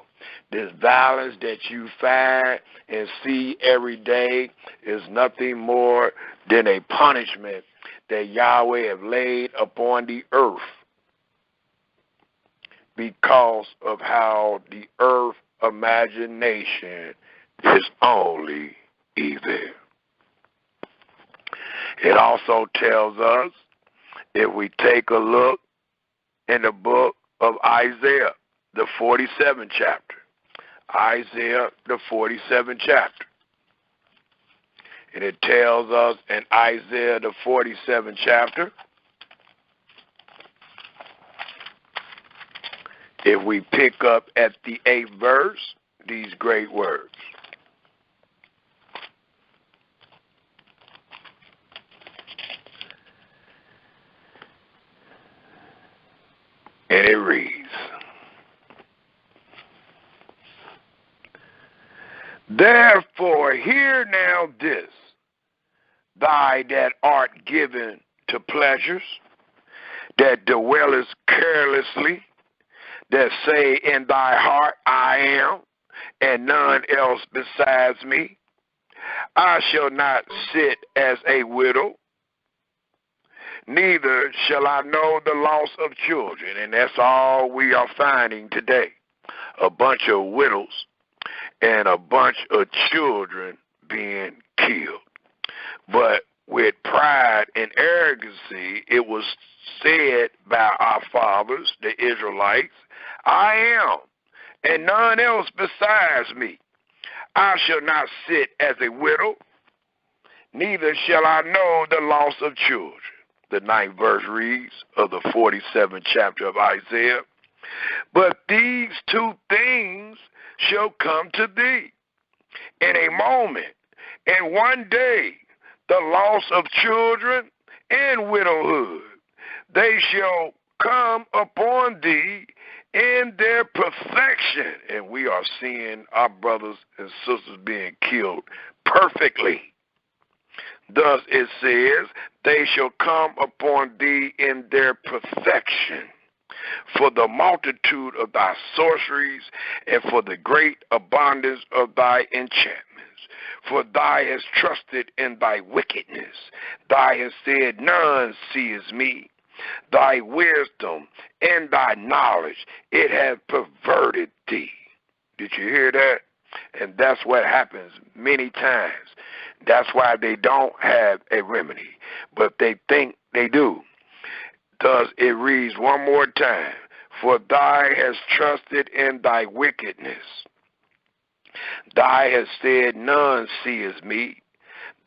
This violence that you find and see every day is nothing more than a punishment that Yahweh have laid upon the earth because of how the earth imagination is only evil. It also tells us, if we take a look in the book of Isaiah, the 47th chapter, Isaiah, the 47th chapter, and it tells us in Isaiah, the 47th chapter, if we pick up at the 8th verse, these great words. And it reads, therefore hear now this, thy that art given to pleasures, that dwellest carelessly, that say in thy heart, I am, and none else besides me. I shall not sit as a widow, neither shall I know the loss of children. And that's all we are finding today. A bunch of widows and a bunch of children being killed. But with pride and arrogancy, it was said by our fathers, the Israelites, I am, and none else besides me. I shall not sit as a widow, neither shall I know the loss of children. The 9th verse reads of the 47th chapter of Isaiah, but these two things shall come to thee in a moment, and one day, the loss of children and widowhood. They shall come upon thee in their perfection. And we are seeing our brothers and sisters being killed perfectly. Thus it says, they shall come upon thee in their perfection, for the multitude of thy sorceries, and for the great abundance of thy enchantments. For thou hast trusted in thy wickedness. Thou hast said, none sees me. Thy wisdom and thy knowledge, it hath perverted thee. Did you hear that? And that's what happens many times. That's why they don't have a remedy, but they think they do. Thus it reads one more time, for thou hast trusted in thy wickedness. Thou hast said, none sees me.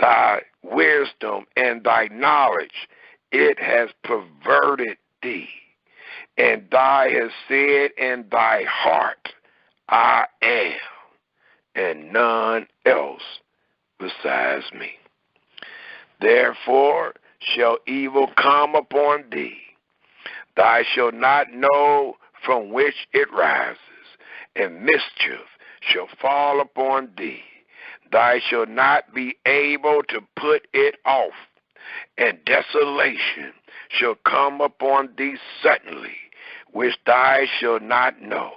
Thy wisdom and thy knowledge, it has perverted thee. And thou hast said in thy heart, I am, and none else besides me. Therefore shall evil come upon thee. Thou shalt not know from which it rises, and mischief shall fall upon thee. Thou shalt not be able to put it off, and desolation shall come upon thee suddenly, which thou shalt not know.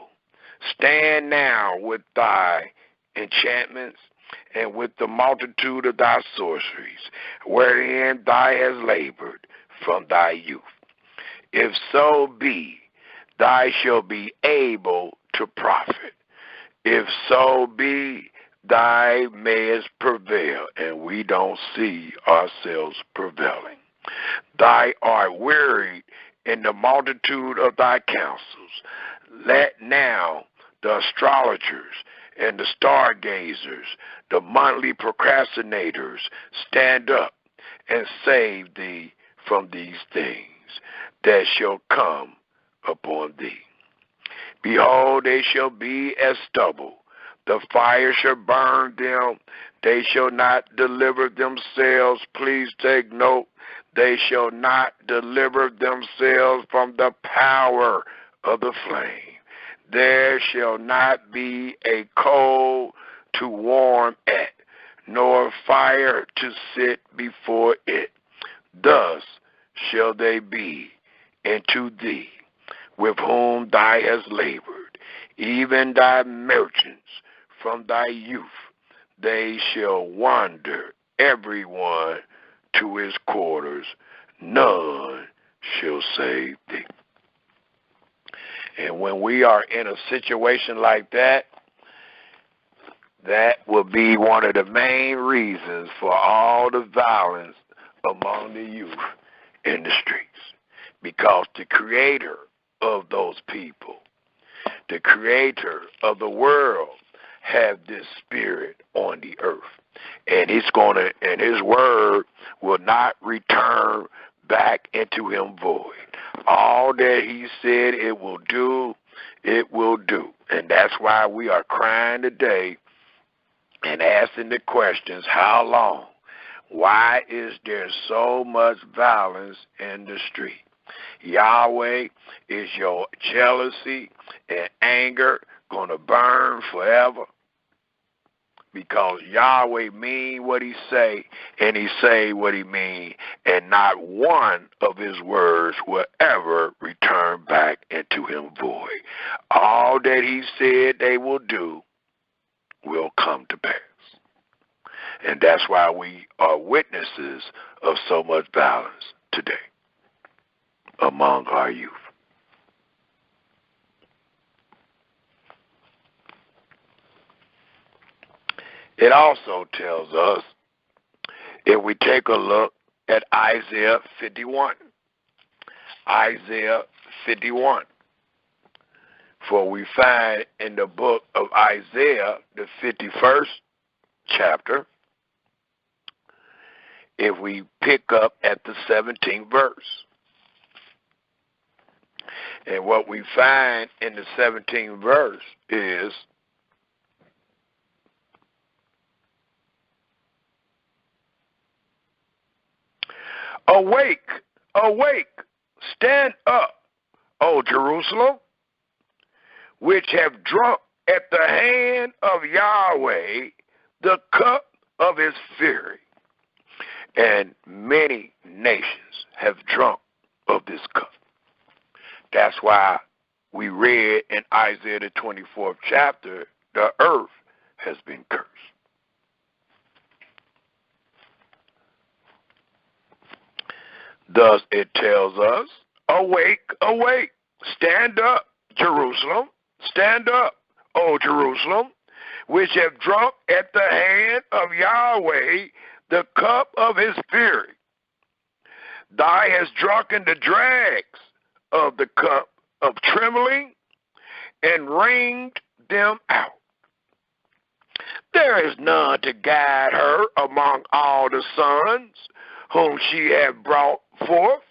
Stand now with thy enchantments, and with the multitude of thy sorceries, wherein thou hast labored. from thy youth. If so be, thou shalt be able to profit. If so be, thou mayest prevail, and we don't see ourselves prevailing. Thou art wearied in the multitude of thy counsels. Let now the astrologers and the stargazers, the monthly procrastinators, stand up and save thee from these things that shall come upon thee. Behold, they shall be as stubble. The fire shall burn them. They shall not deliver themselves. Please take note. They shall not deliver themselves from the power of the flame. There shall not be a coal to warm at, nor fire to sit before it. Thus shall they be unto thee, with whom thou hast labored, even thy merchants from thy youth. They shall wander, every one to his quarters. None shall save thee. And when we are in a situation like that, that will be one of the main reasons for all the violence among the youth in the streets. Because the creator of those people, the creator of the world, have this spirit on the earth. And and his word will not return back into him void. All that he said it will do, it will do. And that's why we are crying today and asking the questions, how long? Why is there so much violence in the street? Yahweh, is your jealousy and anger going to burn forever? Because Yahweh mean what he say, and he say what he mean, and not one of his words will ever return back into him void. All that he said they will do will come to pass. And that's why we are witnesses of so much violence today among our youth. It also tells us, if we take a look at Isaiah 51, Isaiah 51, for we find in the book of Isaiah, the 51st chapter, if we pick up at the 17th verse. And what we find in the 17th verse is, awake, awake, stand up, O Jerusalem, which have drunk at the hand of Yahweh the cup of his fury. And many nations have drunk of this cup. That's why we read in Isaiah the 24th chapter, the earth has been cursed. Thus it tells us, awake, awake, stand up, Jerusalem, stand up, O Jerusalem, which have drunk at the hand of Yahweh the cup of his fury. Thou hast drunken the dregs of the cup of trembling and wringed them out. There is none to guide her among all the sons whom she hath brought forth.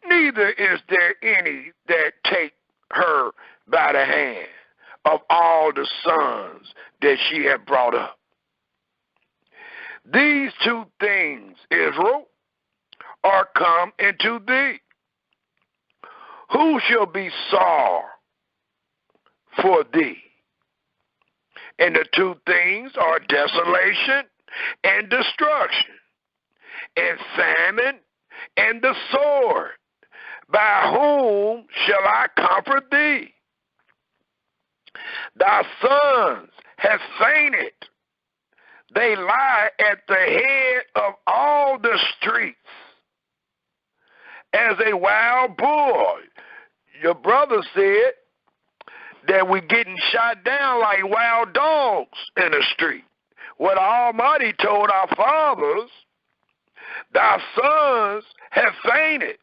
Neither is there any that take her by the hand of all the sons that she hath brought up. These two things, Israel, are come into thee. Who shall be sore for thee? And the two things are desolation and destruction, and famine and the sword. By whom shall I comfort thee? Thy sons have fainted. They lie at the head of all the streets. as a wild bull. Your brother said that we're getting shot down like wild dogs in the street. What Almighty told our fathers, thy sons have fainted.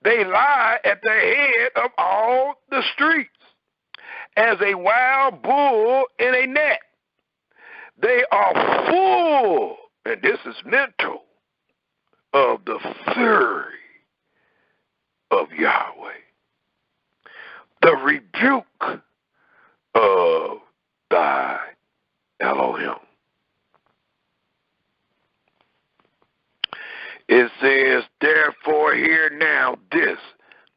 They lie at the head of all the streets, as a wild bull in a net. They are full, and this is mental, of the fury of Yahweh, the rebuke of thy Elohim. It says, therefore hear now this,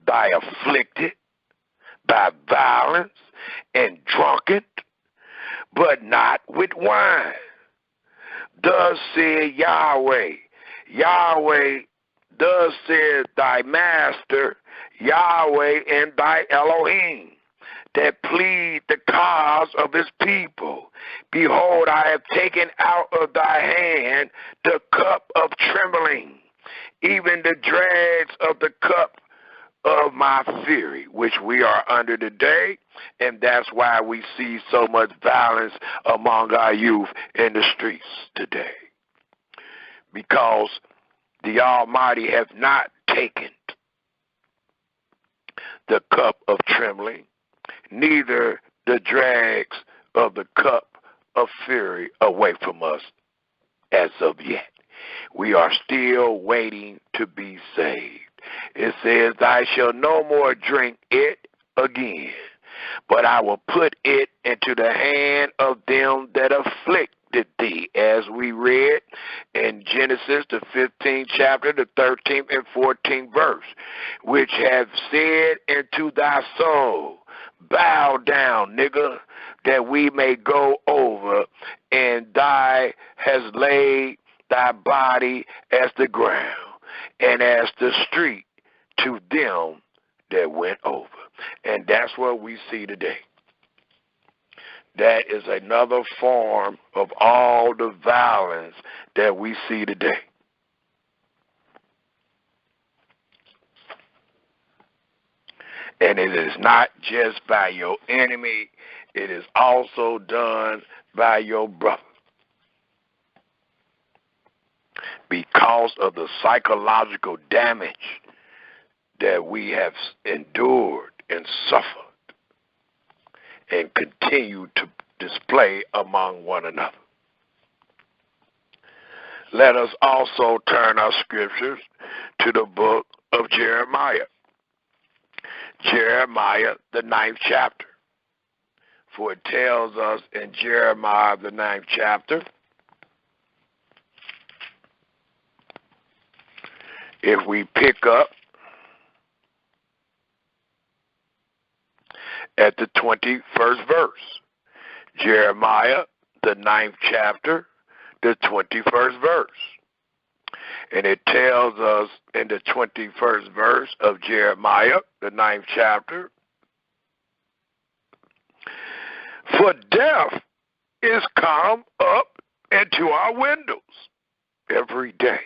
thy afflicted by violence and drunken, but not with wine. Thus said Yahweh. Yahweh, thus said thy master, Yahweh and thy Elohim, that plead the cause of his people. Behold, I have taken out of thy hand the cup of trembling, even the dregs of the cup of my fury, which we are under today, and that's why we see so much violence among our youth in the streets today. Because the Almighty has not taken the cup of trembling, neither the dregs of the cup of fury away from us as of yet. We are still waiting to be saved. It says, I shall no more drink it again, but I will put it into the hand of them that afflicted thee, as we read in Genesis, the 15th chapter, the 13th and 14th verse, which have said into thy soul, bow down, nigga, that we may go over, and thy has laid thy body as the ground, and as the street to them that went over. And that's what we see today. That is another form of all the violence that we see today. And it is not just by your enemy, it is also done by your brother. Because of the psychological damage that we have endured and suffered and continue to display among one another. Let us also turn our scriptures to the book of Jeremiah. Jeremiah, the 9th chapter. For it tells us in Jeremiah, the 9th chapter, if we pick up at the 21st verse, Jeremiah, the 9th chapter, the 21st verse. And it tells us in the 21st verse of Jeremiah, the 9th chapter, for death is come up into our windows every day.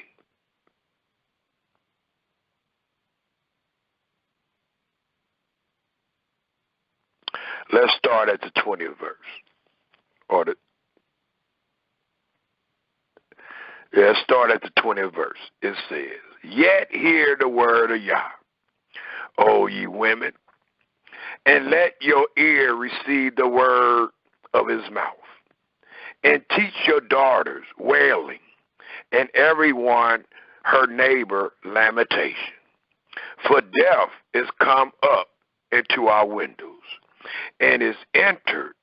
Let's start at the 20th verse. Let's start at the 20th verse. It says, yet hear the word of Yah, O ye women, and let your ear receive the word of his mouth, and teach your daughters wailing, and everyone her neighbor lamentation. For death is come up into our windows, and is entered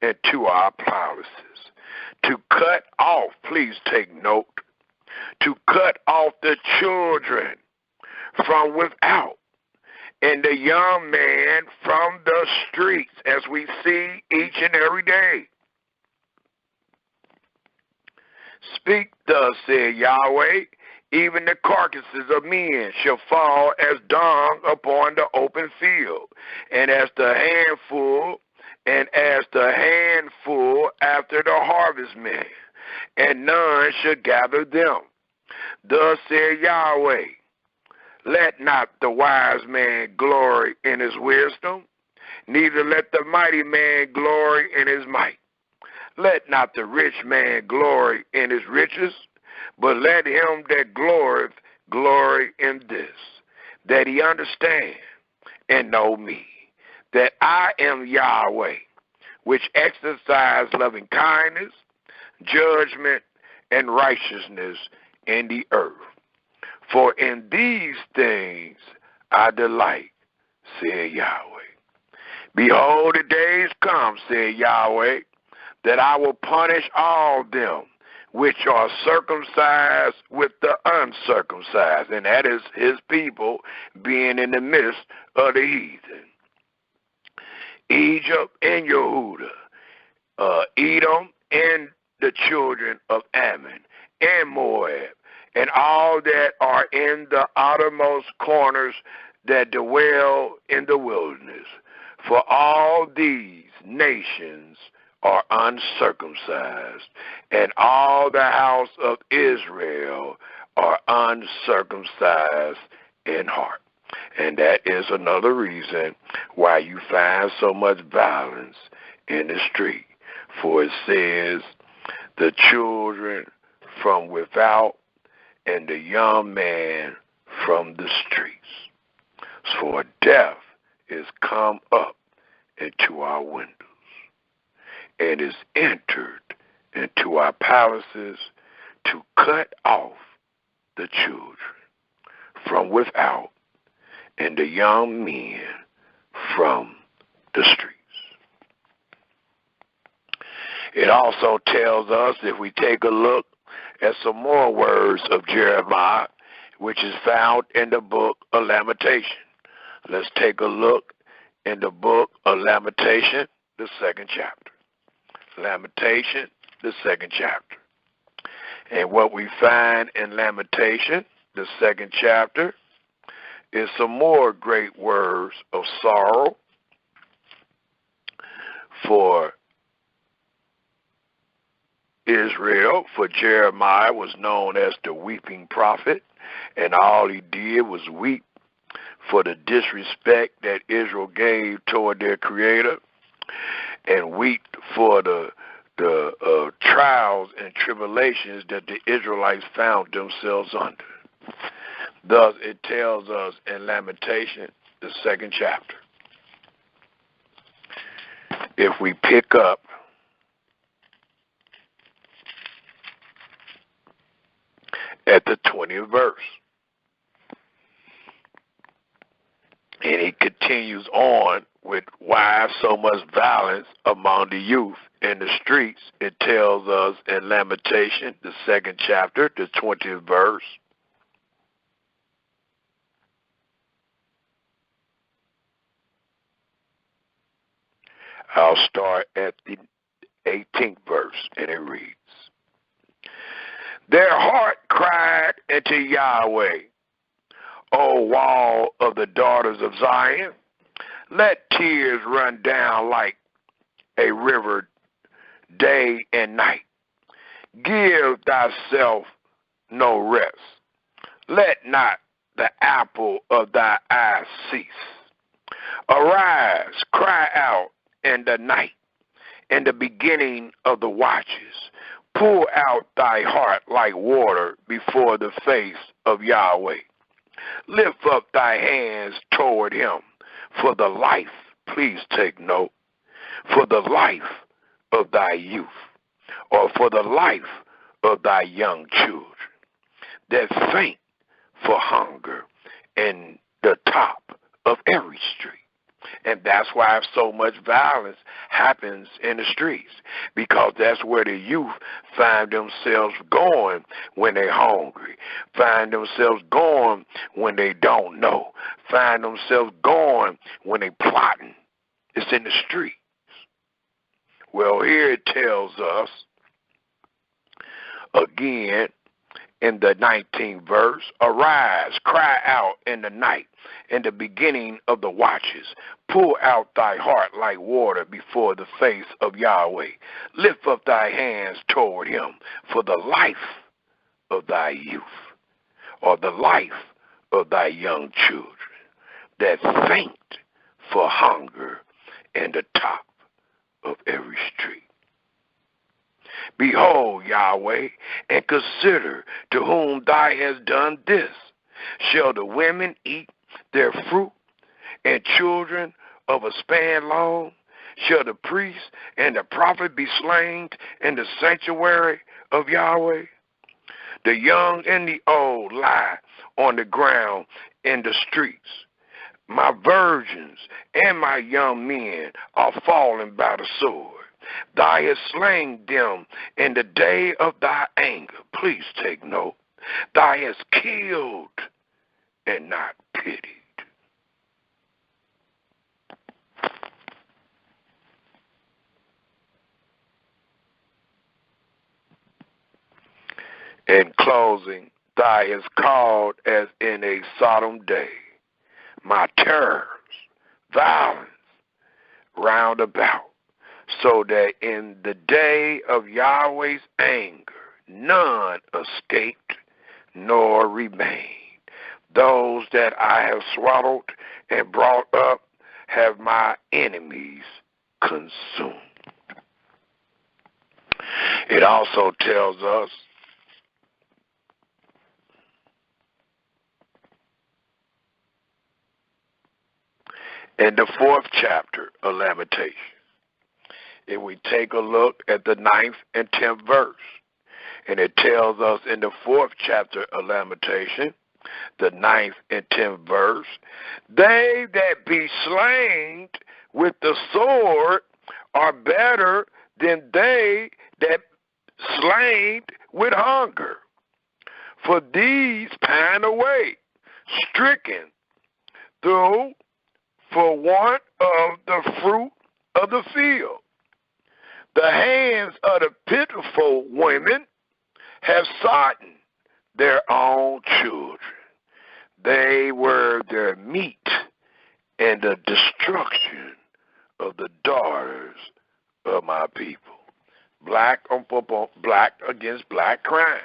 into our palaces, to cut off, please take note, to cut off the children from without, and the young man from the streets, as we see each and every day. Speak thus, said Yahweh, even the carcasses of men shall fall as dung upon the open field, and as the handful after the harvestmen, and none shall gather them. Thus said Yahweh, Let not the wise man glory in his wisdom, neither let the mighty man glory in his might. Let not the rich man glory in his riches, but let him that glorieth glory in this, that he understand and know me, that I am Yahweh, which exercise loving kindness, judgment, and righteousness in the earth. For in these things I delight, said Yahweh. Behold, the days come, said Yahweh, that I will punish all them which are circumcised with the uncircumcised, and that is his people being in the midst of the heathen. Egypt and Yehuda, Edom and the children of Ammon, and Moab, and all that are in the outermost corners that dwell in the wilderness. For all these nations are uncircumcised, and all the house of Israel are uncircumcised in heart. And that is another reason why you find so much violence in the street. For it says, the children from without, and the young man from the streets. For death is come up into our windows, and is entered into our palaces to cut off the children from without, and the young men from the streets. It also tells us, if we take a look at some more words of Jeremiah, which is found in the book of Lamentation. Let's take a look in the book of Lamentation, the 2nd chapter. Lamentation, the 2nd chapter. And what we find in Lamentation, the 2nd chapter, is some more great words of sorrow for Israel. For Jeremiah was known as the weeping prophet, and all he did was weep for the disrespect that Israel gave toward their Creator, and weep for the trials and tribulations that the Israelites found themselves under. Thus, it tells us in Lamentation, the 2nd chapter. If we pick up at the 20th verse, and he continues on with why so much violence among the youth in the streets. It tells us in Lamentation, the 2nd chapter, the 20th verse. I'll start at the 18th verse, and it reads, their heart cried unto Yahweh, O wall of the daughters of Zion, let tears run down like a river day and night. Give thyself no rest. Let not the apple of thy eye cease. Arise, cry out in the night, in the beginning of the watches. Pour out thy heart like water before the face of Yahweh. Lift up thy hands toward him for the life, please take note, for the life of thy youth, or for the life of thy young children, that faint for hunger in the top of every street. And that's why so much violence happens in the streets, because that's where the youth find themselves going when they're hungry, find themselves going when they don't know, find themselves going when they're plotting. It's in the streets. Well, here it tells us again in the 19th verse, arise, cry out in the night, in the beginning of the watches. Pour out thy heart like water before the face of Yahweh. Lift up thy hands toward him for the life of thy youth, or the life of thy young children that faint for hunger in the top of every street. Behold, Yahweh, and consider to whom thou hast done this. Shall the women eat their fruit, and children of a span long? Shall the priest and the prophet be slain in the sanctuary of Yahweh? The young and the old lie on the ground in the streets. My virgins and my young men are fallen by the sword. Thou hast slain them in the day of thy anger. Please take note. Thou hast killed and not pitied. In closing, thou hast called as in a Sodom day my terrors, violence round about, so that in the day of Yahweh's anger none escaped nor remained. Those that I have swallowed and brought up have my enemies consumed. It also tells us in the 4th chapter of Lamentations, if we take a look at the 9th and 10th verse, and it tells us in the 4th chapter of Lamentation, the 9th and 10th verse, they that be slain with the sword are better than they that slain with hunger. For these pine away, stricken through for want of the fruit of the field. The hands of the pitiful women have sodden their own children. They were their meat in the destruction of the daughters of my people. Black on black against black crime.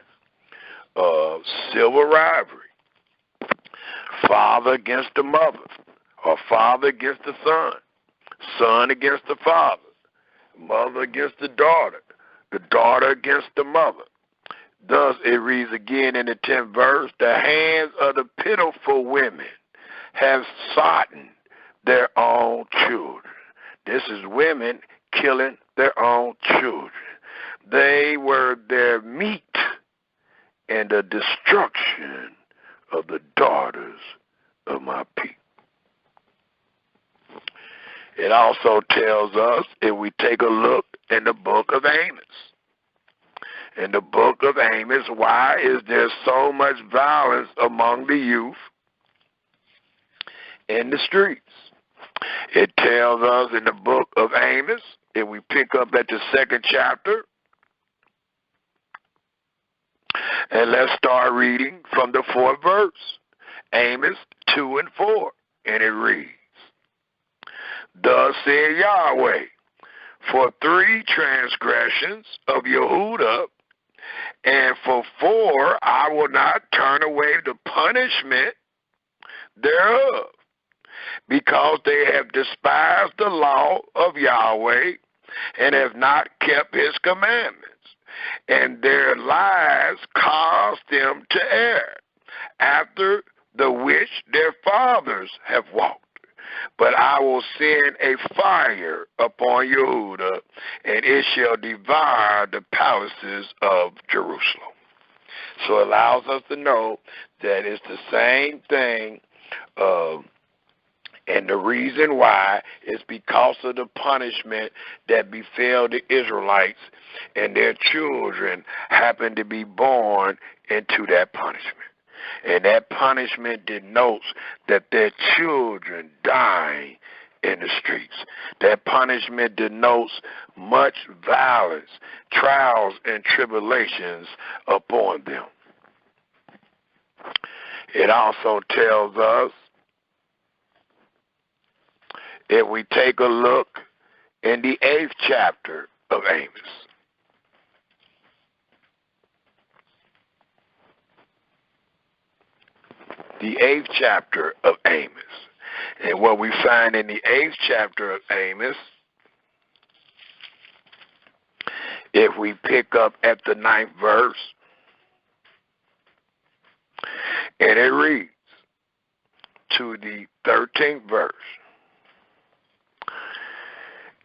Civil rivalry. Father against the mother, or father against the son, son against the father, mother against the daughter against the mother. Thus it reads again in the 10th verse, the hands of the pitiful women have sodden their own children. This is women killing their own children. They were their meat in the destruction of the daughters of my people. It also tells us, if we take a look in the book of Amos, in the book of Amos, why is there so much violence among the youth in the streets? It tells us in the book of Amos, if we pick up at the 2nd chapter, and let's start reading from the 4th verse, Amos 2 and 4, and it reads, Thus said Yahweh, for 3 transgressions of Yehudah, and for 4 I will not turn away the punishment thereof, because they have despised the law of Yahweh, and have not kept his commandments, and their lies caused them to err, after the which their fathers have walked. But I will send a fire upon Yehudah, and it shall devour the palaces of Jerusalem. So it allows us to know that it's the same thing, and the reason why is because of the punishment that befell the Israelites, and their children happened to be born into that punishment. And that punishment denotes that their children die in the streets. That punishment denotes much violence, trials, and tribulations upon them. It also tells us, if we take a look in the 8th chapter of Amos, the the 8th chapter of Amos. And what we find in the 8th chapter of Amos, if we pick up at the 9th verse, and it reads to the 13th verse,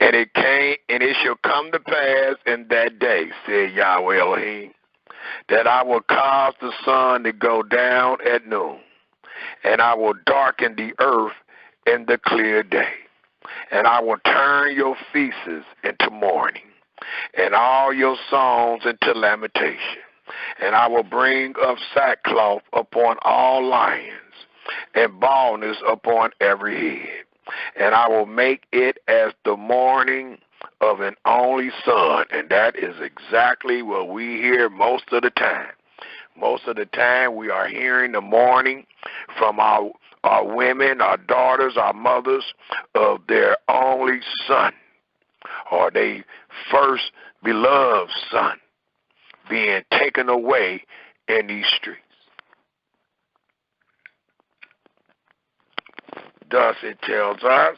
and it shall come to pass in that day, said Yahweh Elohim, that I will cause the sun to go down at noon, and I will darken the earth in the clear day, and I will turn your feasts into mourning, and all your songs into lamentation, and I will bring up sackcloth upon all lions, and baldness upon every head, and I will make it as the mourning of an only son. And that is exactly what we hear most of the time. Most of the time we are hearing the mourning from our women, our daughters, our mothers of their only son, or their first beloved son, being taken away in these streets. Thus it tells us,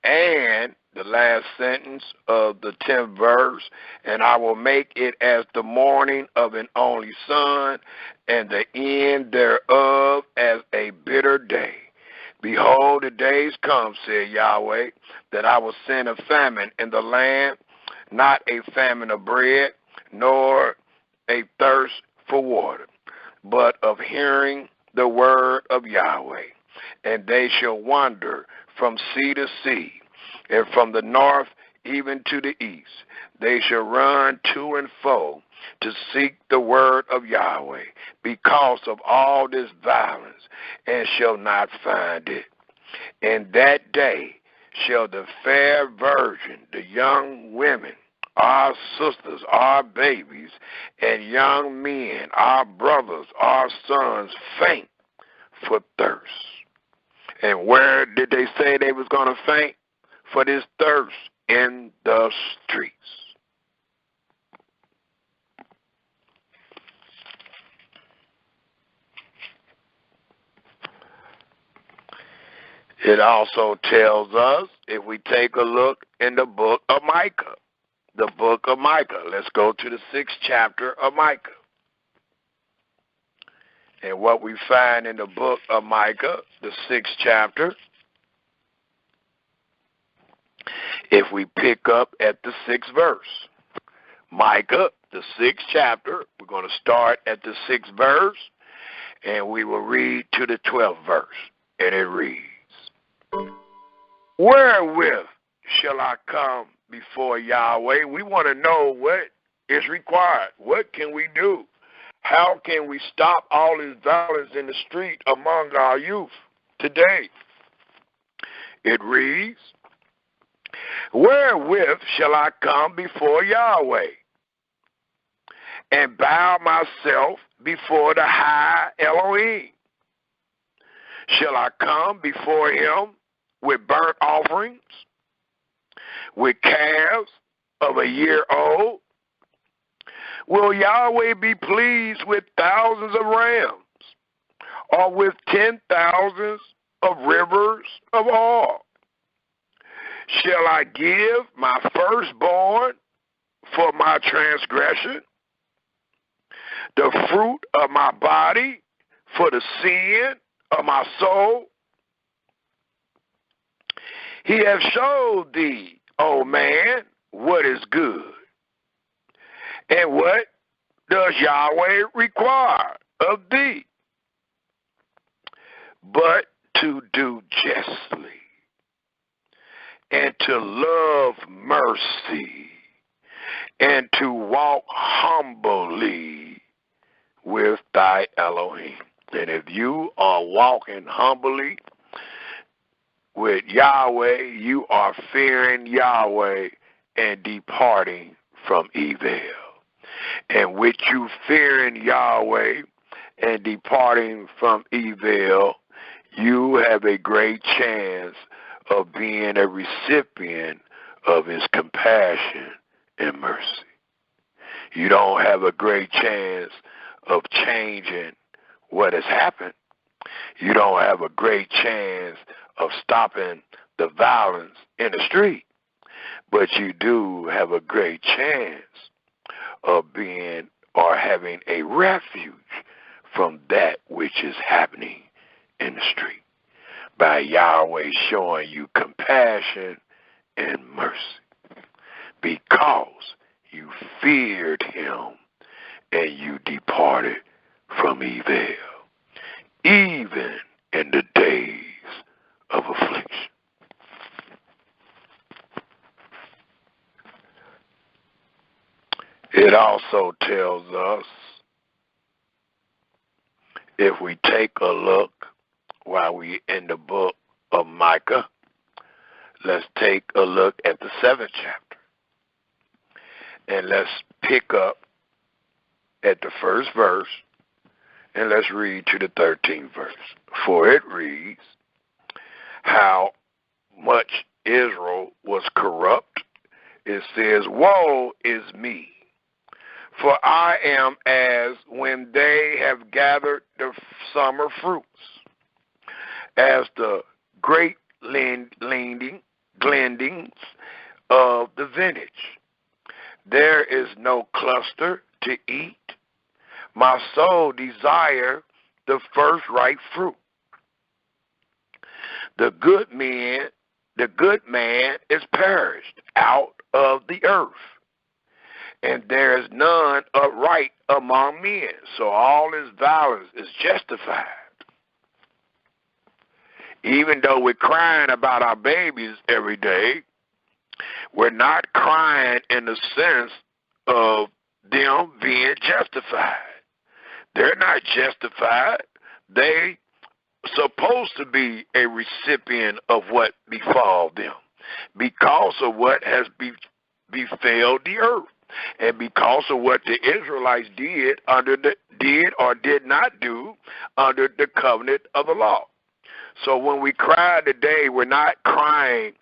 and the last sentence of the 10th verse, and I will make it as the mourning of an only son, and the end thereof as a bitter day. Behold, the days come, said Yahweh, that I will send a famine in the land, not a famine of bread, nor a thirst for water, but of hearing the word of Yahweh. And they shall wander from sea to sea, and from the north even to the east. They shall run to and fro to seek the word of Yahweh, because of all this violence, and shall not find it. In that day shall the fair virgin, the young women, our sisters, our babies, and young men, our brothers, our sons, faint for thirst. And where did they say they was going to faint for this thirst? In the streets. It also tells us, if we take a look in the book of Micah, the book of Micah. Let's go to the 6th chapter of Micah. And what we find in the book of Micah, the 6th chapter, if we pick up at the 6th verse. Micah, the 6th chapter, we're going to start at the 6th verse, and we will read to the 12th verse. And it reads, wherewith shall I come before Yahweh? We want to know what is required. What can we do? How can we stop all this violence in the street among our youth today? It reads, wherewith shall I come before Yahweh and bow myself before the high Elohim? Shall I come before him with burnt offerings, with calves of a year old? Will Yahweh be pleased with thousands of rams, or with 10,000s of rivers of oil? Shall I give my firstborn for my transgression, the fruit of my body for the sin of my soul? He hath showed thee, O man, what is good. And what does Yahweh require of thee? But to do justly, and to love mercy, and to walk humbly with thy Elohim. And if you are walking humbly with Yahweh, you are fearing Yahweh and departing from evil. And with you fearing Yahweh and departing from evil, you have a great chance of being a recipient of his compassion and mercy. You don't have a great chance of changing what has happened. You don't have a great chance of stopping the violence in the street, but you do have a great chance of being or having a refuge from that which is happening in the street by Yahweh showing you compassion and mercy because you feared him and you departed from evil, even in the days of affliction. It also tells us, if we take a look while we in the book of Micah, let's take a look at the 7th chapter. And let's pick up at the 1st verse, and let's read to the 13th verse. For it reads, how much Israel was corrupt. It says, woe is me, for I am as when they have gathered the summer fruits, as the great glendings of the vintage. There is no cluster to eat. My soul desire the first ripe fruit. The good man is perished out of the earth, and there is none upright among men. So all this violence is justified. Even though we're crying about our babies every day, we're not crying in the sense of them being justified. They're not justified. They supposed to be a recipient of what befall them because of what has befell the earth and because of what the Israelites did or did not do under the covenant of the law. So when we cry today, we're not crying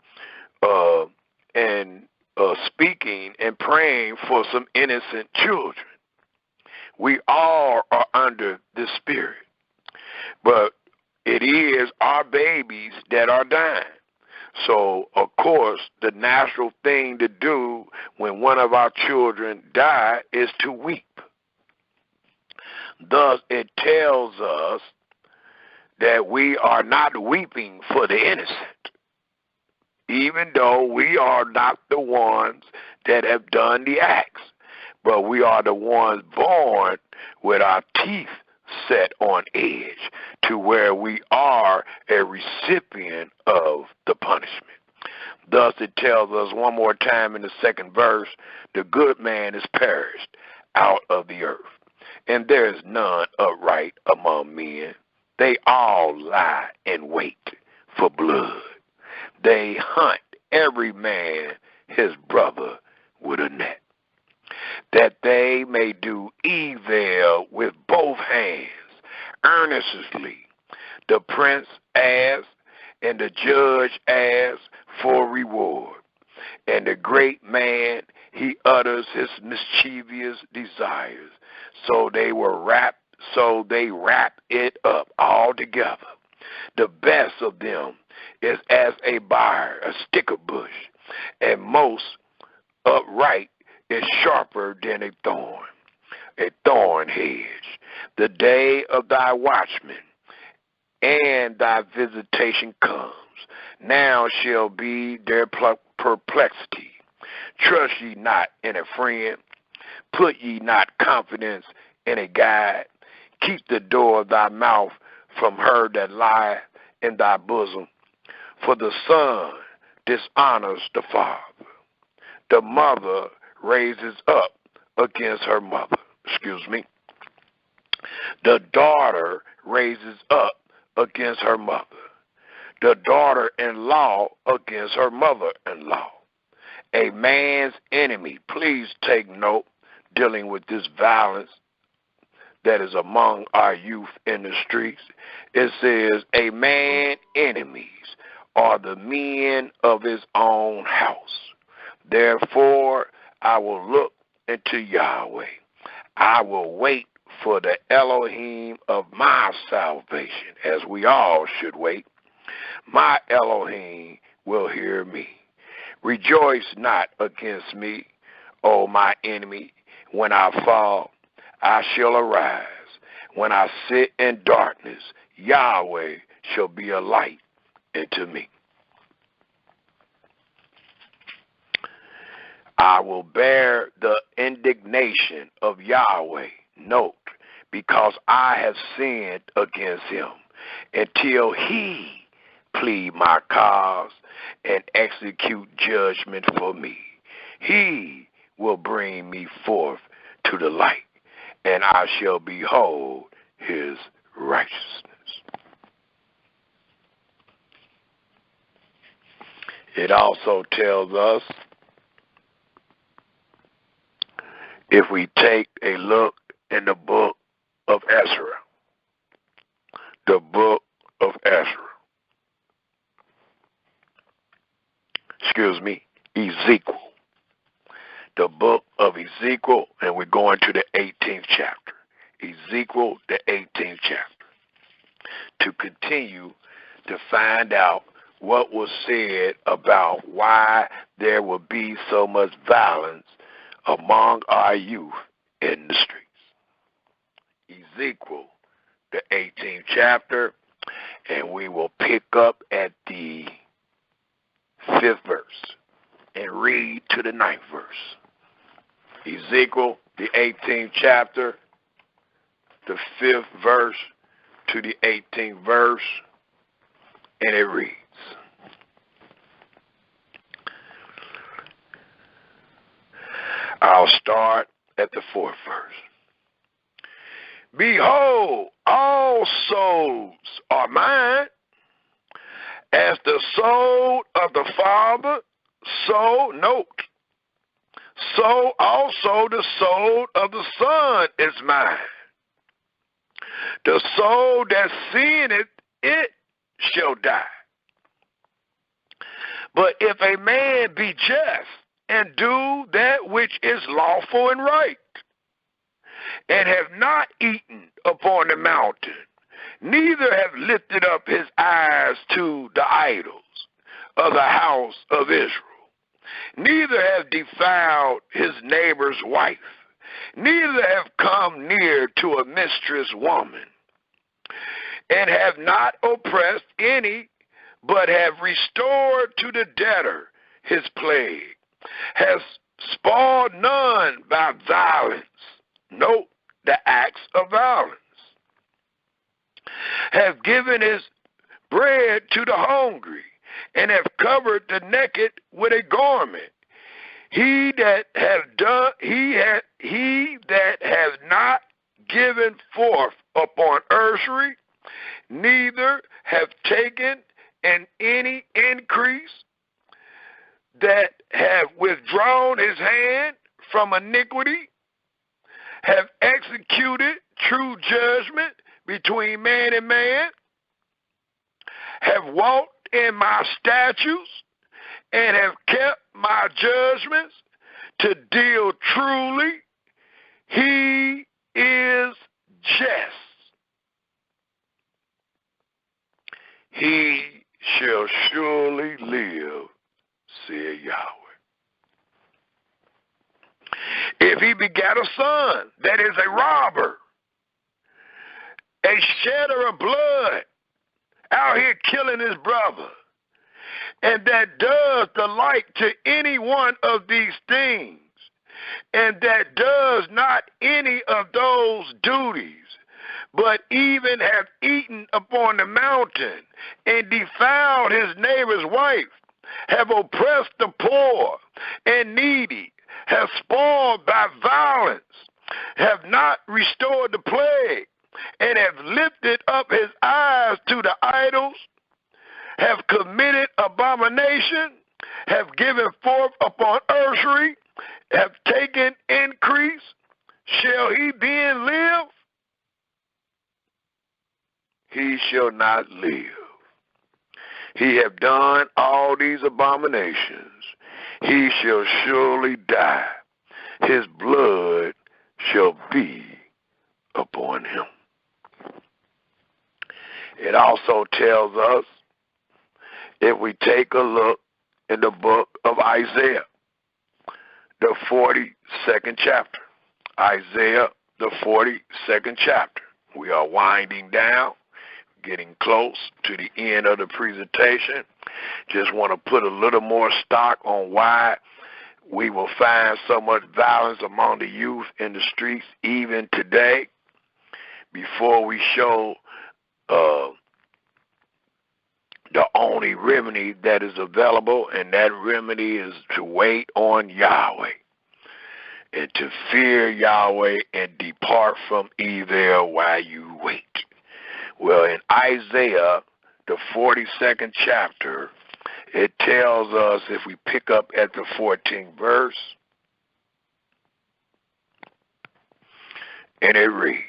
and speaking and praying for some innocent children. We all are under the Spirit. But it is our babies that are dying. So, of course, the natural thing to do when one of our children die is to weep. Thus, it tells us that we are not weeping for the innocent, even though we are not the ones that have done the acts, but we are the ones born with our teeth set on edge to where we are a recipient of the punishment. Thus it tells us one more time in the 2nd verse, the good man is perished out of the earth, and there is none upright among men. They all lie in wait for blood. They hunt every man his brother with a net, that they may do evil with both hands, earnestly. The prince asks, and the judge asks for reward. And the great man, he utters his mischievous desires. So they wrap it up all together. The best of them is as a briar, a sticker bush, and most upright is sharper than a thorn hedge. The day of thy watchman and thy visitation comes. Now shall be their perplexity. Trust ye not in a friend. Put ye not confidence in a guide. Keep the door of thy mouth from her that lieth in thy bosom. For the son dishonors the father. The mother raises up against her mother. The daughter raises up against her mother. The daughter-in-law against her mother-in-law. A man's enemy. Please take note, dealing with this violence that is among our youth in the streets. It says, a man's enemies are the men of his own house. Therefore, I will look into Yahweh. I will wait for the Elohim of my salvation, as we all should wait. My Elohim will hear me. Rejoice not against me, O my enemy. When I fall, I shall arise. When I sit in darkness, Yahweh shall be a light unto me. I will bear the indignation of Yahweh, note, because I have sinned against him, until he plead my cause and execute judgment for me. He will bring me forth to the light, and I shall behold his righteousness. It also tells us, if we take a look in the book of Ezra, the book of Ezra, Ezekiel, the book of Ezekiel, and we're going to the 18th chapter. Ezekiel, the 18th chapter, to continue to find out what was said about why there will be so much violence among our youth in the streets. Ezekiel, the 18th chapter, and we will pick up at the 5th verse and read to the 9th verse. Ezekiel, the 18th chapter, the 5th verse to the 18th verse, and it reads, I'll start at the 4th verse. Behold, all souls are mine. As the soul of the Father, so, note, so also the soul of the Son is mine. The soul that sinneth, it shall die. But if a man be just, and do that which is lawful and right, and have not eaten upon the mountain, neither have lifted up his eyes to the idols of the house of Israel, neither have defiled his neighbor's wife, neither have come near to a mistress woman, and have not oppressed any, but have restored to the debtor his plague, has spoiled none by violence, note the acts of violence, have given his bread to the hungry, and have covered the naked with a garment. He that have not given forth upon usury, neither have taken in any increase, that have withdrawn his hand from iniquity, have executed true judgment between man and man, have walked in my statutes, and have kept my judgments to deal truly, he is just. He shall surely live, said Yahweh. If he begat a son that is a robber, a shedder of blood, out here killing his brother, and that does the like to any one of these things, and that does not any of those duties, but even have eaten upon the mountain, and defiled his neighbor's wife, have oppressed the poor and needy, have spoiled by violence, have not restored the plague, and have lifted up his eyes to the idols, have committed abomination, have given forth upon usury, have taken increase, shall he then live? He shall not live. He have done all these abominations. He shall surely die. His blood shall be upon him. It also tells us, if we take a look in the book of Isaiah, the 42nd chapter. Isaiah, the 42nd chapter. We are winding down, getting close to the end of the presentation. Just want to put a little more stock on why we will find so much violence among the youth in the streets even today, before we show the only remedy that is available, and that remedy is to wait on Yahweh and to fear Yahweh and depart from evil while you wait. Well, in Isaiah, the 42nd chapter, it tells us, if we pick up at the 14th verse, and it reads,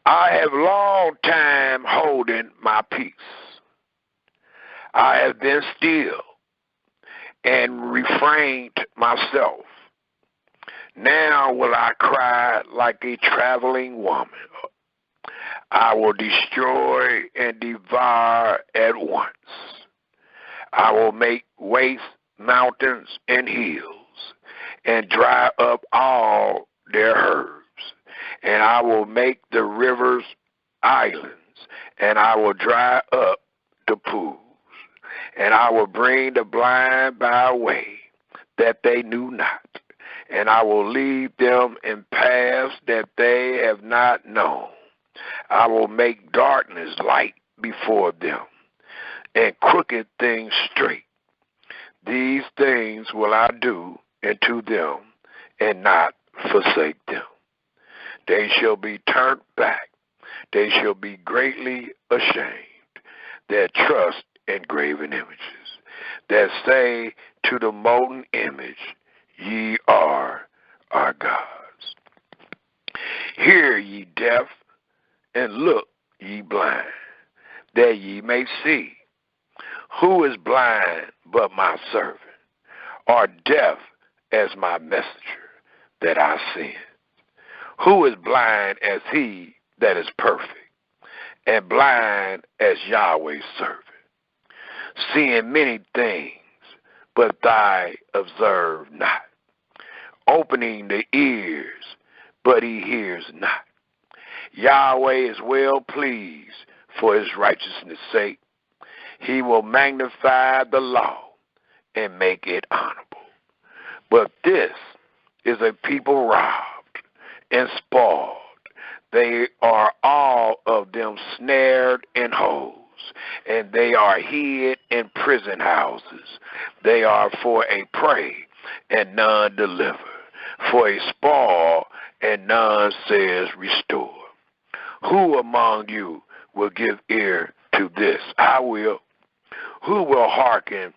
I have long time holding my peace. I have been still and refrained myself. Now will I cry like a traveling woman. I will destroy and devour at once. I will make waste mountains and hills, and dry up all their herbs. And I will make the rivers islands, and I will dry up the pools. And I will bring the blind by a way that they knew not. And I will lead them in paths that they have not known. I will make darkness light before them, and crooked things straight. These things will I do unto them, and not forsake them. They shall be turned back. They shall be greatly ashamed that trust in graven images, that say to the molten image, ye are our gods. Hear ye deaf, and look ye blind, that ye may see. Who is blind but my servant, or deaf as my messenger that I send? Who is blind as he that is perfect, and blind as Yahweh's servant, seeing many things, but thy observe not, opening the ears, but he hears not. Yahweh is well pleased for his righteousness' sake. He will magnify the law and make it honorable. But this is a people robbed and spoiled. They are all of them snared in holes, and they are hid in prison houses. They are for a prey, and none deliver, for a spoil, and none says restore. Who among you will give ear to this? I will. Who will hearken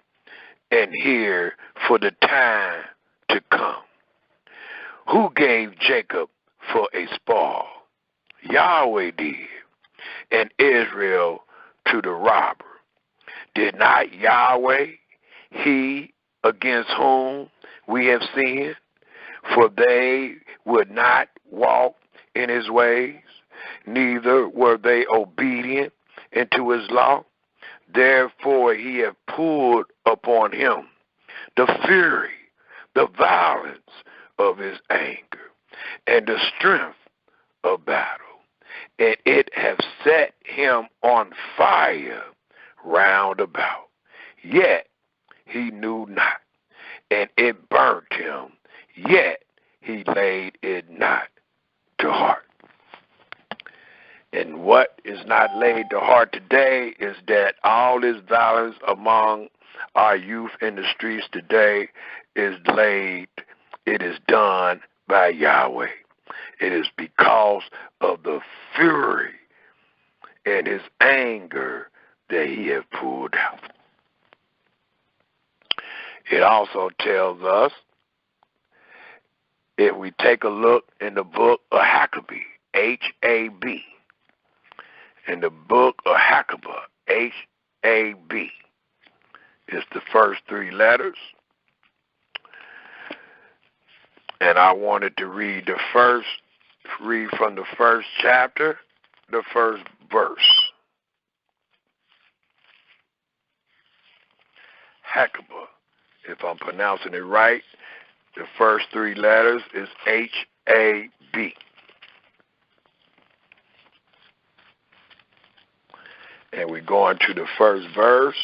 and hear for the time to come? Who gave Jacob for a spoil? Yahweh did, and Israel to the robber. Did not Yahweh, he against whom we have sinned? For they would not walk in his ways, neither were they obedient unto his law. Therefore he hath poured upon him the fury, the violence of his anger, and the strength of battle. And it hath set him on fire round about. Yet he knew not, and it burnt him, yet he laid it not to heart. And what is not laid to heart today is that all this violence among our youth in the streets today is done by Yahweh. It is because of the fury and his anger that he has poured out. It also tells us, if we take a look in the book of Hakkabah, H-A-B, in the book of Hakkabah, H-A-B, is the first three letters. And I wanted to read the first read from the first chapter, the first verse. Heckaba. If I'm pronouncing it right, the first three letters is H-A-B. And we're going to the first verse,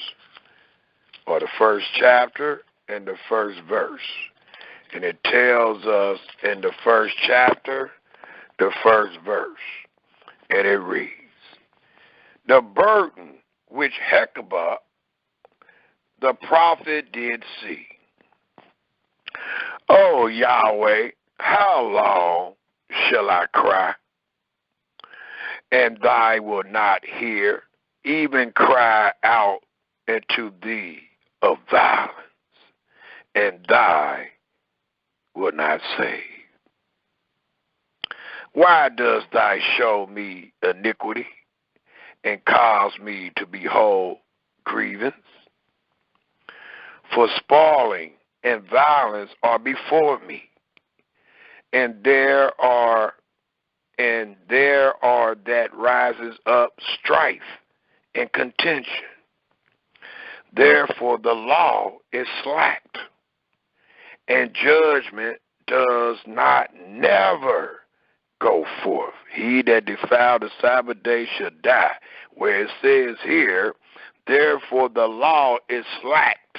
or the first chapter, and the first verse. And it tells us in the first chapter, the first verse. And it reads, the burden which Heckaba, the prophet, did see. O Yahweh, how long shall I cry, and thy will not hear, even cry out unto thee of violence, and thy will not save? Why dost thou show me iniquity, and cause me to behold grievance? For spoiling and violence are before me, and there are that rises up strife and contention. Therefore the law is slacked, and judgment does not never go forth. He that defiled the Sabbath day shall die. Where it says here, therefore the law is slacked,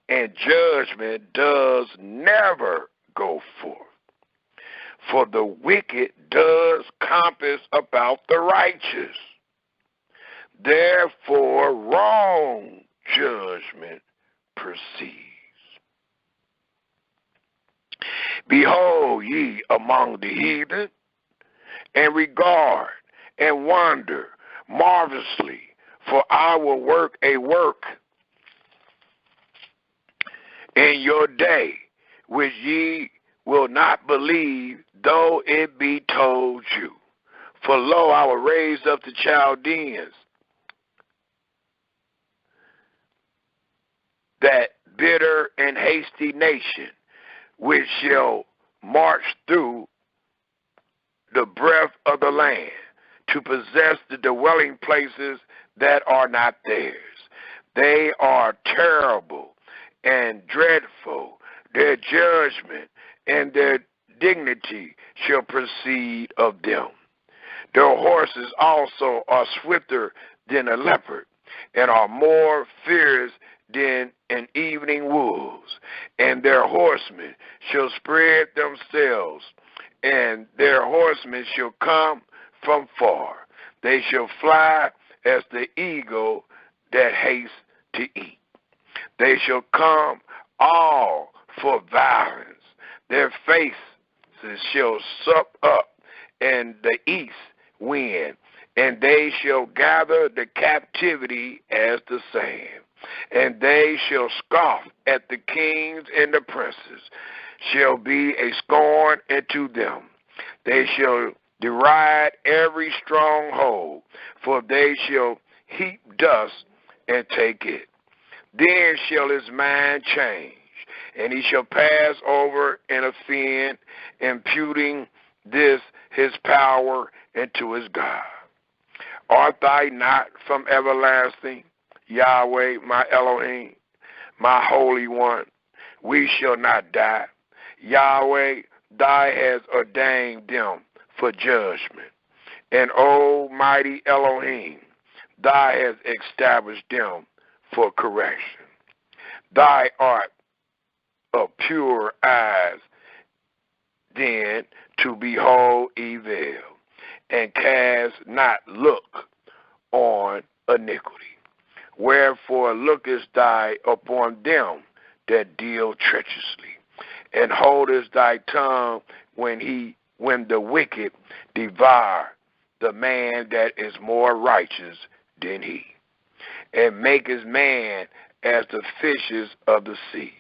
and judgment does never go forth. For the wicked does compass about the righteous. Therefore wrong judgment proceeds. Behold ye among the heathen, and regard and wonder marvelously, for I will work a work in your day, which ye will not believe, though it be told you. For lo, I will raise up the Chaldeans, that bitter and hasty nation, which shall march through the breadth of the land, to possess the dwelling places that are not theirs. They are terrible and dreadful. Their judgment and their dignity shall proceed of them. Their horses also are swifter than a leopard, and are more fierce than an evening wolves. And their horsemen shall spread themselves, and their horsemen shall come from far. They shall fly as the eagle that hastes to eat. They shall come all for violence. Their faces shall suck up in the east wind, and they shall gather the captivity as the sand. And they shall scoff at the kings, and the princes shall be a scorn unto them. They shall deride every stronghold, for they shall heap dust and take it. Then shall his mind change, and he shall pass over and offend, imputing this his power into his God. Art thou not from everlasting, Yahweh, my Elohim, my Holy One? We shall not die. Yahweh, thou hast ordained them for judgment. And O mighty Elohim, thou hast established them for correction. Thou art of pure eyes then to behold evil, and cast not look on iniquity. Wherefore lookest thou upon them that deal treacherously, and holdest thy tongue when the wicked devour the man that is more righteous than he, and makest man as the fishes of the sea,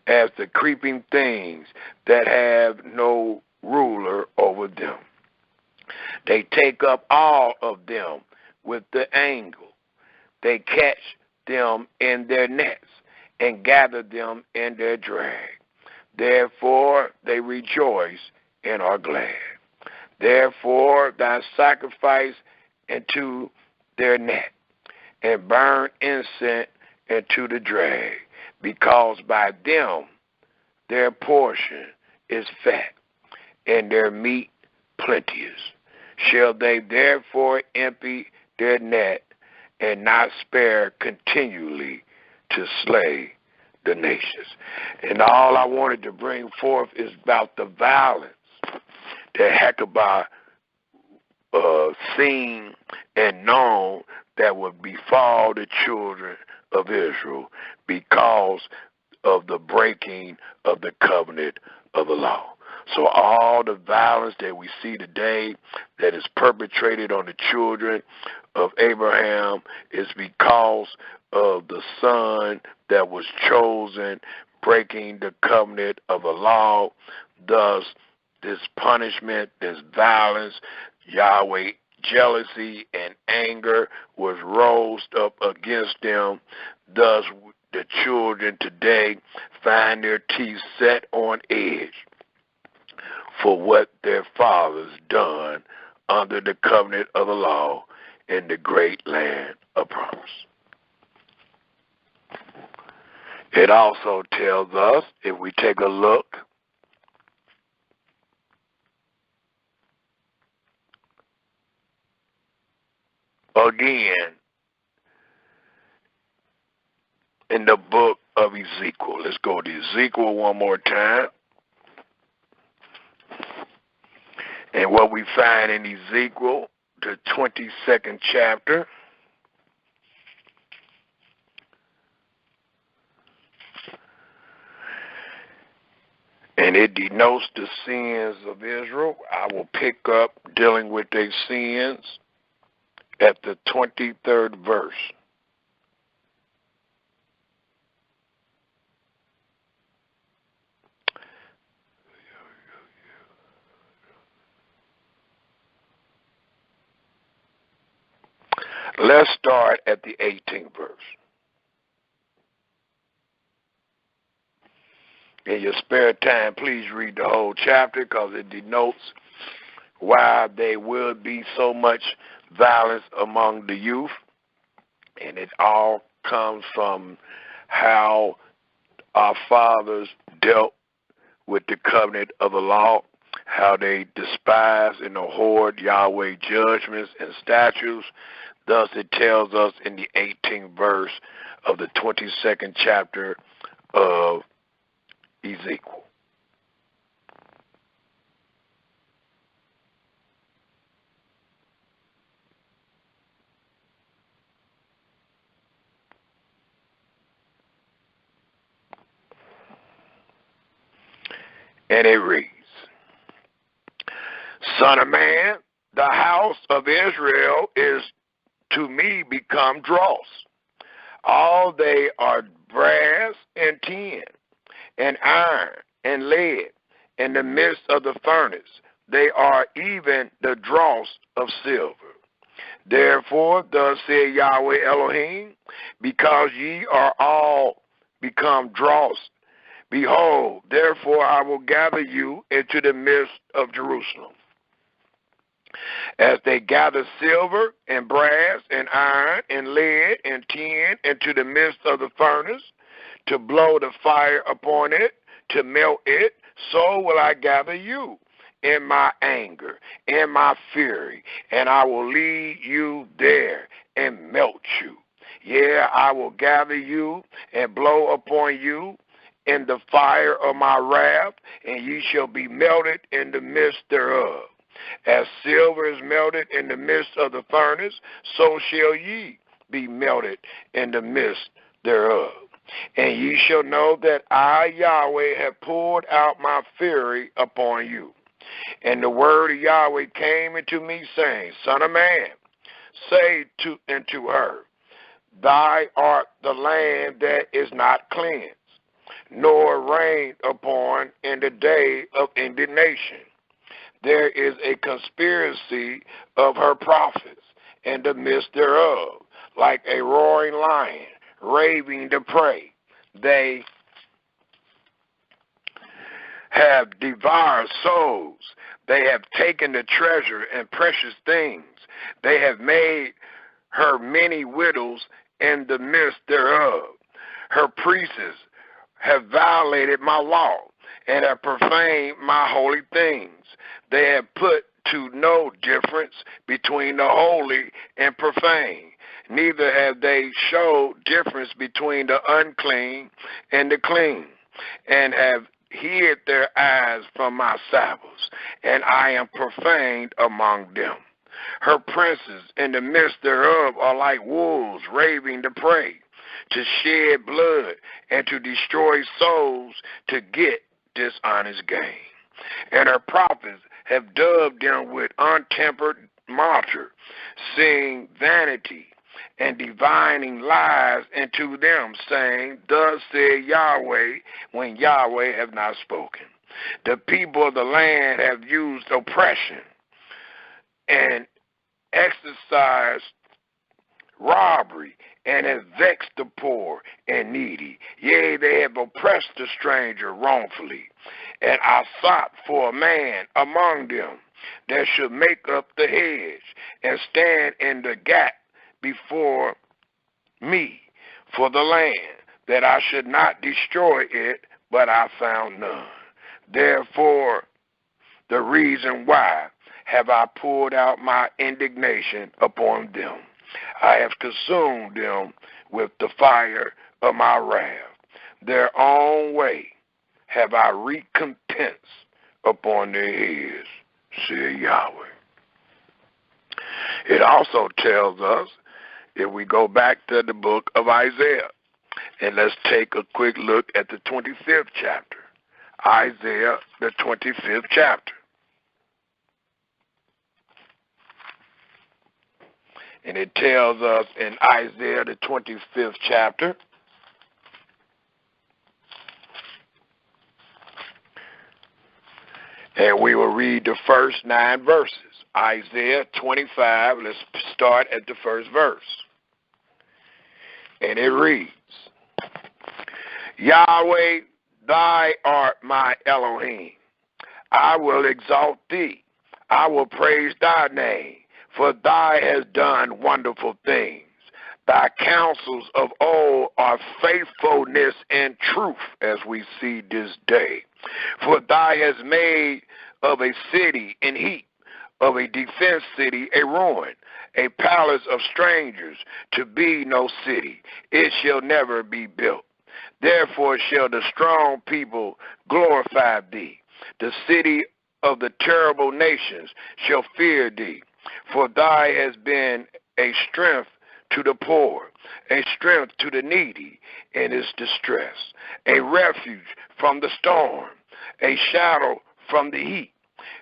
as the creeping things that have no ruler over them. They take up all of them with the angle. They catch them in their nets and gather them in their drag. Therefore they rejoice and are glad. therefore thy sacrifice into their net, and burn incense into the drag, because by them their portion is fat, and their meat plenteous. Shall they therefore empty their net, and not spare continually to slay the nations? And all I wanted to bring forth is about the violence that Hezekiah seen and known that would befall the children of Israel because of the breaking of the covenant of the law. So all the violence that we see today that is perpetrated on the children of Abraham is because of the son that was chosen breaking the covenant of the law. Thus, this punishment, this violence, Yahweh jealousy and anger was rose up against them. Thus, the children today find their teeth set on edge for what their fathers done under the covenant of the law in the great land of promise. It also tells us, if we take a look again in the book of Ezekiel. Let's go to Ezekiel one more time. And what we find in Ezekiel, the 22nd chapter, and it denotes the sins of Israel. I will pick up dealing with their sins at the 23rd verse. Let's start at the 18th verse. In your spare time, please read the whole chapter because it denotes why there will be so much violence among the youth. And it all comes from how our fathers dealt with the covenant of the law, how they despised and abhorred Yahweh judgments and statutes. Thus it tells us in the 18th verse of the 22nd chapter of Ezekiel. And it reads, Son of man, the house of Israel is to me become dross. All they are brass and tin, and iron and lead in the midst of the furnace. They are even the dross of silver. Therefore, thus said Yahweh Elohim, because ye are all become dross, behold, therefore I will gather you into the midst of Jerusalem. As they gather silver and brass and iron and lead and tin into the midst of the furnace, to blow the fire upon it, to melt it, so will I gather you in my anger, in my fury, and I will lead you there and melt you. Yeah, I will gather you and blow upon you in the fire of my wrath, and ye shall be melted in the midst thereof. As silver is melted in the midst of the furnace, so shall ye be melted in the midst thereof. And ye shall know that I, Yahweh, have poured out my fury upon you. And the word of Yahweh came unto me, saying, Son of man, say unto her, Thy art the land that is not cleansed, nor rained upon in the day of indignation. There is a conspiracy of her prophets in the midst thereof, like a roaring lion, raving to prey. They have devoured souls. They have taken the treasure and precious things. They have made her many widows in the midst thereof. Her priests have violated my law and have profaned my holy things. They have put to no difference between the holy and profane. Neither have they showed difference between the unclean and the clean, and have hid their eyes from my Sabbaths, and I am profaned among them. Her princes in the midst thereof are like wolves raving to prey, to shed blood and to destroy souls, to get dishonest gain. And her prophets have dubbed them with untempered mortar, seeing vanity and divining lies into them, saying, Thus said Yahweh, when Yahweh have not spoken. The people of the land have used oppression and exercised robbery, and have vexed the poor and needy. Yea, they have oppressed the stranger wrongfully. And I sought for a man among them that should make up the hedge and stand in the gap before me for the land, that I should not destroy it, but I found none. Therefore, the reason why have I poured out my indignation upon them. I have consumed them with the fire of my wrath. Their own way have I recompensed upon their heads, said Yahweh. It also tells us, if we go back to the book of Isaiah, and let's take a quick look at the 25th chapter. Isaiah, the 25th chapter. And it tells us in Isaiah, the 25th chapter, and we will read the first 9 verses. Isaiah 25, let's start at the first verse. And it reads, Yahweh, thy art my Elohim. I will exalt thee. I will praise thy name, for thy hast done wonderful things. Thy counsels of old are faithfulness and truth, as we see this day. For thou hast made of a city an heap, of a defense city a ruin, a palace of strangers, to be no city. It shall never be built. Therefore shall the strong people glorify thee. The city of the terrible nations shall fear thee. For thy has been a strength to the poor, a strength to the needy in his distress, a refuge from the storm, a shadow from the heat.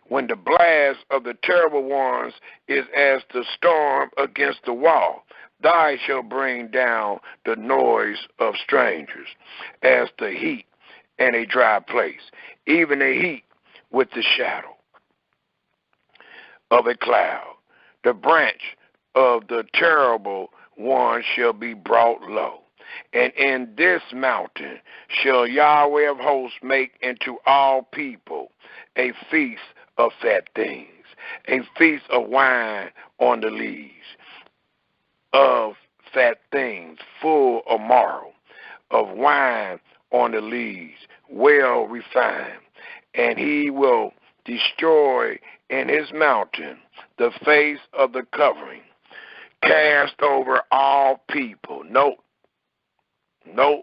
When the blast of the terrible ones is as the storm against the wall, thy shall bring down the noise of strangers, as the heat in a dry place, even a heat with the shadow of a cloud. The branch of the terrible one shall be brought low. And in this mountain shall Yahweh of hosts make into all people a feast of fat things, a feast of wine on the lees, of fat things full of marrow, of wine on the lees, well refined. And he will destroy in his mountain the face of the covering, cast over all people. Note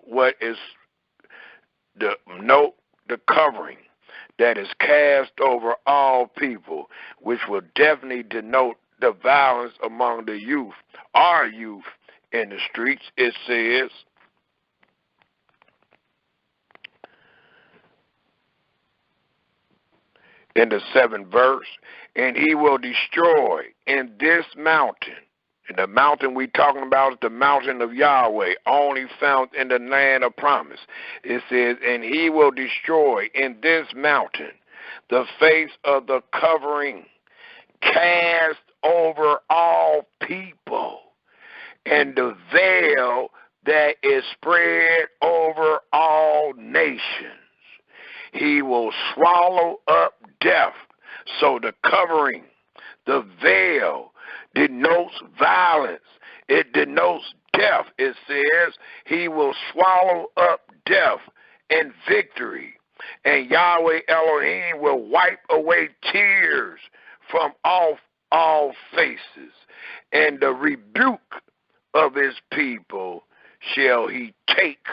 what is the covering that is cast over all people, which will definitely denote the violence among the youth, our youth in the streets. It says, in the 7th verse, and he will destroy in this mountain. And the mountain we talking about is the mountain of Yahweh, only found in the land of promise. It says, and he will destroy in this mountain the face of the covering, cast over all people, and the veil that is spread over all nations. He will swallow up death. So the covering, the veil, denotes violence. It denotes death. It says he will swallow up death and victory. And Yahweh Elohim will wipe away tears from off all faces. And the rebuke of his people shall he take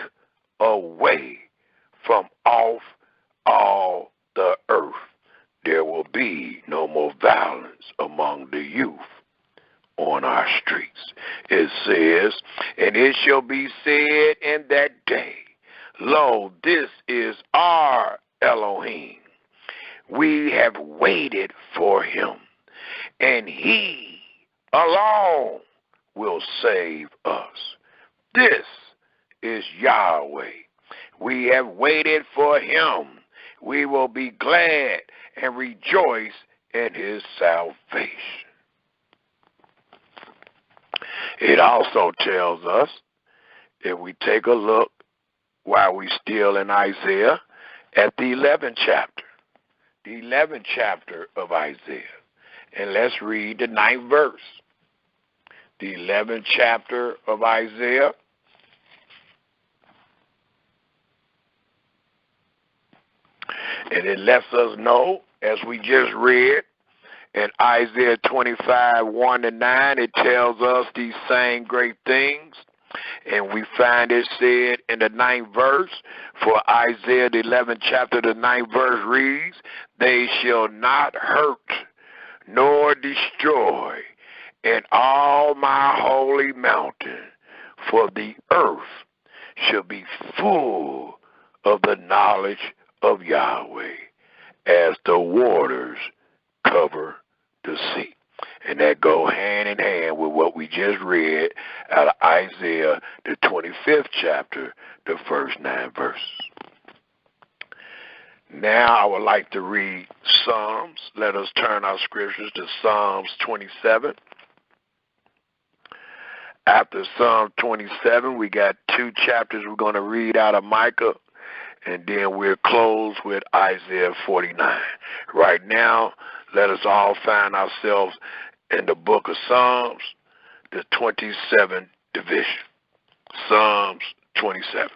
away from off all the earth. There will be no more violence among the youth on our streets. It says, and it shall be said in that day, lo, this is our Elohim. We have waited for him, and he alone will save us. This is Yahweh. We have waited for him. We will be glad and rejoice in his salvation. It also tells us, if we take a look while we're still in Isaiah, at the 11th chapter. The 11th chapter of Isaiah. And let's read the 9th verse. The 11th chapter of Isaiah. And it lets us know, as we just read, in Isaiah 25, 1-9, it tells us these same great things. And we find it said in the 9th verse, for Isaiah the 11th chapter, the 9th verse reads, they shall not hurt nor destroy in all my holy mountain, for the earth shall be full of the knowledge of Yahweh as the waters cover the sea. And that go hand in hand with what we just read out of Isaiah, the 25th chapter, the first 9 verses. Now I would like to read Psalms. Let us turn our scriptures to Psalms 27. After Psalm 27, we got 2 chapters we're going to read out of Micah, and then we'll close with Isaiah 49. Right now, let us all find ourselves in the book of Psalms, the 27th division. Psalms 27.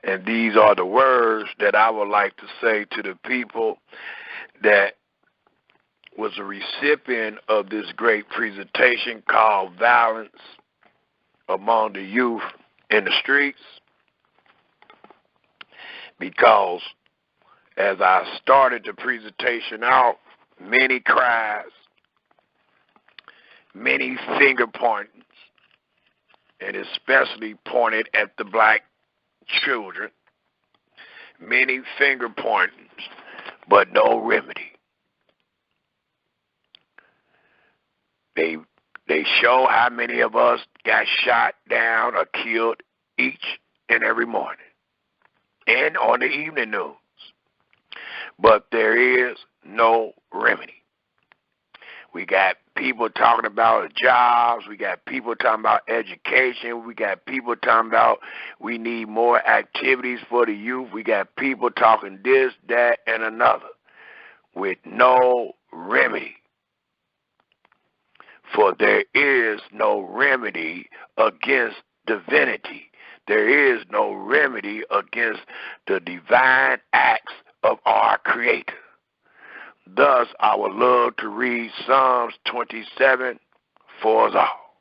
And these are the words that I would like to say to the people that was a recipient of this great presentation called Violence Among the Youth in the Streets. Because as I started the presentation out, many cries, many finger pointings, and especially pointed at the black children, many finger pointings, but no remedy. They show how many of us got shot down or killed each and every morning and on the evening news. But there is no remedy. We got people talking about jobs. We got people talking about education. We got people talking about we need more activities for the youth. We got people talking this, that, and another with no remedy. For there is no remedy against divinity. There is no remedy against the divine acts of our Creator. Thus, I would love to read Psalms 27 for us all.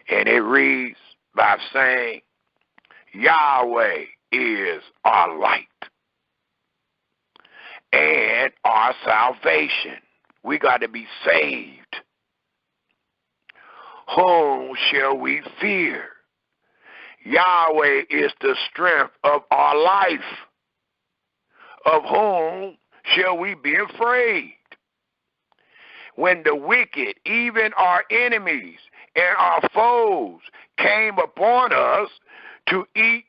And it reads by saying, Yahweh is our light and our salvation. We got to be saved. Whom shall we fear? Yahweh is the strength of our life. Of whom shall we be afraid? When the wicked, even our enemies and our foes, came upon us to eat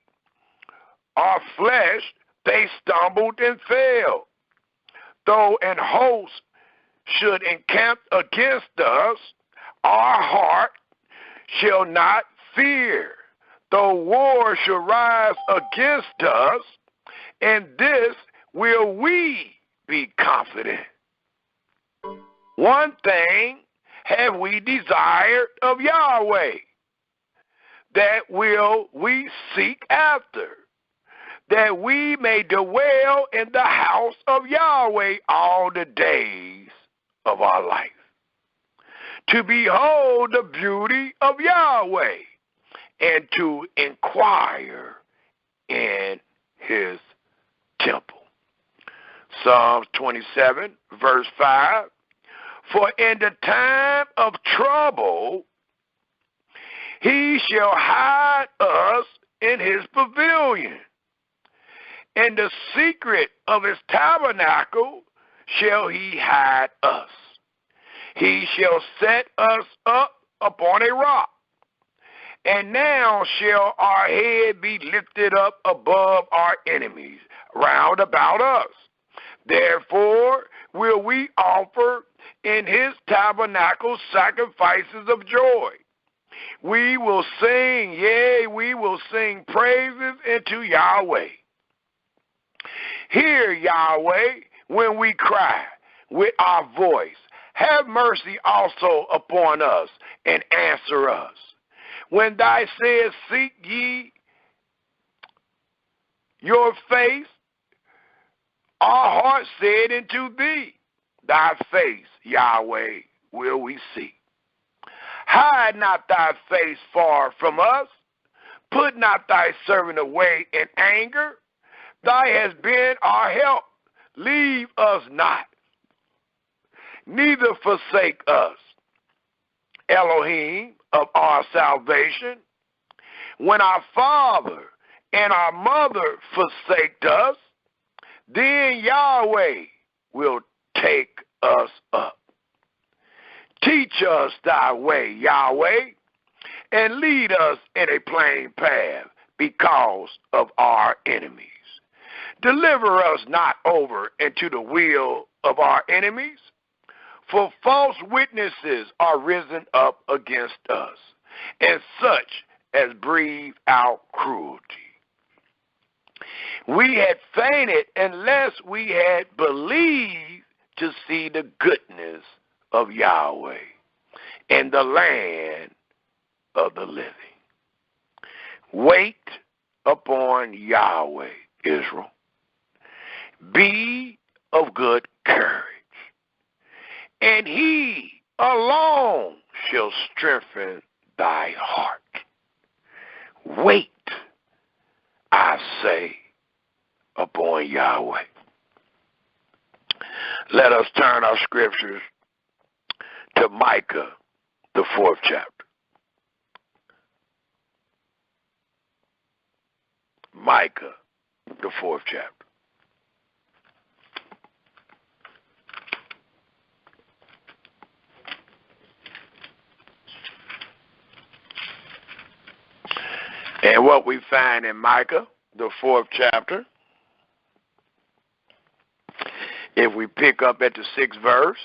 our flesh, they stumbled and fell. Though an host should encamp against us, our heart shall not fear. though war shall rise against us, in this will we be confident. One thing have we desired of Yahweh, that will we seek after, that we may dwell in the house of Yahweh all the days of our life, to behold the beauty of Yahweh, and to inquire in his temple. Psalms 27, verse 5. For in the time of trouble, he shall hide us in his pavilion. In the secret of his tabernacle shall he hide us. He shall set us up upon a rock. And now shall our head be lifted up above our enemies round about us. Therefore will we offer in his tabernacle sacrifices of joy. We will sing, yea, we will sing praises unto Yahweh. Hear, Yahweh, when we cry with our voice. Have mercy also upon us and answer us. When thou sayest, seek ye your face, our heart said unto thee, thy face, Yahweh, will we see. Hide not thy face far from us. Put not thy servant away in anger. Thou hast been our help. Leave us not, neither forsake us, Elohim of our salvation. When our father and our mother forsake us, then Yahweh will take us up. Teach us thy way, Yahweh, and lead us in a plain path because of our enemies. Deliver us not over into the will of our enemies, for false witnesses are risen up against us, and such as breathe out cruelty. We had fainted unless we had believed to see the goodness of Yahweh in the land of the living. Wait upon Yahweh, Israel. Be of good courage, and he alone shall strengthen thy heart. Wait, I say, upon Yahweh. Let us turn our scriptures to Micah, the 4th chapter. Micah, the 4th chapter. And what we find in Micah, the 4th chapter, if we pick up at the 6th verse,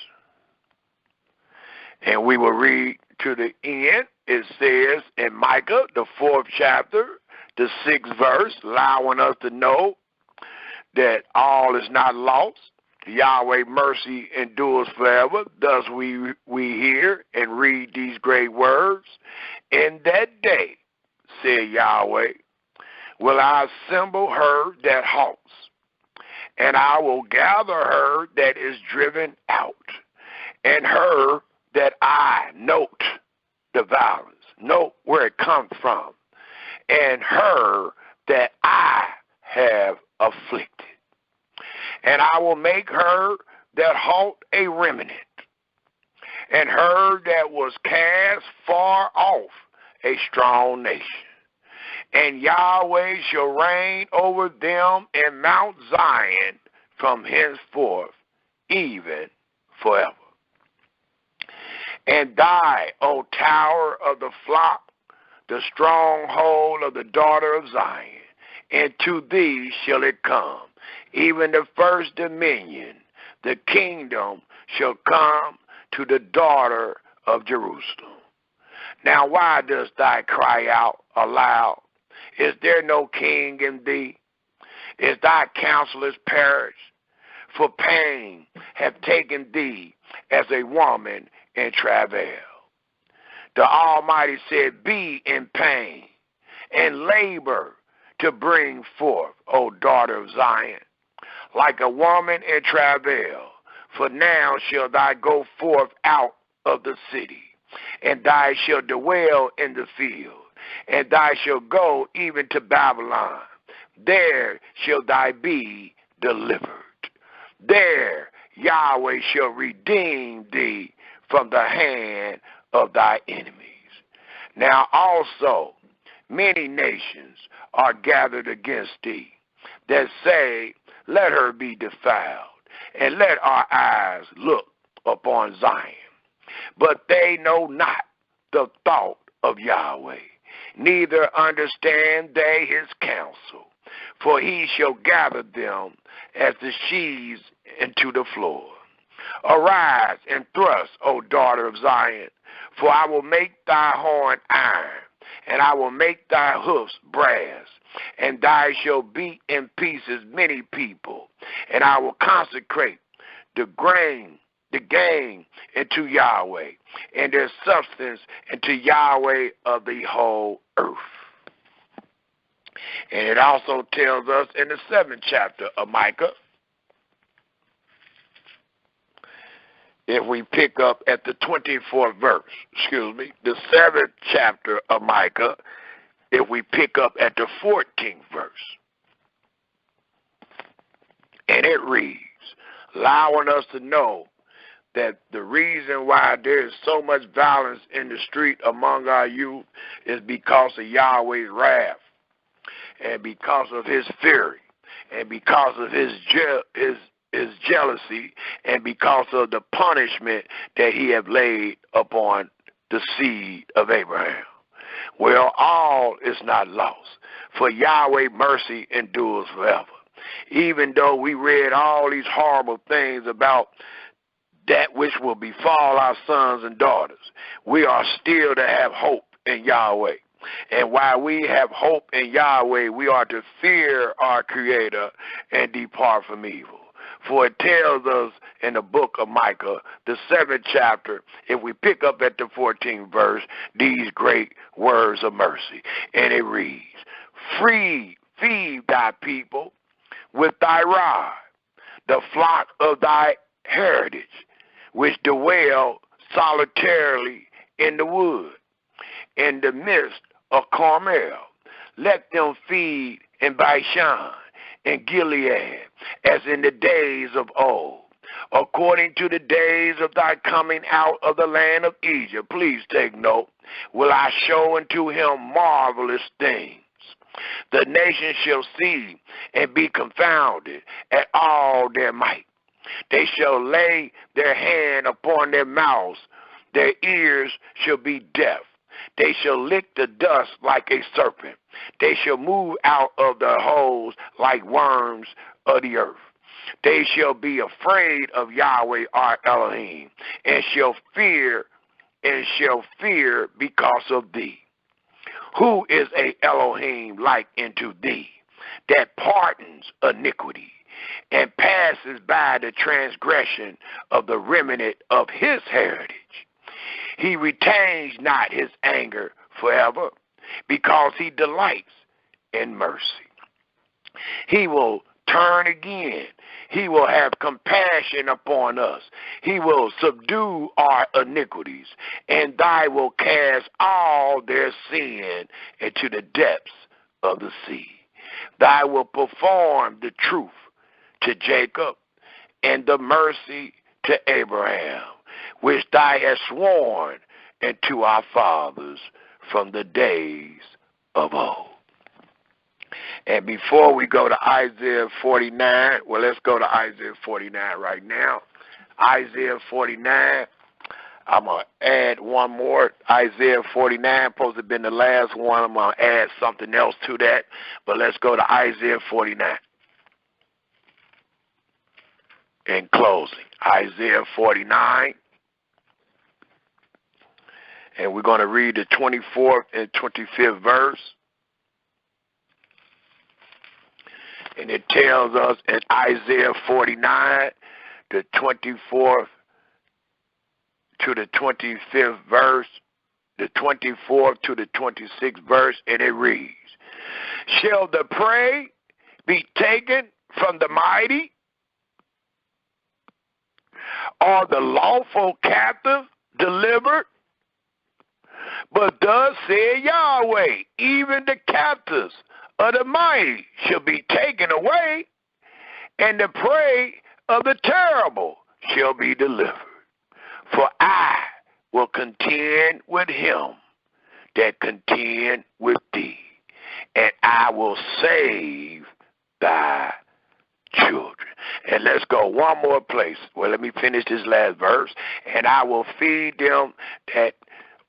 and we will read to the end, it says in Micah, the 4th chapter, the 6th verse, allowing us to know that all is not lost. Yahweh mercy endures forever. Thus we hear and read these great words. In that day, said Yahweh, will I assemble her that halts, and I will gather her that is driven out, and her that I note the violence, note where it comes from, and her that I have afflicted. And I will make her that halt a remnant, and her that was cast far off a strong nation. And Yahweh shall reign over them in Mount Zion from henceforth, even forever. And thy, O tower of the flock, the stronghold of the daughter of Zion, and to thee shall it come, even the first dominion, the kingdom shall come to the daughter of Jerusalem. Now why dost thou cry out aloud, Is there no king in thee? Is thy counselors perished? For pain have taken thee as a woman in travail. The Almighty said, be in pain and labor to bring forth, O daughter of Zion, like a woman in travail. For now shall thou go forth out of the city, and thou shalt dwell in the field, and thou shalt go even to Babylon. There shall thou be delivered. There Yahweh shall redeem thee from the hand of thy enemies. Now also many nations are gathered against thee, that say, let her be defiled, and let our eyes look upon Zion. But they know not the thought of Yahweh, neither understand they his counsel. For he shall gather them as the sheaves into the floor. Arise and thrust, O daughter of Zion, for I will make thy horn iron, and I will make thy hoofs brass, and thou shalt beat in pieces many people, and I will consecrate the gain into Yahweh, and their substance into Yahweh of the whole earth. And it also tells us in the 7th chapter of Micah, if we pick up at the 24th verse, the 7th chapter of Micah, if we pick up at the 14th verse, and it reads, allowing us to know that the reason why there is so much violence in the street among our youth is because of Yahweh's wrath, and because of his fury, and because of his jealousy, and because of the punishment that he have laid upon the seed of Abraham. Well, all is not lost, for Yahweh mercy endures forever. Even though we read all these horrible things about that which will befall our sons and daughters, we are still to have hope in Yahweh. And while we have hope in Yahweh, we are to fear our Creator and depart from evil. For it tells us in the book of Micah, the 7th chapter, if we pick up at the 14th verse, these great words of mercy. And it reads, feed thy people with thy rod, the flock of thy heritage, which dwell solitarily in the wood, in the midst of Carmel. Let them feed in Bashan and Gilead, as in the days of old, according to the days of thy coming out of the land of Egypt. Please take note. Will I show unto him marvelous things? The nations shall see and be confounded at all their might. They shall lay their hand upon their mouths. Their ears shall be deaf. They shall lick the dust like a serpent. They shall move out of their holes like worms of the earth. They shall be afraid of Yahweh our Elohim, and shall fear because of thee. Who is a Elohim like unto thee, that pardons iniquity, and passes by the transgression of the remnant of his heritage? He retains not his anger forever, because he delights in mercy. He will turn again. He will have compassion upon us. He will subdue our iniquities, and thy will cast all their sin into the depths of the sea. Thy will perform the truth to Jacob and the mercy to Abraham, which thou hast sworn unto our fathers from the days of old. And before we go to Isaiah 49, well, let's go to Isaiah 49 right now. Isaiah 49, I'm going to add one more. Isaiah 49, supposed to have been the last one. I'm going to add something else to that. But let's go to Isaiah 49. In closing, Isaiah 49. And we're going to read the 24th and 25th verse. And it tells us in Isaiah 49, the 24th to the 25th verse, the 24th to the 26th verse, and it reads, shall the prey be taken from the mighty, or the lawful captive delivered? But thus said Yahweh, even the captives of the mighty shall be taken away, and the prey of the terrible shall be delivered. For I will contend with him that contend with thee, and I will save thy children. And let's go one more place. Well, let me finish this last verse. And I will feed them that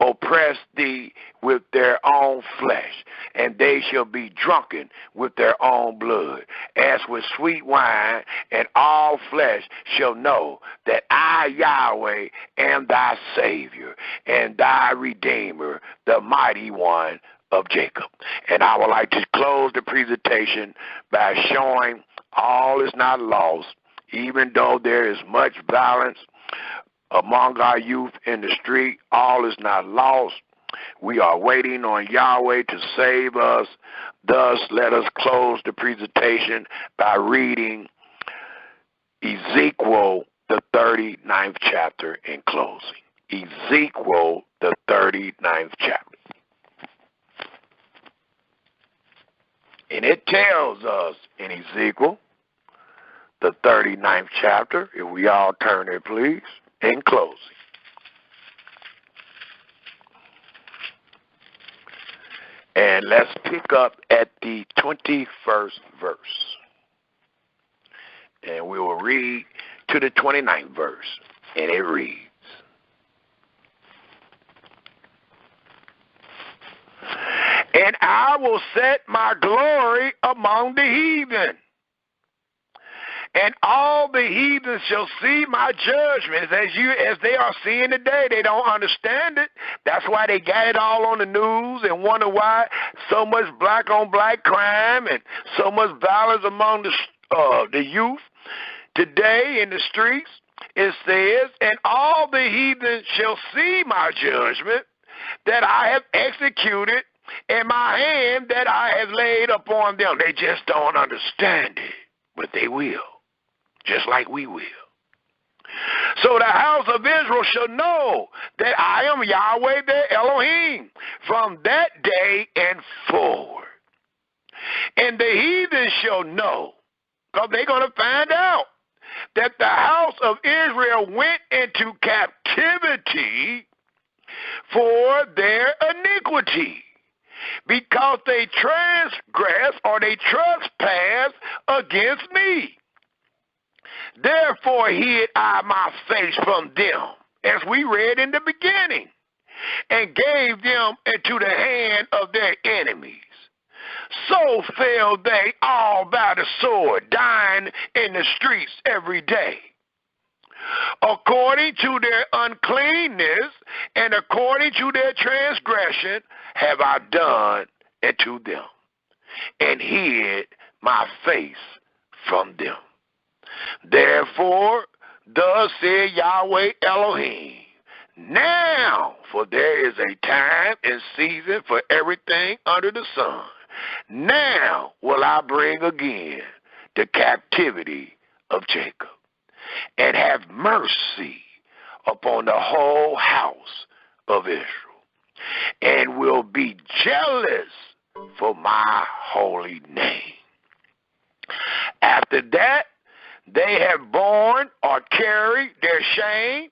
oppress thee with their own flesh, and they shall be drunken with their own blood, as with sweet wine, and all flesh shall know that I, Yahweh, am thy Savior, and thy Redeemer, the mighty one of Jacob. And I would like to close the presentation by showing all is not lost, even though there is much violence among our youth in the street. All is not lost. We are waiting on Yahweh to save us. Thus, let us close the presentation by reading Ezekiel, the 39th chapter, in closing. Ezekiel, the 39th chapter. And it tells us in Ezekiel, the 39th chapter, if we all turn there, please, in closing. And let's pick up at the 21st verse. And we will read to the 29th verse. And it reads, and I will set my glory among the heathen, and all the heathens shall see my judgments as they are seeing today. They don't understand it. That's why they got it all on the news and wonder why so much black on black crime and so much violence among the youth today in the streets. It says, and all the heathens shall see my judgment that I have executed in my hand that I have laid upon them. They just don't understand it, but they will. Just like we will. So the house of Israel shall know that I am Yahweh their Elohim from that day and forward. And the heathen shall know, because they're going to find out, that the house of Israel went into captivity for their iniquity, because they transgress or they trespass against me. Therefore hid I my face from them, as we read in the beginning, and gave them into the hand of their enemies. So fell they all by the sword, dying in the streets every day. According to their uncleanness and according to their transgression have I done unto them, and hid my face from them. Therefore, thus said Yahweh Elohim, now, for there is a time and season for everything under the sun, now will I bring again the captivity of Jacob, and have mercy upon the whole house of Israel, and will be jealous for my holy name. After that, they have borne or carried their shame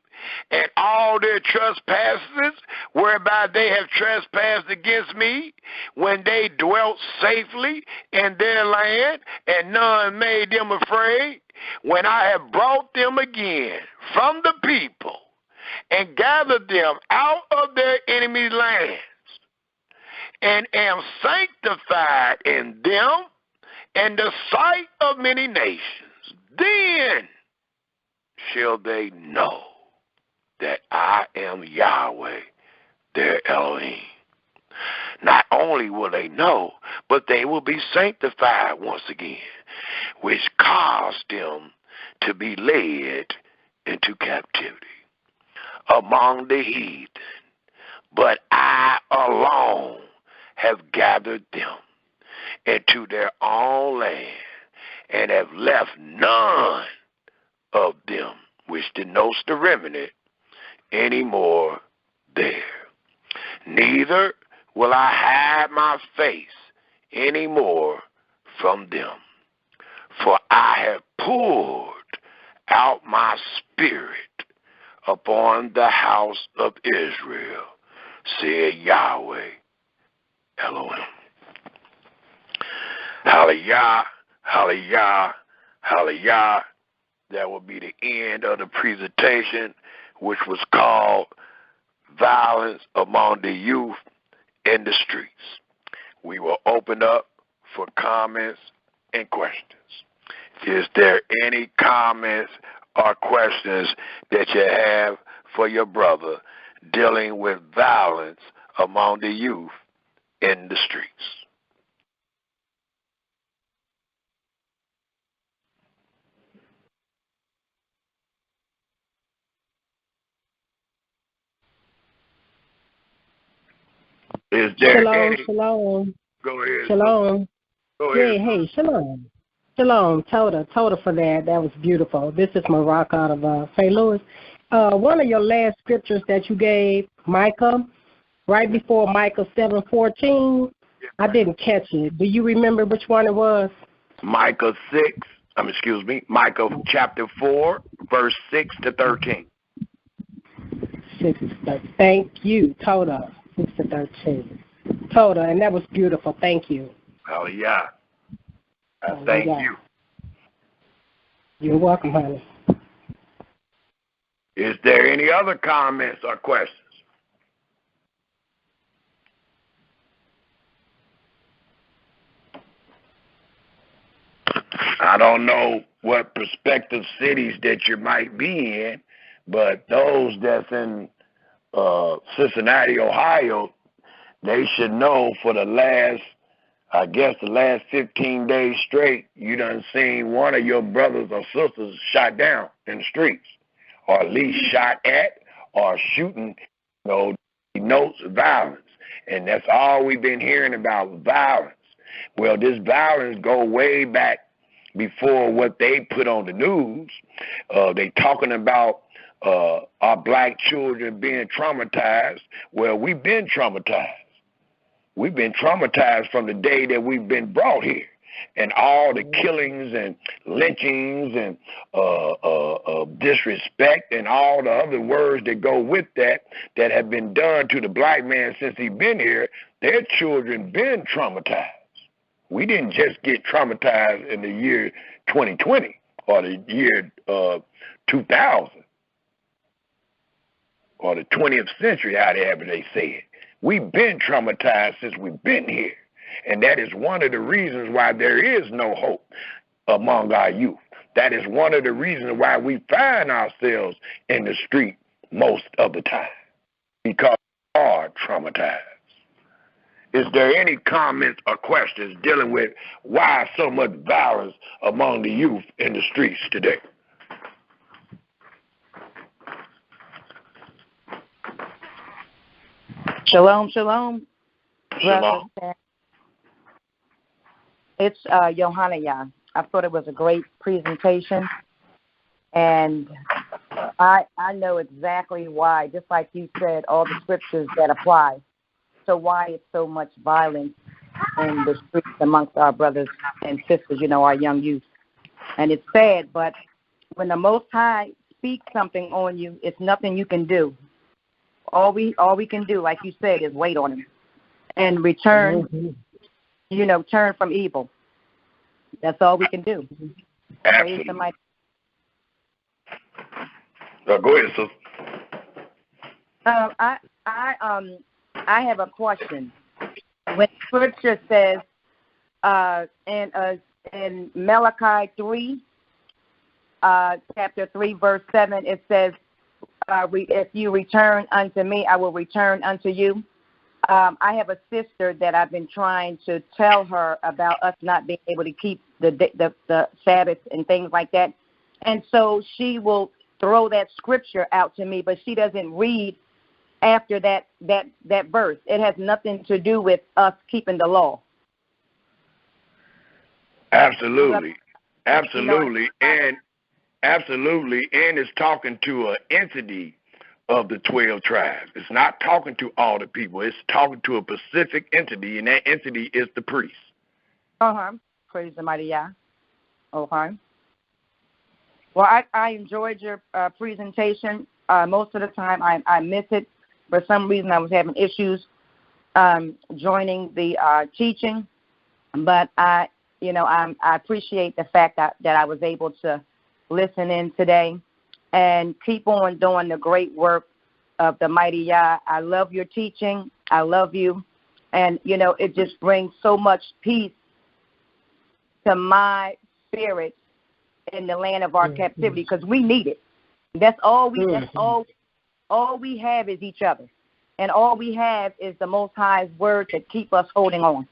and all their trespasses, whereby they have trespassed against me, when they dwelt safely in their land, and none made them afraid, when I have brought them again from the people, and gathered them out of their enemies' lands, and am sanctified in them in the sight of many nations. Then shall they know that I am Yahweh, their Elohim. Not only will they know, but they will be sanctified once again. which caused them to be led into captivity among the heathen. But I alone have gathered them into their own land, and have left none of them, which denotes the remnant, anymore there. Neither will I hide my face anymore from them, for I have poured out my spirit upon the house of Israel, said Yahweh Elohim. Hallelujah, hallelujah, hallelujah. That will be the end of the presentation, which was called Violence Among the Youth in the Streets. We will open up for comments and questions. Is there any comments or questions that you have for your brother dealing with violence among the youth in the streets? Is there Shalom, any? shalom. Go ahead. Shalom. Go ahead. Hey, shalom. Shalom, Toda for that. That was beautiful. This is Morocco out of St. Louis. One of your last scriptures that you gave, Micah, right before Micah 7:14, I didn't catch it. Do you remember which one it was? Micah chapter 4, verse 6 to 13. 6 to 13. Thank you, Toda. 6 to 13. Toda, and that was beautiful. Thank you. Hallelujah. Thank you. You're welcome, honey. Is there any other comments or questions? I don't know what prospective cities that you might be in, but those that's in Cincinnati, Ohio, they should know for the last 15 days straight, you done seen one of your brothers or sisters shot down in the streets, or at least shot at, or shooting, denotes violence. And that's all we've been hearing about, violence. Well, this violence go way back before what they put on the news. They talking about our black children being traumatized. Well, we've been traumatized. We've been traumatized from the day that we've been brought here. And all the killings and lynchings and disrespect and all the other words that go with that have been done to the black man since he's been here, their children been traumatized. We didn't just get traumatized in the year 2020 or the year 2000 or the 20th century, however they say it. We've been traumatized since we've been here. And that is one of the reasons why there is no hope among our youth. That is one of the reasons why we find ourselves in the street most of the time, because we are traumatized. Is there any comments or questions dealing with why so much violence among the youth in the streets today? Shalom, shalom. Shalom. It's Yohanaya. I thought it was a great presentation, and I know exactly why, just like you said, all the scriptures that apply. So why it's so much violence in the streets amongst our brothers and sisters, our young youth. And it's sad, but when the Most High speaks something on you, it's nothing you can do. All we can do, like you said, is wait on him and return, turn from evil. That's all we can do. Absolutely. Go ahead, sis. I have a question. When Scripture says in Malachi 3, chapter 3, verse 7, it says, if you return unto me, I will return unto you. I have a sister that I've been trying to tell her about us not being able to keep the Sabbath and things like that. And so she will throw that scripture out to me, but she doesn't read after that verse. It has nothing to do with us keeping the law. Absolutely. Absolutely. And it's talking to an entity of the 12 tribes. It's not talking to all the people. It's talking to a specific entity, and that entity is the priest. Praise the mighty Yah. Okay. Well, I enjoyed your presentation. Most of the time I miss it. For some reason I was having issues joining the teaching. But I appreciate the fact that I was able to listen in today and keep on doing the great work of the mighty Yah. I love your teaching. I love you. And, it just brings so much peace to my spirit in the land of our captivity, because we need it. That's all we have is each other. And all we have is the Most High's word to keep us holding on.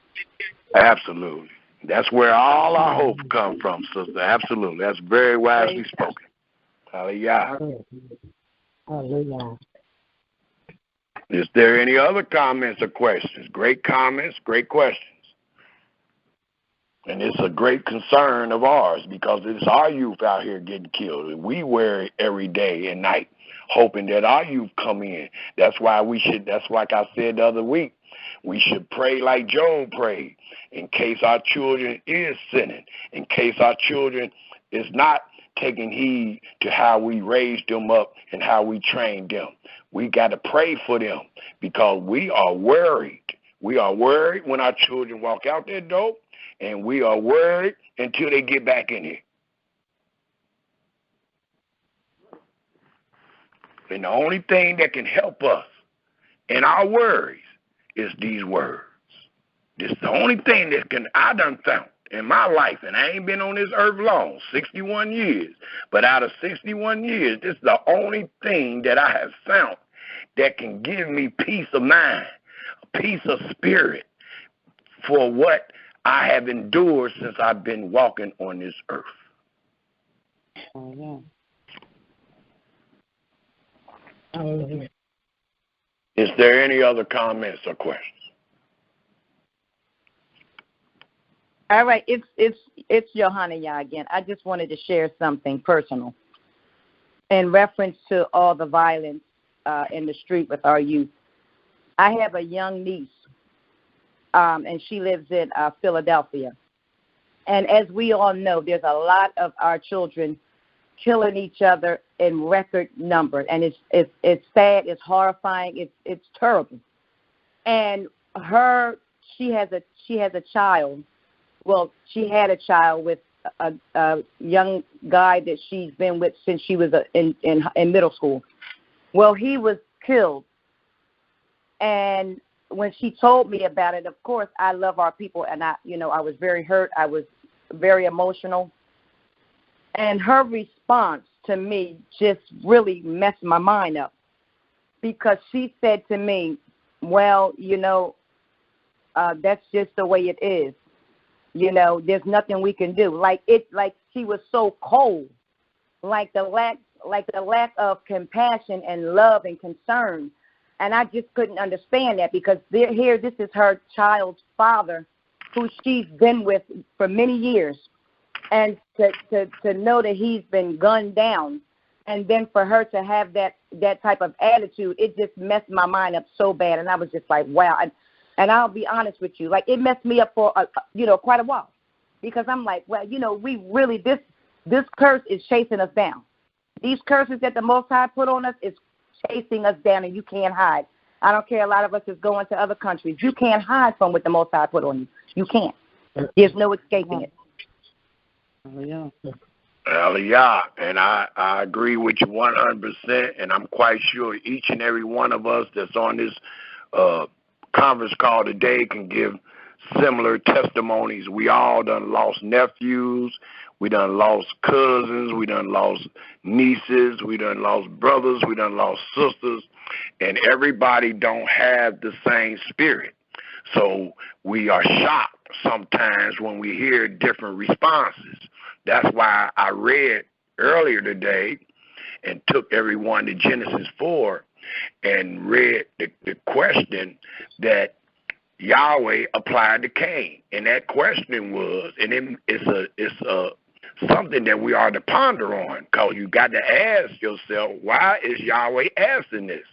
Absolutely. That's where all our hope comes from, sister. Absolutely. That's very wisely spoken. Hallelujah. Hallelujah. Is there any other comments or questions? Great comments, great questions. And it's a great concern of ours, because it's our youth out here getting killed. We worry every day and night, hoping that our youth come in. That's like I said the other week, we should pray like Job prayed, in case our children is sinning, in case our children is not taking heed to how we raised them up and how we trained them. We got to pray for them, because we are worried. We are worried when our children walk out their door, and we are worried until they get back in here. And the only thing that can help us in our worries is these words. This is the only thing I done found in my life, and I ain't been on this earth long, 61 years. But out of 61 years, this is the only thing that I have found that can give me peace of mind, peace of spirit for what I have endured since I've been walking on this earth. Oh, yeah. Oh, Is there any other comments or questions? All right, it's Johanna again. I just wanted to share something personal in reference to all the violence in the street with our youth. I have a young niece, and she lives in Philadelphia. And as we all know, there's a lot of our children killing each other in record numbers, and it's sad, it's horrifying, it's terrible. And she has a child. Well, she had a child with a young guy that she's been with since she was in middle school. Well, he was killed. And when she told me about it, of course, I love our people, and I was very hurt. I was very emotional. And her response to me just really messed my mind up, because she said to me, well, that's just the way it is. There's nothing we can do. Like she was so cold, like the lack of compassion and love and concern. And I just couldn't understand that, because this is her child's father, who she's been with for many years. And to know that he's been gunned down, and then for her to have that type of attitude, it just messed my mind up so bad. And I was just like, wow. And I'll be honest with you, like, it messed me up for quite a while, because I'm like, well, we really, this curse is chasing us down. These curses that the Most High put on us is chasing us down, and you can't hide. I don't care. A lot of us is going to other countries. You can't hide from what the Most High put on you. You can't. There's no escaping it. Hallelujah. And I agree with you 100%, and I'm quite sure each and every one of us that's on this conference call today can give similar testimonies. We all done lost nephews, we done lost cousins, we done lost nieces, we done lost brothers, we done lost sisters, and everybody don't have the same spirit. So we are shocked sometimes when we hear different responses. That's why I read earlier today and took everyone to Genesis 4 and read the question that Yahweh applied to Cain. And that question was, and it's something that we are to ponder on, because you got to ask yourself, why is Yahweh asking this?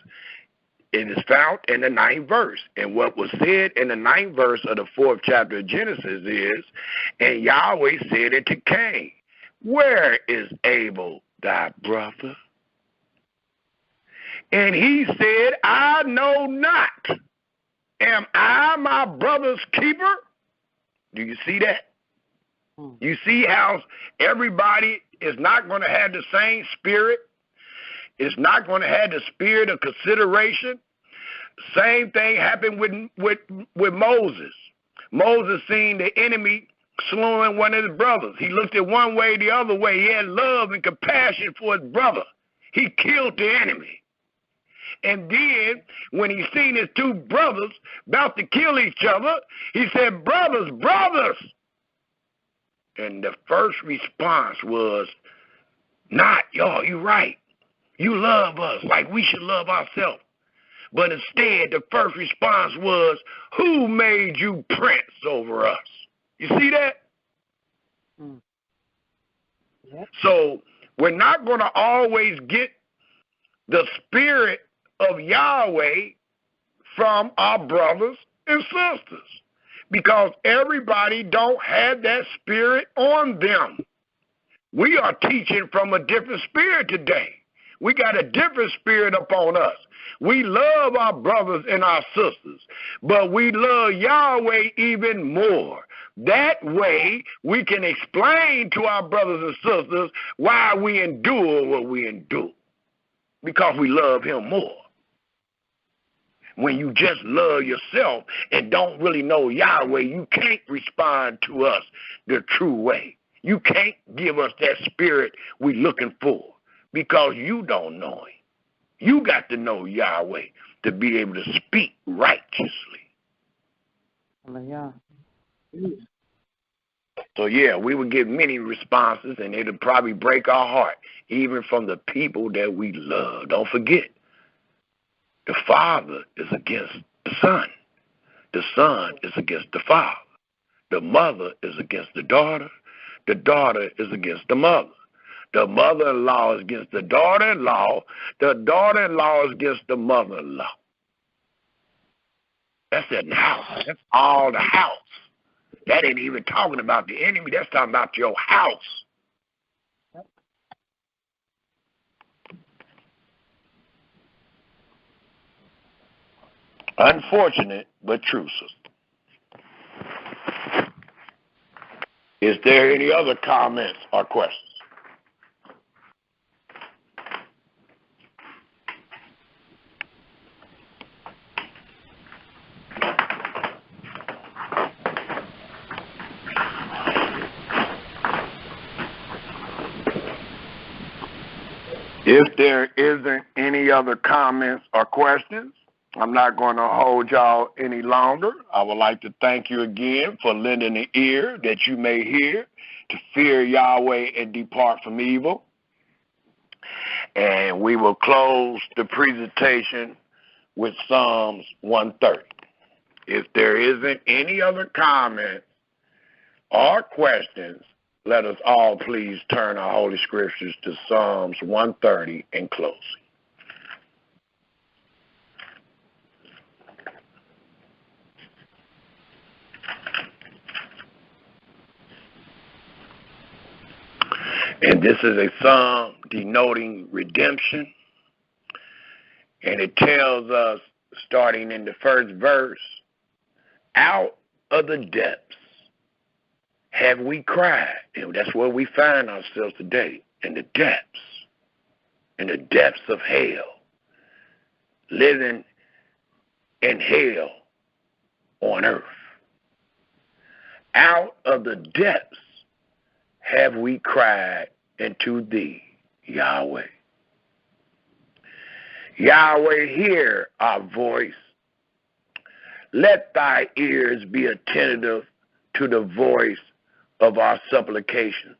It is found in the 9th verse. And what was said in the 9th verse of the 4th chapter of Genesis is, and Yahweh said it to Cain, where is Abel thy brother? And he said, I know not. Am I my brother's keeper? Do you see that? You see how everybody is not going to have the same spirit? It's not going to have the spirit of consideration. Same thing happened with Moses. Moses seen the enemy slowing one of his brothers. He looked at one way, the other way. He had love and compassion for his brother. He killed the enemy. And then when he seen his two brothers about to kill each other, he said, brothers, brothers. And the first response was, not, y'all, you right. You love us like we should love ourselves. But instead, the first response was, who made you prince over us? You see that? Yep. So we're not going to always get the spirit of Yahweh from our brothers and sisters, because everybody don't have that spirit on them. We are teaching from a different spirit today. We got a different spirit upon us. We love our brothers and our sisters, but we love Yahweh even more. That way, we can explain to our brothers and sisters why we endure what we endure, because we love him more. When you just love yourself and don't really know Yahweh, you can't respond to us the true way. You can't give us that spirit we're looking for, because you don't know him. You got to know Yahweh to be able to speak righteously. Hallelujah. So, yeah, we would get many responses, and it would probably break our heart, even from the people that we love. Don't forget, the Father is against the Son. The Son is against the Father. The mother is against the daughter. The daughter is against the mother. The mother-in-law is against the daughter-in-law. The daughter-in-law is against the mother-in-law. That's in the house. That's all the house. That ain't even talking about the enemy. That's talking about your house. Unfortunate, but true, sister. Is there any other comments or questions? If there isn't any other comments or questions, I'm not going to hold y'all any longer. I would like to thank you again for lending the ear that you may hear to fear Yahweh and depart from evil. And we will close the presentation with Psalms 130. If there isn't any other comments or questions, let us all please turn our Holy Scriptures to Psalms 130 in closing. And this is a psalm denoting redemption. And it tells us, starting in the first verse, out of the depths have we cried. And that's where we find ourselves today, in the depths of hell, living in hell on earth. Out of the depths have we cried unto thee, Yahweh. Yahweh, hear our voice. Let thy ears be attentive to the voice of our supplications.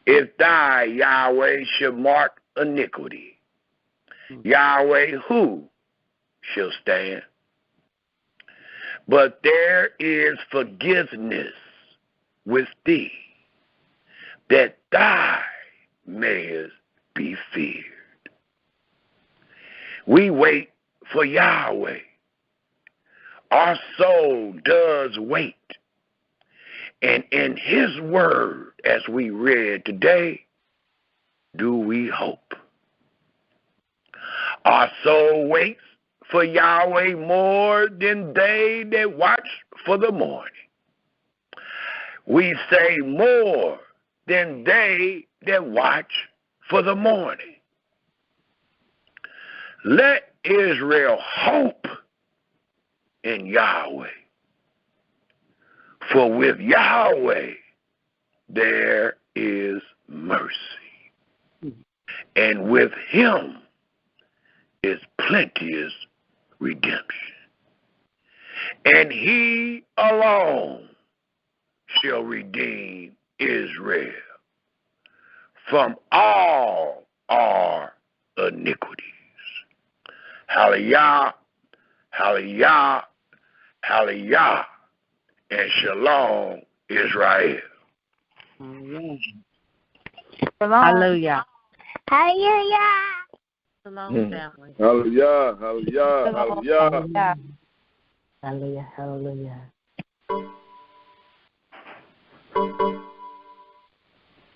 If thy, Yahweh, should mark iniquity, Yahweh, who shall stand? But there is forgiveness with thee, that thy mayest be feared. We wait for Yahweh. Our soul does wait. And in his word, as we read today, do we hope. Our soul waits for Yahweh more than they that watch for the morning. We say more than they that watch for the morning. Let Israel hope in Yahweh. For with Yahweh there is mercy, and with him is plenteous redemption. And he alone shall redeem Israel from all our iniquities. Hallelujah, hallelujah, hallelujah, and shalom, Israel. Shalom. Hallelujah. Hallelujah. Shalom, family. Hallelujah, hallelujah, hallelujah. Yeah. Hallelujah, hallelujah.